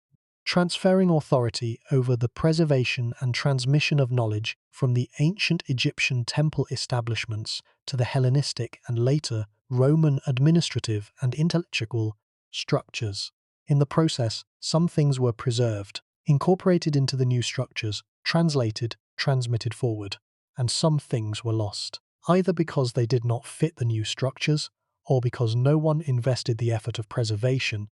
transferring authority over the preservation and transmission of knowledge from the ancient Egyptian temple establishments to the Hellenistic and later Roman administrative and intellectual structures. In the process, some things were preserved, incorporated into the new structures, translated, transmitted forward, and some things were lost, either because they did not fit the new structures, or because no one invested the effort of preservation,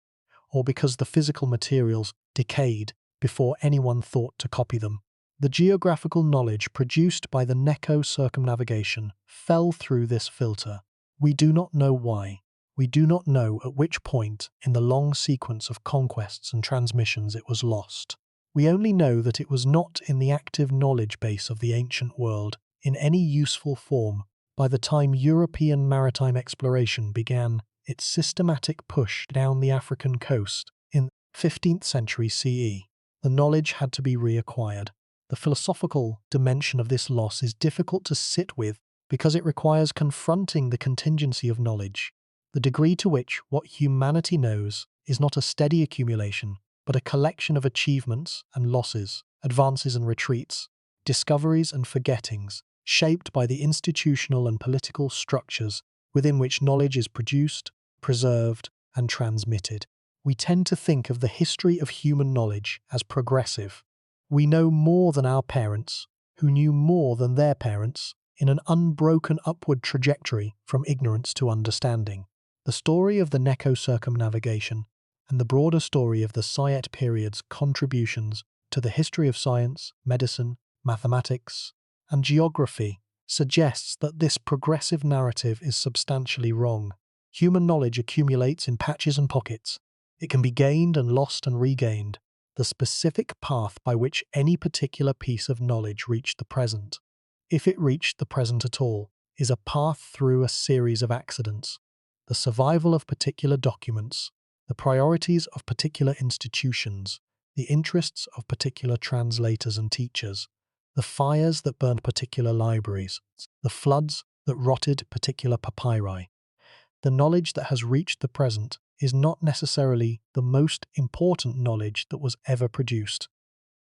or because the physical materials decayed before anyone thought to copy them. The geographical knowledge produced by the Necho circumnavigation fell through this filter. We do not know why. We do not know at which point in the long sequence of conquests and transmissions it was lost. We only know that it was not in the active knowledge base of the ancient world in any useful form by the time European maritime exploration began its systematic push down the African coast in 15th century CE. The knowledge had to be reacquired. The philosophical dimension of this loss is difficult to sit with because it requires confronting the contingency of knowledge, the degree to which what humanity knows is not a steady accumulation, but a collection of achievements and losses, advances and retreats, discoveries and forgettings, shaped by the institutional and political structures within which knowledge is produced, preserved, and transmitted. We tend to think of the history of human knowledge as progressive. We know more than our parents, who knew more than their parents, in an unbroken upward trajectory from ignorance to understanding. The story of the Necho circumnavigation and the broader story of the Site period's contributions to the history of science, medicine, mathematics, and geography suggests that this progressive narrative is substantially wrong. Human knowledge accumulates in patches and pockets. It can be gained and lost and regained. The specific path by which any particular piece of knowledge reached the present, if it reached the present at all, is a path through a series of accidents. The survival of particular documents, the priorities of particular institutions, the interests of particular translators and teachers, the fires that burned particular libraries, the floods that rotted particular papyri. The knowledge that has reached the present is not necessarily the most important knowledge that was ever produced.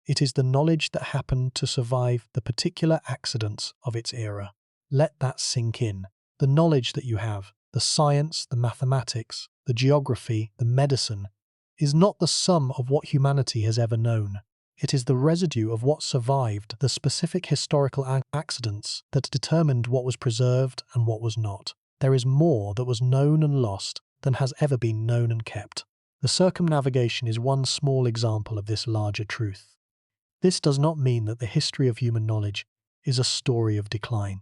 It is the knowledge that happened to survive the particular accidents of its era. Let that sink in. The knowledge that you have, the science, the mathematics, the geography, the medicine, is not the sum of what humanity has ever known. It is the residue of what survived the specific historical accidents that determined what was preserved and what was not. There is more that was known and lost than has ever been known and kept. The circumnavigation is one small example of this larger truth. This does not mean that the history of human knowledge is a story of decline.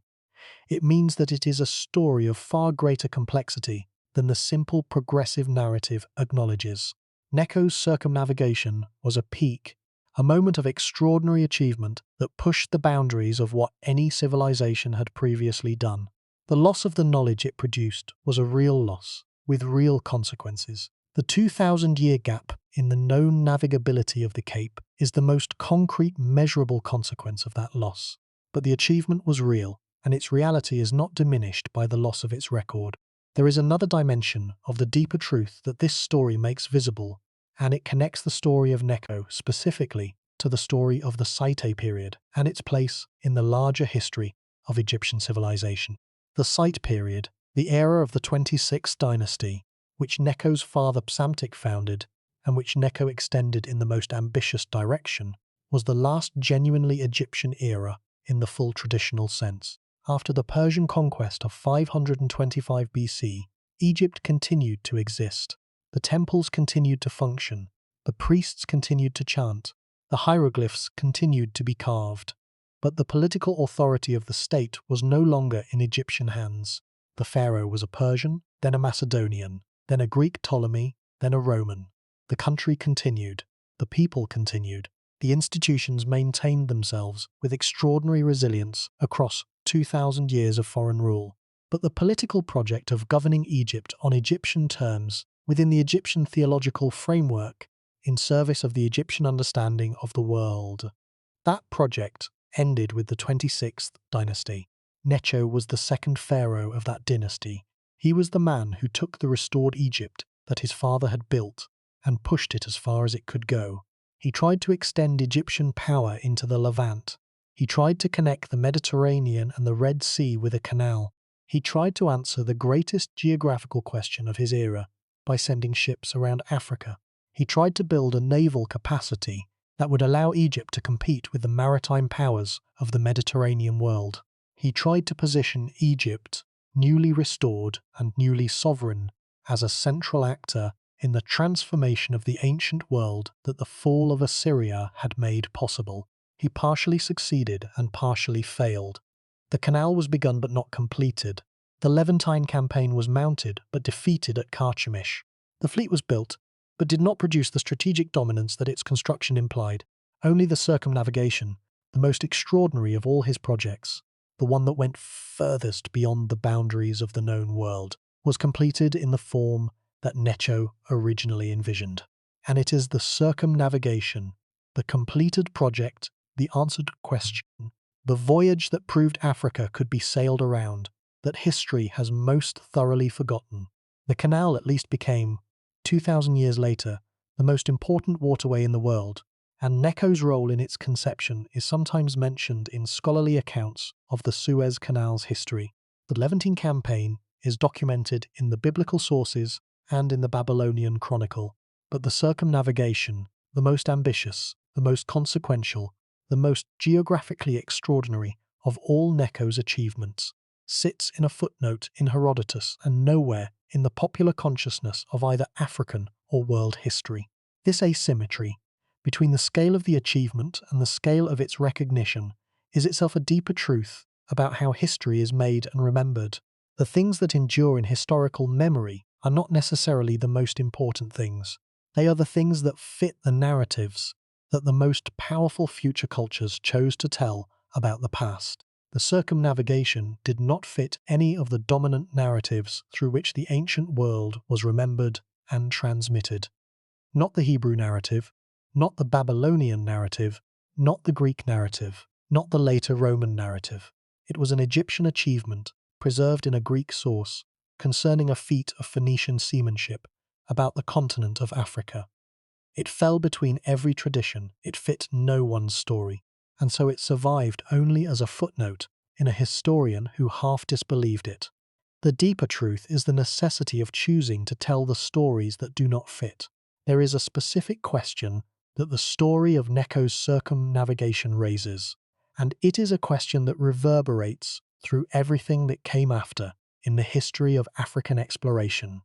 It means that it is a story of far greater complexity than the simple progressive narrative acknowledges. Necho's circumnavigation was a peak, a moment of extraordinary achievement that pushed the boundaries of what any civilization had previously done. The loss of the knowledge it produced was a real loss, with real consequences. The 2,000-year gap in the known navigability of the Cape is the most concrete, measurable consequence of that loss. But the achievement was real, and its reality is not diminished by the loss of its record. There is another dimension of the deeper truth that this story makes visible, and it connects the story of Necho specifically to the story of the Site period and its place in the larger history of Egyptian civilization. The Site period, the era of the 26th dynasty, which Necho's father Psamtik founded, and which Necho extended in the most ambitious direction, was the last genuinely Egyptian era in the full traditional sense. After the Persian conquest of 525 BC, Egypt continued to exist. The temples continued to function, the priests continued to chant, the hieroglyphs continued to be carved. But the political authority of the state was no longer in Egyptian hands. The pharaoh was a Persian, then a Macedonian, then a Greek Ptolemy, then a Roman. The country continued. The people continued. The institutions maintained themselves with extraordinary resilience across 2,000 years of foreign rule. but the political project of governing Egypt on Egyptian terms within the Egyptian theological framework in service of the Egyptian understanding of the world. That project ended with the 26th dynasty. Necho was the second pharaoh of that dynasty. He was the man who took the restored Egypt that his father had built and pushed it as far as it could go. He tried to extend Egyptian power into the Levant. He tried to connect the Mediterranean and the Red Sea with a canal. He tried to answer the greatest geographical question of his era by sending ships around Africa. He tried to build a naval capacity that would allow Egypt to compete with the maritime powers of the Mediterranean world. He tried to position Egypt, newly restored and newly sovereign, as a central actor in the transformation of the ancient world that the fall of Assyria had made possible. He partially succeeded and partially failed. The canal was begun but not completed. The Levantine campaign was mounted but defeated at Carchemish. The fleet was built but did not produce the strategic dominance that its construction implied. Only the circumnavigation, the most extraordinary of all his projects, the one that went furthest beyond the boundaries of the known world, was completed in the form that Necho originally envisioned. And it is the circumnavigation, the completed project, the answered question, the voyage that proved Africa could be sailed around, that history has most thoroughly forgotten. The canal at least became, 2,000 years later, the most important waterway in the world, and Necho's role in its conception is sometimes mentioned in scholarly accounts of the Suez Canal's history. The Levantine campaign is documented in the biblical sources and in the Babylonian Chronicle, but the circumnavigation, the most ambitious, the most consequential, the most geographically extraordinary of all Necho's achievements, sits in a footnote in Herodotus and nowhere in the popular consciousness of either African or world history. This asymmetry between the scale of the achievement and the scale of its recognition is itself a deeper truth about how history is made and remembered. The things that endure in historical memory are not necessarily the most important things. They are the things that fit the narratives that the most powerful future cultures chose to tell about the past. The circumnavigation did not fit any of the dominant narratives through which the ancient world was remembered and transmitted. Not the Hebrew narrative, not the Babylonian narrative, not the Greek narrative, not the later Roman narrative. It was an Egyptian achievement, preserved in a Greek source, concerning a feat of Phoenician seamanship about the continent of Africa. It fell between every tradition, it fit no one's story, and so it survived only as a footnote in a historian who half disbelieved it. The deeper truth is the necessity of choosing to tell the stories that do not fit. There is a specific question that the story of Necho's circumnavigation raises, and it is a question that reverberates through everything that came after in the history of African exploration.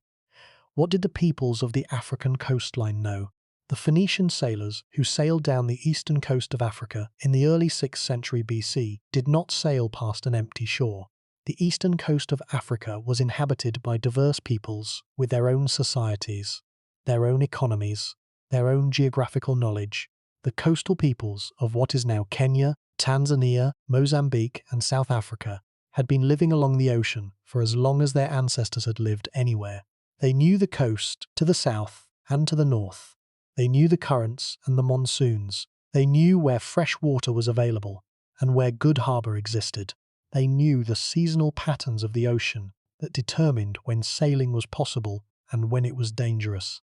What did the peoples of the African coastline know? The Phoenician sailors who sailed down the eastern coast of Africa in the early 6th century BC did not sail past an empty shore. The eastern coast of Africa was inhabited by diverse peoples with their own societies, their own economies, their own geographical knowledge. The coastal peoples of what is now Kenya, Tanzania, Mozambique, and South Africa had been living along the ocean for as long as their ancestors had lived anywhere. They knew the coast to the south and to the north. They knew the currents and the monsoons. They knew where fresh water was available and where good harbour existed. They knew the seasonal patterns of the ocean that determined when sailing was possible and when it was dangerous.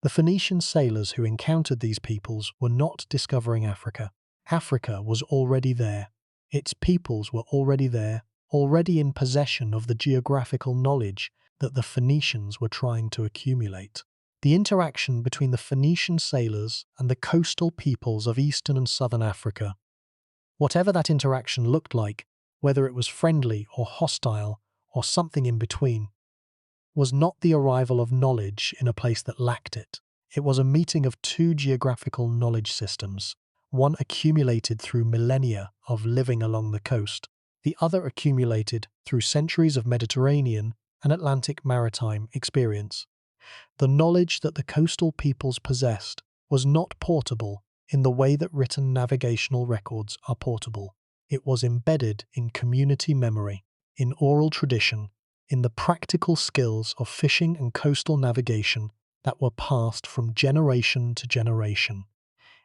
The Phoenician sailors who encountered these peoples were not discovering Africa. Africa was already there. Its peoples were already there, already in possession of the geographical knowledge that the Phoenicians were trying to accumulate. The interaction between the Phoenician sailors and the coastal peoples of eastern and southern Africa, whatever that interaction looked like, whether it was friendly or hostile or something in between, was not the arrival of knowledge in a place that lacked it. It was a meeting of two geographical knowledge systems, one accumulated through millennia of living along the coast, the other accumulated through centuries of Mediterranean and Atlantic maritime experience. The knowledge that the coastal peoples possessed was not portable in the way that written navigational records are portable. It was embedded in community memory. in oral tradition, in the practical skills of fishing and coastal navigation that were passed from generation to generation.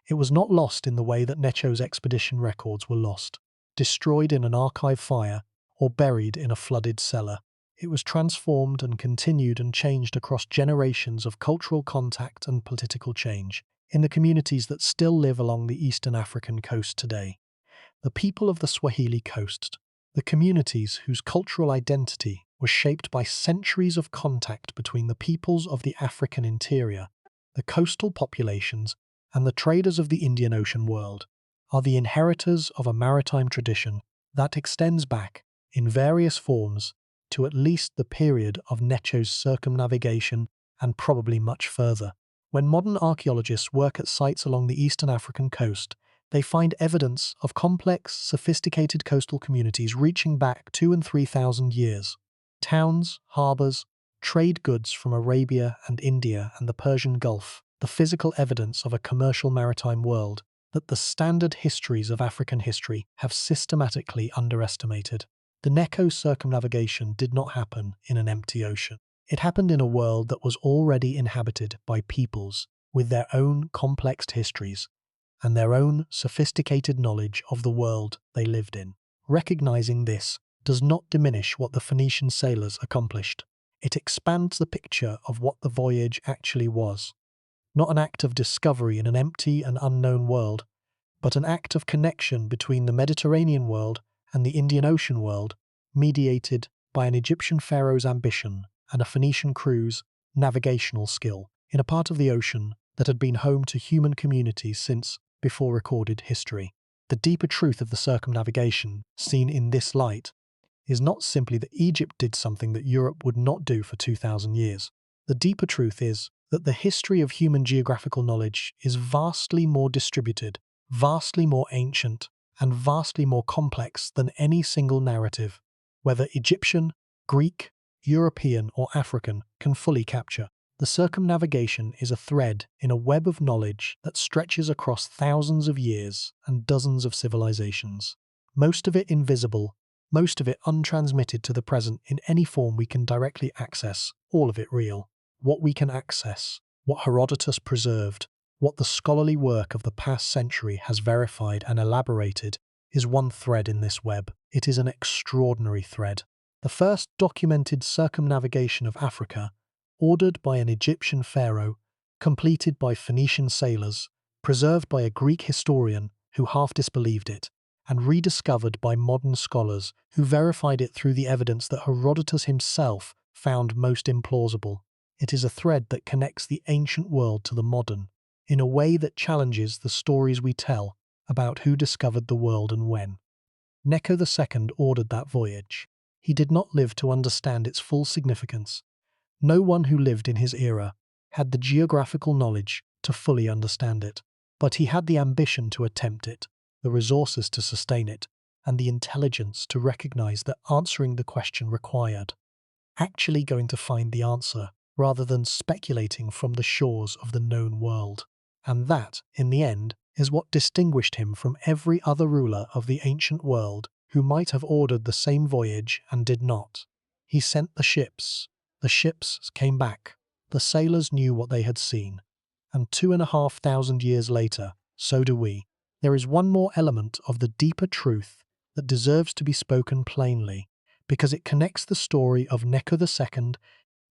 It was not lost in the way that Necho's expedition records were lost, destroyed in an archive fire, or buried in a flooded cellar. It was transformed and continued and changed across generations of cultural contact and political change in the communities that still live along the eastern African coast today. The people of the Swahili coast, the communities whose cultural identity was shaped by centuries of contact between the peoples of the African interior, the coastal populations, and the traders of the Indian Ocean world, are the inheritors of a maritime tradition that extends back, in various forms, to at least the period of Necho's circumnavigation and probably much further. When modern archaeologists work at sites along the eastern African coast, they find evidence of complex, sophisticated coastal communities reaching back 2,000 and 3,000 years. Towns, harbours, trade goods from Arabia and India and the Persian Gulf, the physical evidence of a commercial maritime world that the standard histories of African history have systematically underestimated. The Necho circumnavigation did not happen in an empty ocean. It happened in a world that was already inhabited by peoples with their own complex histories and their own sophisticated knowledge of the world they lived in. Recognizing this does not diminish what the Phoenician sailors accomplished. It expands the picture of what the voyage actually was. Not an act of discovery in an empty and unknown world, but an act of connection between the Mediterranean world and the Indian Ocean world, mediated by an Egyptian pharaoh's ambition and a Phoenician crew's navigational skill in a part of the ocean that had been home to human communities since before recorded history. The deeper truth of the circumnavigation, seen in this light, is not simply that Egypt did something that Europe would not do for 2,000 years. The deeper truth is that the history of human geographical knowledge is vastly more distributed, vastly more ancient, and vastly more complex than any single narrative, whether Egyptian, Greek, European, or African, can fully capture. The circumnavigation is a thread in a web of knowledge that stretches across thousands of years and dozens of civilizations. Most of it invisible, most of it untransmitted to the present in any form we can directly access, all of it real. What we can access, what Herodotus preserved, what the scholarly work of the past century has verified and elaborated, is one thread in this web. It is an extraordinary thread. The first documented circumnavigation of Africa, ordered by an Egyptian pharaoh, completed by Phoenician sailors, preserved by a Greek historian who half disbelieved it, and rediscovered by modern scholars who verified it through the evidence that Herodotus himself found most implausible. It is a thread that connects the ancient world to the modern, in a way that challenges the stories we tell about who discovered the world and when. Necho II ordered that voyage. He did not live to understand its full significance. No one who lived in his era had the geographical knowledge to fully understand it, but he had the ambition to attempt it, the resources to sustain it, and the intelligence to recognize that answering the question required actually going to find the answer rather than speculating from the shores of the known world. And that, in the end, is what distinguished him from every other ruler of the ancient world who might have ordered the same voyage and did not. He sent the ships came back, the sailors knew what they had seen, and 2,500 years later, so do we. There is one more element of the deeper truth that deserves to be spoken plainly, because it connects the story of Necho II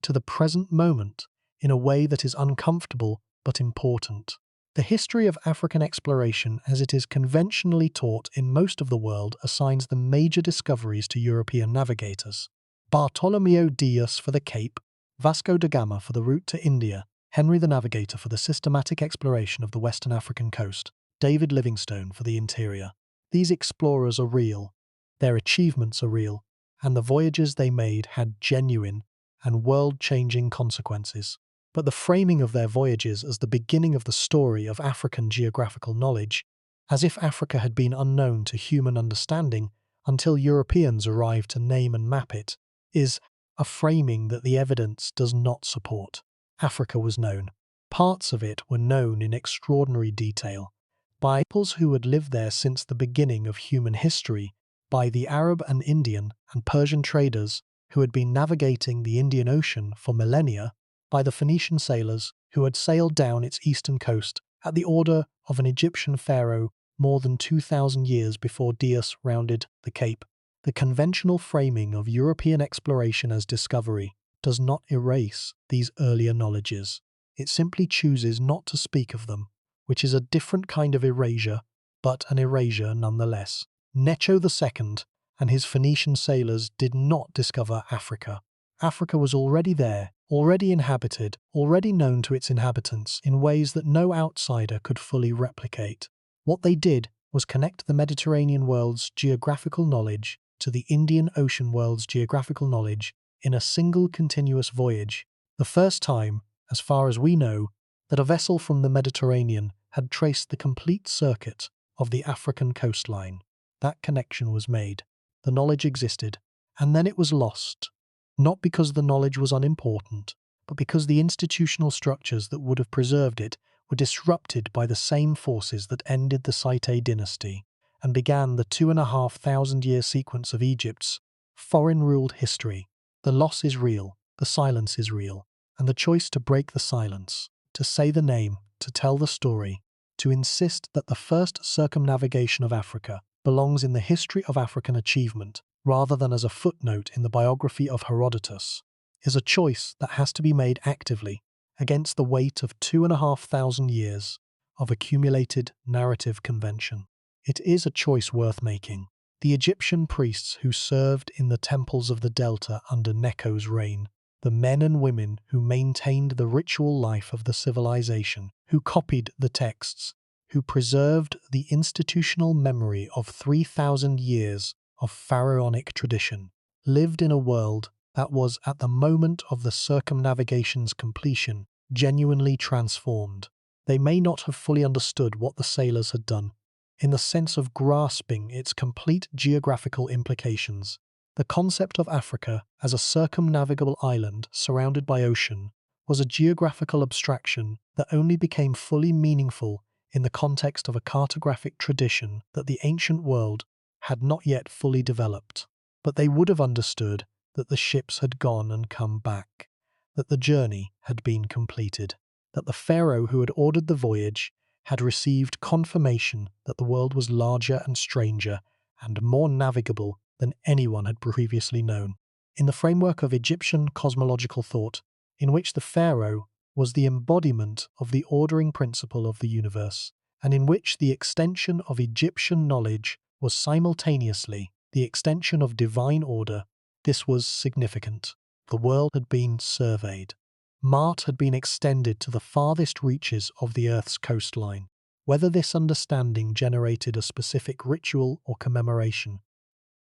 to the present moment in a way that is uncomfortable but important. The history of African exploration, as it is conventionally taught in most of the world, assigns the major discoveries to European navigators. Bartolomeo Dias for the Cape, Vasco da Gama for the route to India, Henry the Navigator for the systematic exploration of the western African coast, David Livingstone for the interior. These explorers are real, their achievements are real, and the voyages they made had genuine and world-changing consequences. But the framing of their voyages as the beginning of the story of African geographical knowledge, as if Africa had been unknown to human understanding until Europeans arrived to name and map it, is a framing that the evidence does not support. Africa was known. Parts of it were known in extraordinary detail by peoples who had lived there since the beginning of human history, by the Arab and Indian and Persian traders who had been navigating the Indian Ocean for millennia, by the Phoenician sailors who had sailed down its eastern coast at the order of an Egyptian pharaoh more than 2,000 years before Dias rounded the Cape. The conventional framing of European exploration as discovery does not erase these earlier knowledges. It simply chooses not to speak of them, which is a different kind of erasure, but an erasure nonetheless. Necho II and his Phoenician sailors did not discover Africa. Africa was already there, already inhabited, already known to its inhabitants in ways that no outsider could fully replicate. What they did was connect the Mediterranean world's geographical knowledge to the Indian Ocean world's geographical knowledge in a single continuous voyage, the first time, as far as we know, that a vessel from the Mediterranean had traced the complete circuit of the African coastline. That connection was made, the knowledge existed, and then it was lost, not because the knowledge was unimportant, but because the institutional structures that would have preserved it were disrupted by the same forces that ended the Site dynasty and began the 2,500-year sequence of Egypt's foreign-ruled history. The loss is real, the silence is real, and the choice to break the silence, to say the name, to tell the story, to insist that the first circumnavigation of Africa belongs in the history of African achievement rather than as a footnote in the biography of Herodotus, is a choice that has to be made actively against the weight of 2,500 years of accumulated narrative convention. It is a choice worth making. The Egyptian priests who served in the temples of the Delta under Necho's reign, the men and women who maintained the ritual life of the civilization, who copied the texts, who preserved the institutional memory of 3,000 years of pharaonic tradition, lived in a world that was, at the moment of the circumnavigation's completion, genuinely transformed. They may not have fully understood what the sailors had done, in the sense of grasping its complete geographical implications. The concept of Africa as a circumnavigable island surrounded by ocean was a geographical abstraction that only became fully meaningful in the context of a cartographic tradition that the ancient world had not yet fully developed. But they would have understood that the ships had gone and come back, that the journey had been completed, that the pharaoh who had ordered the voyage had received confirmation that the world was larger and stranger and more navigable than anyone had previously known. In the framework of Egyptian cosmological thought, in which the pharaoh was the embodiment of the ordering principle of the universe, and in which the extension of Egyptian knowledge was simultaneously the extension of divine order, this was significant. The world had been surveyed. Mart had been extended to the farthest reaches of the Earth's coastline. Whether this understanding generated a specific ritual or commemoration,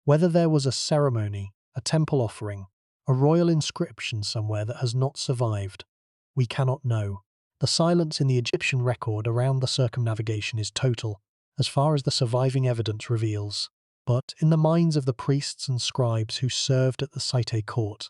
whether there was a ceremony, a temple offering, a royal inscription somewhere that has not survived, we cannot know. The silence in the Egyptian record around the circumnavigation is total, as far as the surviving evidence reveals. But in the minds of the priests and scribes who served at the Site court,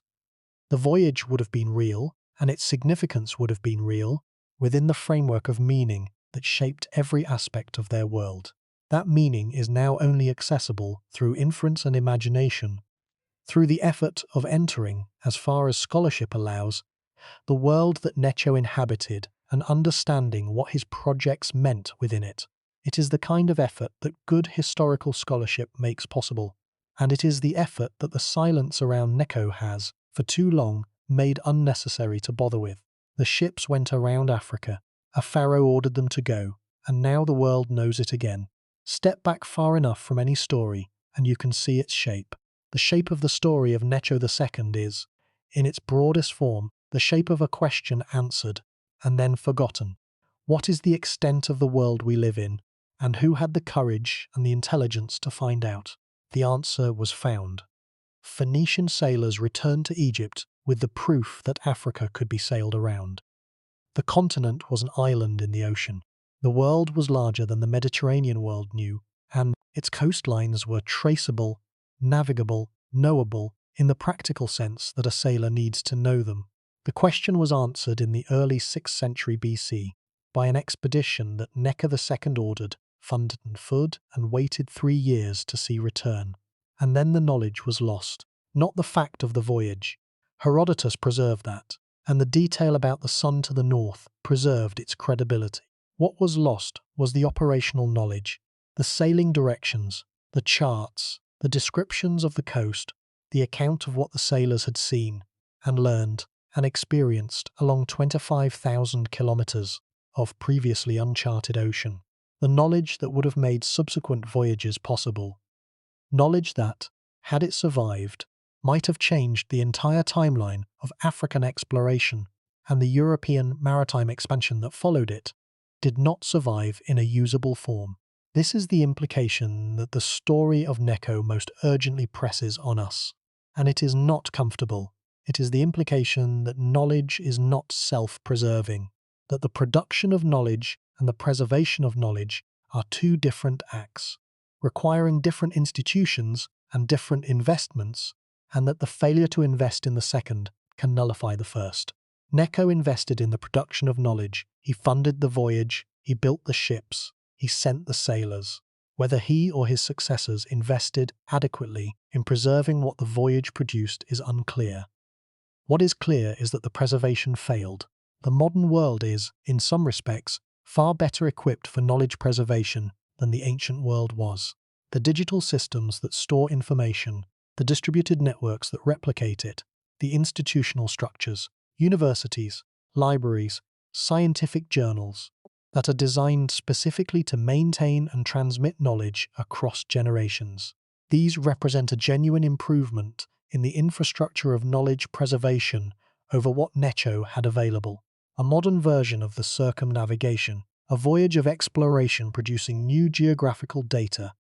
the voyage would have been real, and its significance would have been real, within the framework of meaning that shaped every aspect of their world. That meaning is now only accessible through inference and imagination, through the effort of entering, as far as scholarship allows, the world that Necho inhabited and understanding what his projects meant within it. It is the kind of effort that good historical scholarship makes possible, and it is the effort that the silence around Necho has, for too long, made unnecessary to bother with. The ships went around Africa, a pharaoh ordered them to go, and now the world knows it again. Step back far enough from any story, and you can see its shape. The shape of the story of Necho II is, in its broadest form, the shape of a question answered, and then forgotten. What is the extent of the world we live in, and who had the courage and the intelligence to find out? The answer was found. Phoenician sailors returned to Egypt with the proof that Africa could be sailed around. The continent was an island in the ocean. The world was larger than the Mediterranean world knew, and its coastlines were traceable, navigable, knowable, in the practical sense that a sailor needs to know them. The question was answered in the early 6th century BC by an expedition that Necho II ordered, funded and waited 3 years to see return. and then the knowledge was lost, not the fact of the voyage. Herodotus preserved that, and the detail about the sun to the north preserved its credibility. What was lost was the operational knowledge, the sailing directions, the charts, the descriptions of the coast, the account of what the sailors had seen and learned and experienced along 25,000 kilometers of previously uncharted ocean. The knowledge that would have made subsequent voyages possible. Knowledge that, had it survived, might have changed the entire timeline of African exploration, and the European maritime expansion that followed it did not survive in a usable form. This is the implication that the story of Necho most urgently presses on us. And it is not comfortable. It is the implication that knowledge is not self-preserving, that the production of knowledge and the preservation of knowledge are two different acts, requiring different institutions and different investments, and that the failure to invest in the second can nullify the first. Necho invested in the production of knowledge. He funded the voyage, he built the ships, he sent the sailors. Whether he or his successors invested adequately in preserving what the voyage produced is unclear. What is clear is that the preservation failed. The modern world is, in some respects, far better equipped for knowledge preservation than the ancient world was. The digital systems that store information, the distributed networks that replicate it, the institutional structures, universities, libraries, scientific journals that are designed specifically to maintain and transmit knowledge across generations. These represent a genuine improvement in the infrastructure of knowledge preservation over what Necho had available. A modern version of the circumnavigation, a voyage of exploration producing new geographical data,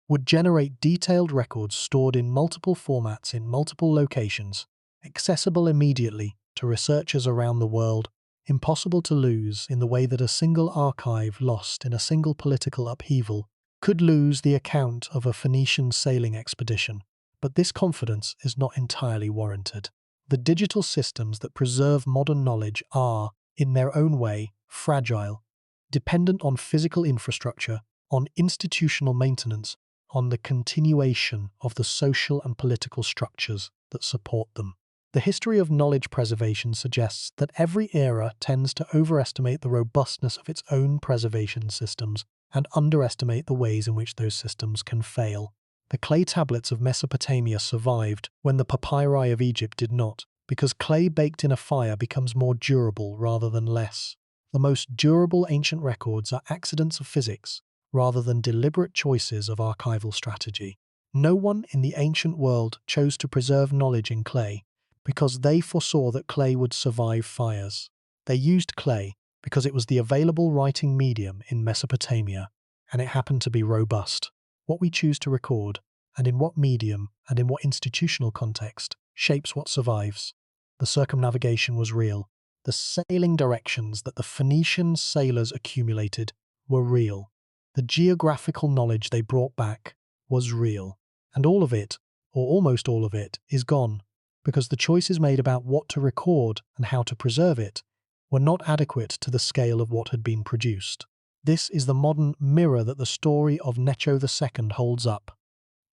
would generate detailed records stored in multiple formats in multiple locations, accessible immediately to researchers around the world, impossible to lose in the way that a single archive lost in a single political upheaval could lose the account of a Phoenician sailing expedition. But this confidence is not entirely warranted. The digital systems that preserve modern knowledge are, in their own way, fragile, dependent on physical infrastructure, on institutional maintenance, on the continuation of the social and political structures that support them. The history of knowledge preservation suggests that every era tends to overestimate the robustness of its own preservation systems and underestimate the ways in which those systems can fail. The clay tablets of Mesopotamia survived when the papyri of Egypt did not, because clay baked in a fire becomes more durable rather than less. The most durable ancient records are accidents of physics rather than deliberate choices of archival strategy. No one in the ancient world chose to preserve knowledge in clay because they foresaw that clay would survive fires. They used clay because it was the available writing medium in Mesopotamia, and it happened to be robust. What we choose to record, and in what medium and in what institutional context, shapes what survives. The circumnavigation was real. The sailing directions that the Phoenician sailors accumulated were real. The geographical knowledge they brought back was real. And all of it, or almost all of it, is gone, because the choices made about what to record and how to preserve it were not adequate to the scale of what had been produced. This is the modern mirror that the story of Necho II holds up.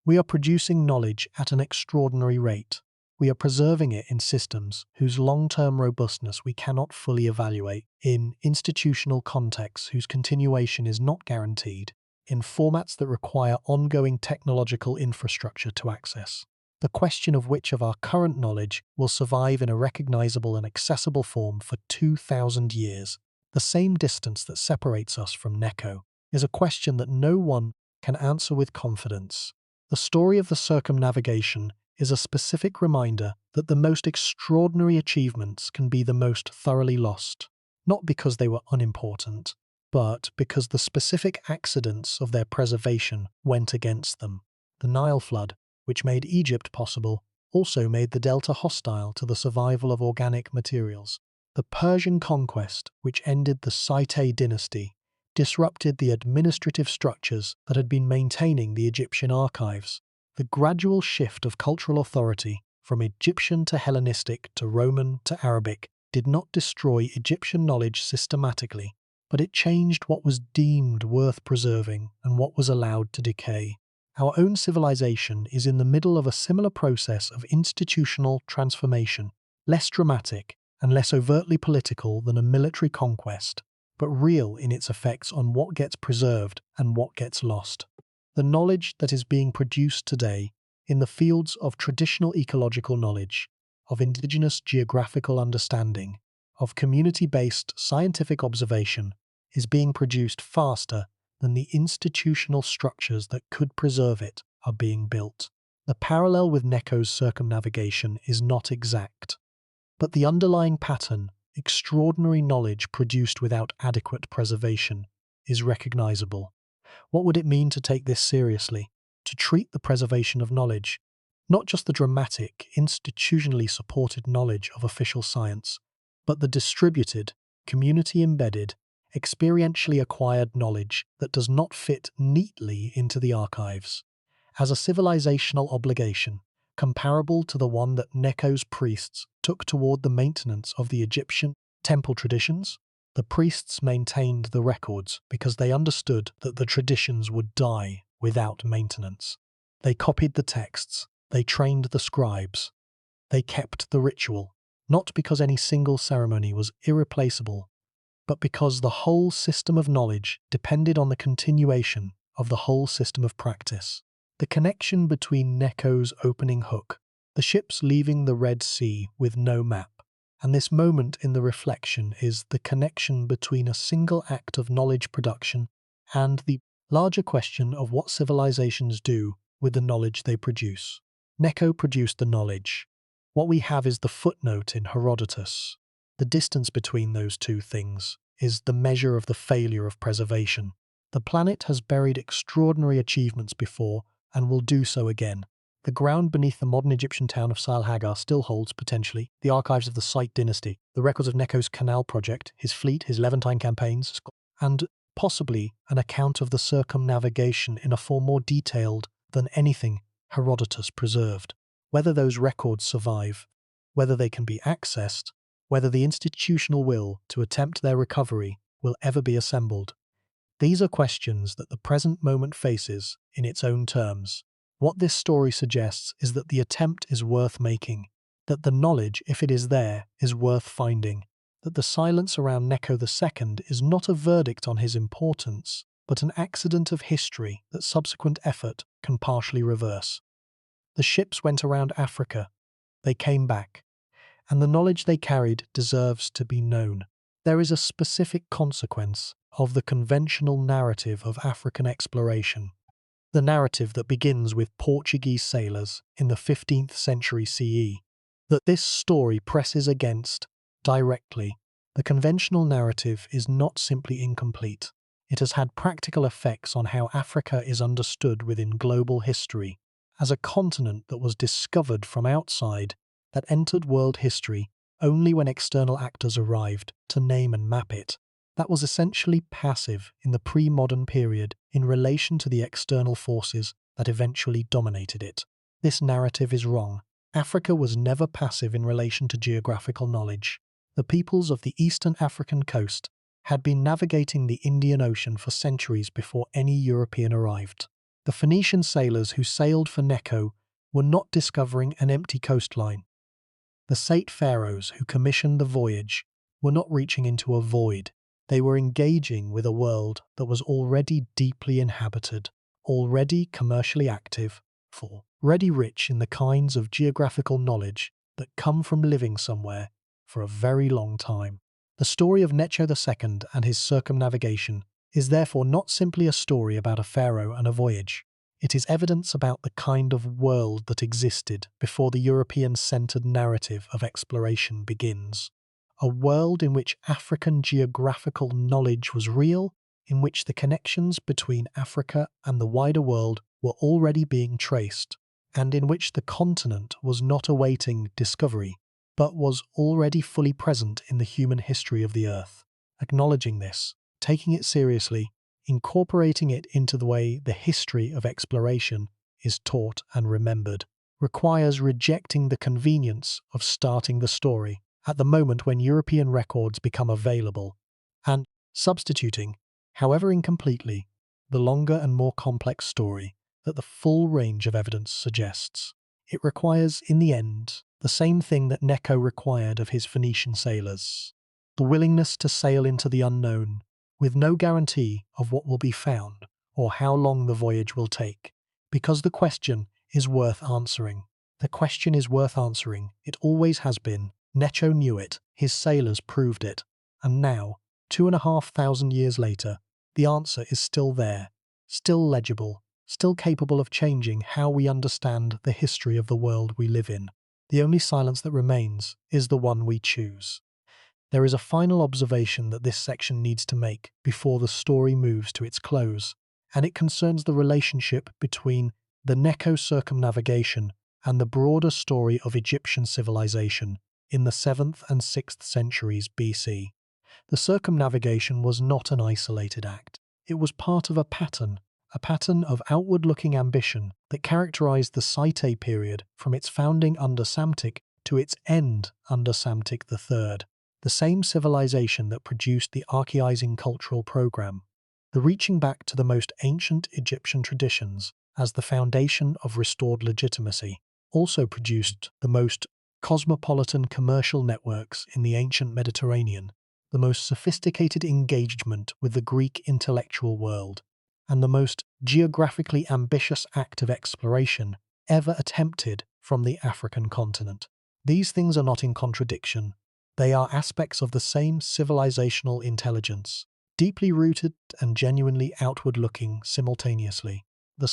We are producing knowledge at an extraordinary rate. We are preserving it in systems whose long-term robustness we cannot fully evaluate, in institutional contexts whose continuation is not guaranteed, in formats that require ongoing technological infrastructure to access. The question of which of our current knowledge will survive in a recognizable and accessible form for 2,000 years, the same distance that separates us from Necho, is a question that no one can answer with confidence. The story of the circumnavigation is a specific reminder that the most extraordinary achievements can be the most thoroughly lost, not because they were unimportant, but because the specific accidents of their preservation went against them. The Nile flood, which made Egypt possible, also made the delta hostile to the survival of organic materials. The Persian conquest, which ended the Saite dynasty, disrupted the administrative structures that had been maintaining the Egyptian archives. The gradual shift of cultural authority from Egyptian to Hellenistic to Roman to Arabic did not destroy Egyptian knowledge systematically, but it changed what was deemed worth preserving and what was allowed to decay. Our own civilization is in the middle of a similar process of institutional transformation, less dramatic and less overtly political than a military conquest, but real in its effects on what gets preserved and what gets lost. The knowledge that is being produced today in the fields of traditional ecological knowledge, of indigenous geographical understanding, of community-based scientific observation is being produced faster than the institutional structures that could preserve it are being built. The parallel with Necho's circumnavigation is not exact, but the underlying pattern, extraordinary knowledge produced without adequate preservation, is recognizable. What would it mean to take this seriously, to treat the preservation of knowledge, not just the dramatic, institutionally supported knowledge of official science, but the distributed, community-embedded, experientially acquired knowledge that does not fit neatly into the archives, as a civilizational obligation, comparable to the one that Necho's priests took toward the maintenance of the Egyptian temple traditions? The priests maintained the records because they understood that the traditions would die without maintenance. They copied the texts, they trained the scribes, they kept the ritual, not because any single ceremony was irreplaceable, but because the whole system of knowledge depended on the continuation of the whole system of practice. The connection between Necho's opening hook, the ships leaving the Red Sea with no map, and this moment in the reflection is the connection between a single act of knowledge production and the larger question of what civilizations do with the knowledge they produce. Necho produced the knowledge. What we have is the footnote in Herodotus. The distance between those two things is the measure of the failure of preservation. The planet has buried extraordinary achievements before and will do so again. The ground beneath the modern Egyptian town of Sail-Hagar still holds, potentially, the archives of the Site dynasty, the records of Necho's canal project, his fleet, his Levantine campaigns, and possibly an account of the circumnavigation in a form more detailed than anything Herodotus preserved. Whether those records survive, whether they can be accessed, whether the institutional will to attempt their recovery will ever be assembled. These are questions that the present moment faces in its own terms. What this story suggests is that the attempt is worth making, that the knowledge, if it is there, is worth finding, that the silence around Necho II is not a verdict on his importance, but an accident of history that subsequent effort can partially reverse. The ships went around Africa, they came back, and the knowledge they carried deserves to be known. There is a specific consequence of the conventional narrative of African exploration, the narrative that begins with Portuguese sailors in the 15th century CE, that this story presses against directly. The conventional narrative is not simply incomplete. It has had practical effects on how Africa is understood within global history, as a continent that was discovered from outside, that entered world history only when external actors arrived to name and map it, that was essentially passive in the pre-modern period in relation to the external forces that eventually dominated it. This narrative is wrong. Africa was never passive in relation to geographical knowledge. The peoples of the eastern African coast had been navigating the Indian Ocean for centuries before any European arrived. The Phoenician sailors who sailed for Necho were not discovering an empty coastline. The Sate pharaohs who commissioned the voyage were not reaching into a void. They were engaging with a world that was already deeply inhabited, already commercially active, already rich in the kinds of geographical knowledge that come from living somewhere for a very long time. The story of Necho II and his circumnavigation is therefore not simply a story about a pharaoh and a voyage. It is evidence about the kind of world that existed before the European-centered narrative of exploration begins. A world in which African geographical knowledge was real, in which the connections between Africa and the wider world were already being traced, and in which the continent was not awaiting discovery, but was already fully present in the human history of the earth. Acknowledging this, taking it seriously, incorporating it into the way the history of exploration is taught and remembered, requires rejecting the convenience of starting the story at the moment when European records become available, and substituting, however incompletely, the longer and more complex story that the full range of evidence suggests. It requires, in the end, the same thing that Necho required of his Phoenician sailors: the willingness to sail into the unknown, with no guarantee of what will be found or how long the voyage will take, because the question is worth answering. The question is worth answering. It always has been. Necho knew it. His sailors proved it. And now, 2,500 years later, the answer is still there, still legible, still capable of changing how we understand the history of the world we live in. The only silence that remains is the one we choose. There is a final observation that this section needs to make before the story moves to its close, and it concerns the relationship between the Necho circumnavigation and the broader story of Egyptian civilization in the 7th and 6th centuries BC. The circumnavigation was not an isolated act. It was part of a pattern of outward-looking ambition that characterized the Site period from its founding under Psamtik to its end under Psamtik III, the same civilization that produced the archaizing cultural program, the reaching back to the most ancient Egyptian traditions as the foundation of restored legitimacy, also produced the most cosmopolitan commercial networks in the ancient Mediterranean, the most sophisticated engagement with the Greek intellectual world, and the most geographically ambitious act of exploration ever attempted from the African continent. These things are not in contradiction. They are aspects of the same civilizational intelligence, deeply rooted and genuinely outward-looking simultaneously. The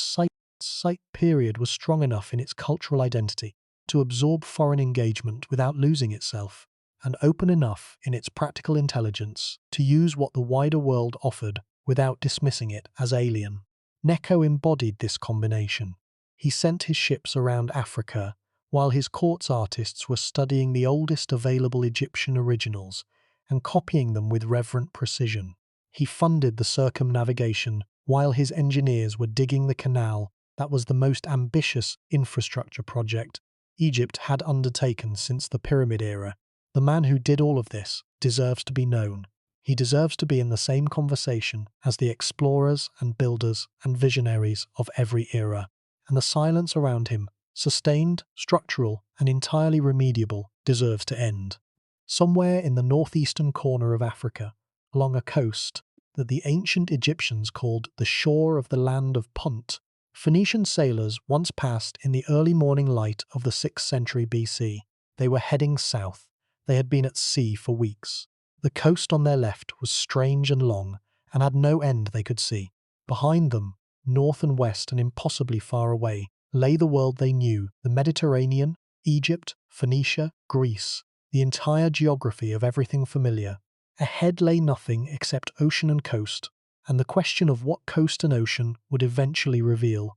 Site period was strong enough in its cultural identity to absorb foreign engagement without losing itself, and open enough in its practical intelligence to use what the wider world offered without dismissing it as alien. Necho embodied this combination. He sent his ships around Africa while his quartz artists were studying the oldest available Egyptian originals and copying them with reverent precision. He funded the circumnavigation while his engineers were digging the canal that was the most ambitious infrastructure project Egypt had undertaken since the Pyramid era. The man who did all of this deserves to be known. He deserves to be in the same conversation as the explorers and builders and visionaries of every era, and the silence around him, sustained, structural, and entirely remediable, deserves to end. Somewhere in the northeastern corner of Africa, along a coast that the ancient Egyptians called the shore of the land of Punt, Phoenician sailors once passed in the early morning light of the 6th century BC. They were heading south. They had been at sea for weeks. The coast on their left was strange and long, and had no end they could see. Behind them, north and west and impossibly far away, lay the world they knew, the Mediterranean, Egypt, Phoenicia, Greece, the entire geography of everything familiar. Ahead lay nothing except ocean and coast, and the question of what coast and ocean would eventually reveal.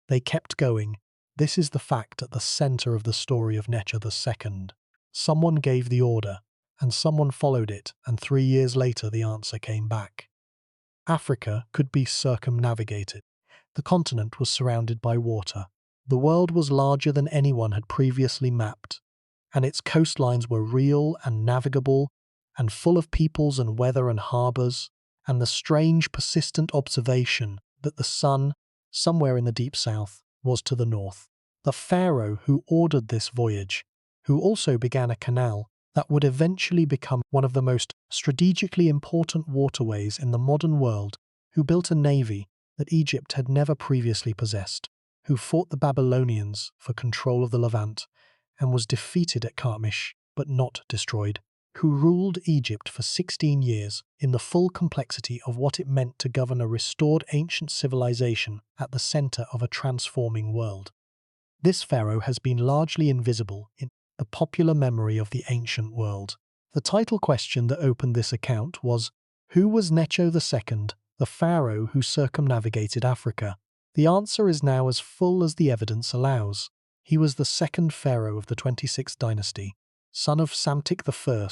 They kept going. This is the fact at the center of the story of Necho II. Someone gave the order, and someone followed it, and 3 years later the answer came back. Africa could be circumnavigated. The continent was surrounded by water. The world was larger than anyone had previously mapped, and its coastlines were real and navigable, and full of peoples and weather and harbours, and the strange, persistent observation that the sun, somewhere in the deep south, was to the north. The Pharaoh who ordered this voyage, who also began a canal that would eventually become one of the most strategically important waterways in the modern world, who built a navy that Egypt had never previously possessed, who fought the Babylonians for control of the Levant, and was defeated at Carchemish, but not destroyed, who ruled Egypt for 16 years in the full complexity of what it meant to govern a restored ancient civilization at the center of a transforming world. This pharaoh has been largely invisible in the popular memory of the ancient world. The title question that opened this account was, who was Necho II, the pharaoh who circumnavigated Africa? The answer is now as full as the evidence allows. He was the second pharaoh of the 26th dynasty, son of Psamtik I,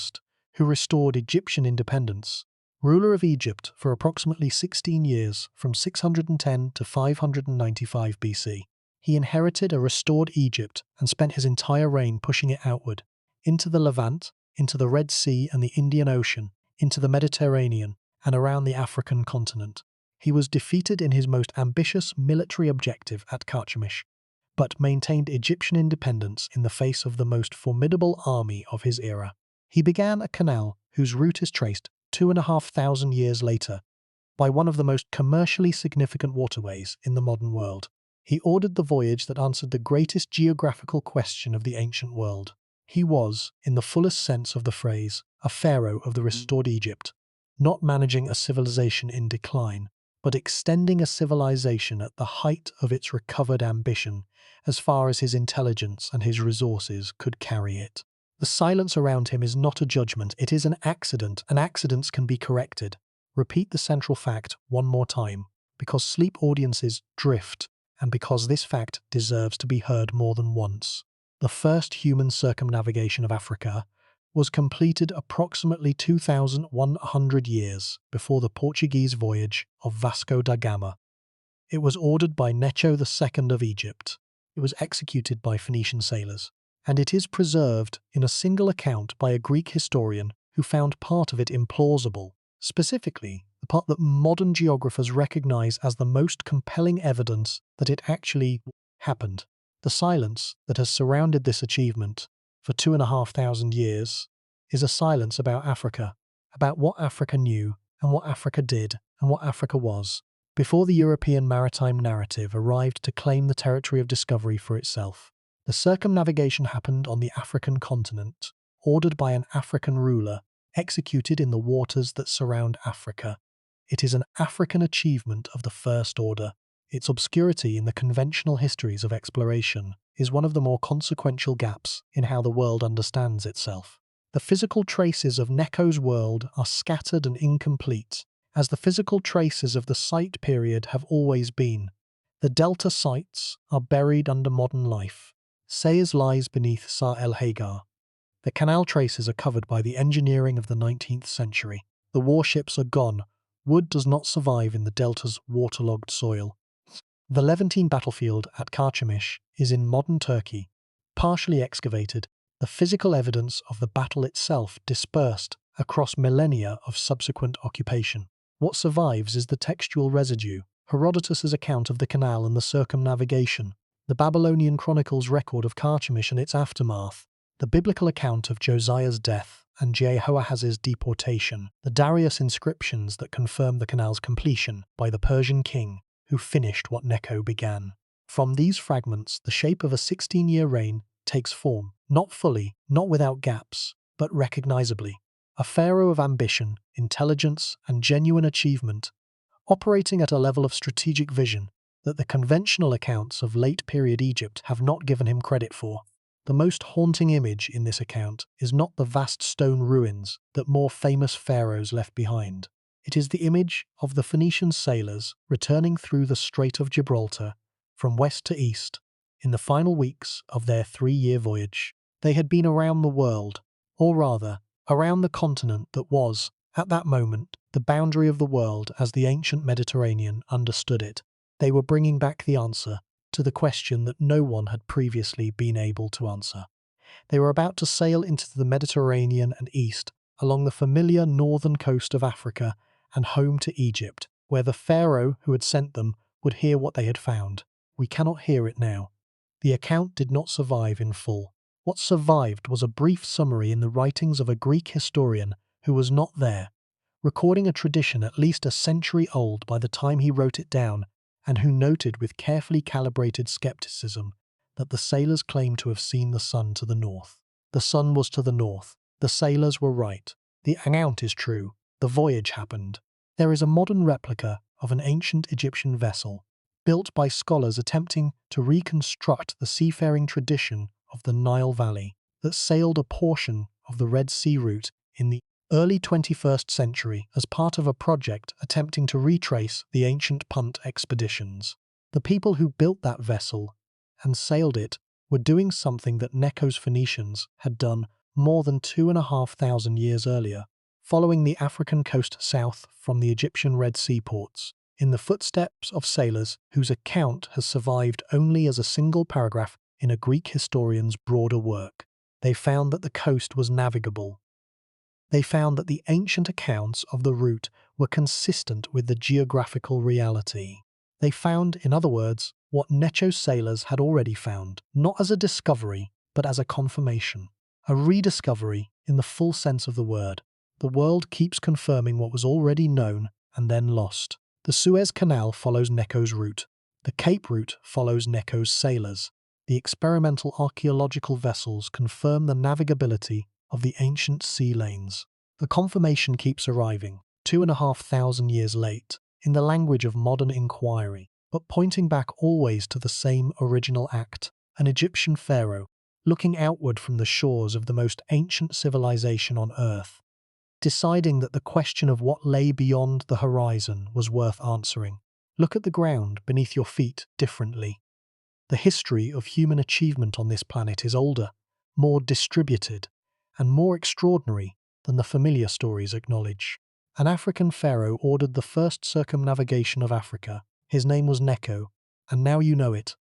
who restored Egyptian independence, ruler of Egypt for approximately 16 years from 610 to 595 BC. He inherited a restored Egypt and spent his entire reign pushing it outward, into the Levant, into the Red Sea and the Indian Ocean, into the Mediterranean, and around the African continent. He was defeated in his most ambitious military objective at Carchemish, but maintained Egyptian independence in the face of the most formidable army of his era. He began a canal whose route is traced 2,500 years later by one of the most commercially significant waterways in the modern world. He ordered the voyage that answered the greatest geographical question of the ancient world. He was, in the fullest sense of the phrase, a pharaoh of the restored Egypt, not managing a civilization in decline, but extending a civilization at the height of its recovered ambition, as far as his intelligence and his resources could carry it. The silence around him is not a judgment, it is an accident, and accidents can be corrected. Repeat the central fact one more time, because sleep audiences drift, and because this fact deserves to be heard more than once. The first human circumnavigation of Africa was completed approximately 2,100 years before the Portuguese voyage of Vasco da Gama. It was ordered by Necho II of Egypt. It was executed by Phoenician sailors, and it is preserved in a single account by a Greek historian who found part of it implausible, specifically the part that modern geographers recognize as the most compelling evidence that it actually happened. The silence that has surrounded this achievement for 2,500 years is a silence about Africa, about what Africa knew and what Africa did and what Africa was, before the European maritime narrative arrived to claim the territory of discovery for itself. The circumnavigation happened on the African continent, ordered by an African ruler, executed in the waters that surround Africa. It is an African achievement of the first order. Its obscurity in the conventional histories of exploration is one of the more consequential gaps in how the world understands itself. The physical traces of Necho's world are scattered and incomplete, as the physical traces of the site period have always been. The delta sites are buried under modern life. Sais lies beneath Sar el Hagar. The canal traces are covered by the engineering of the 19th century. The warships are gone. Wood does not survive in the delta's waterlogged soil. The Levantine battlefield at Carchemish is in modern Turkey, partially excavated, the physical evidence of the battle itself dispersed across millennia of subsequent occupation. What survives is the textual residue, Herodotus's account of the canal and the circumnavigation, the Babylonian Chronicles record of Carchemish and its aftermath, the biblical account of Josiah's death and Jehoahaz's deportation, the Darius inscriptions that confirm the canal's completion by the Persian king who finished what Necho began. From these fragments, the shape of a 16-year reign takes form, not fully, not without gaps, but recognizably. A pharaoh of ambition, intelligence, and genuine achievement, operating at a level of strategic vision that the conventional accounts of late-period Egypt have not given him credit for. The most haunting image in this account is not the vast stone ruins that more famous pharaohs left behind. It is the image of the Phoenician sailors returning through the Strait of Gibraltar from west to east in the final weeks of their 3-year voyage. They had been around the world, or rather, around the continent that was, at that moment, the boundary of the world as the ancient Mediterranean understood it. They were bringing back the answer to the question that no one had previously been able to answer. They were about to sail into the Mediterranean and east, along the familiar northern coast of Africa and home to Egypt, where the pharaoh who had sent them would hear what they had found. We cannot hear it now. The account did not survive in full. What survived was a brief summary in the writings of a Greek historian who was not there, recording a tradition at least a century old by the time he wrote it down, and who noted with carefully calibrated skepticism that the sailors claimed to have seen the sun to the north. The sun was to the north. The sailors were right. The account is true. The voyage happened. There is a modern replica of an ancient Egyptian vessel, built by scholars attempting to reconstruct the seafaring tradition of the Nile Valley, that sailed a portion of the Red Sea route in the early 21st century as part of a project attempting to retrace the ancient Punt expeditions. The people who built that vessel and sailed it were doing something that Necho's Phoenicians had done more than 2,500 years earlier, following the African coast south from the Egyptian Red Sea ports, in the footsteps of sailors whose account has survived only as a single paragraph in a Greek historian's broader work. They found that the coast was navigable. They found that the ancient accounts of the route were consistent with the geographical reality. They found, in other words, what Necho's sailors had already found, not as a discovery, but as a confirmation. A rediscovery in the full sense of the word. The world keeps confirming what was already known and then lost. The Suez Canal follows Necho's route. The Cape route follows Necho's sailors. The experimental archaeological vessels confirm the navigability of the ancient sea lanes. The confirmation keeps arriving, 2,500 years late, in the language of modern inquiry, but pointing back always to the same original act, an Egyptian pharaoh, looking outward from the shores of the most ancient civilization on Earth, deciding that the question of what lay beyond the horizon was worth answering. Look at the ground beneath your feet differently. The history of human achievement on this planet is older, more distributed, and more extraordinary than the familiar stories acknowledge. An African pharaoh ordered the first circumnavigation of Africa. His name was Necho, and now you know it.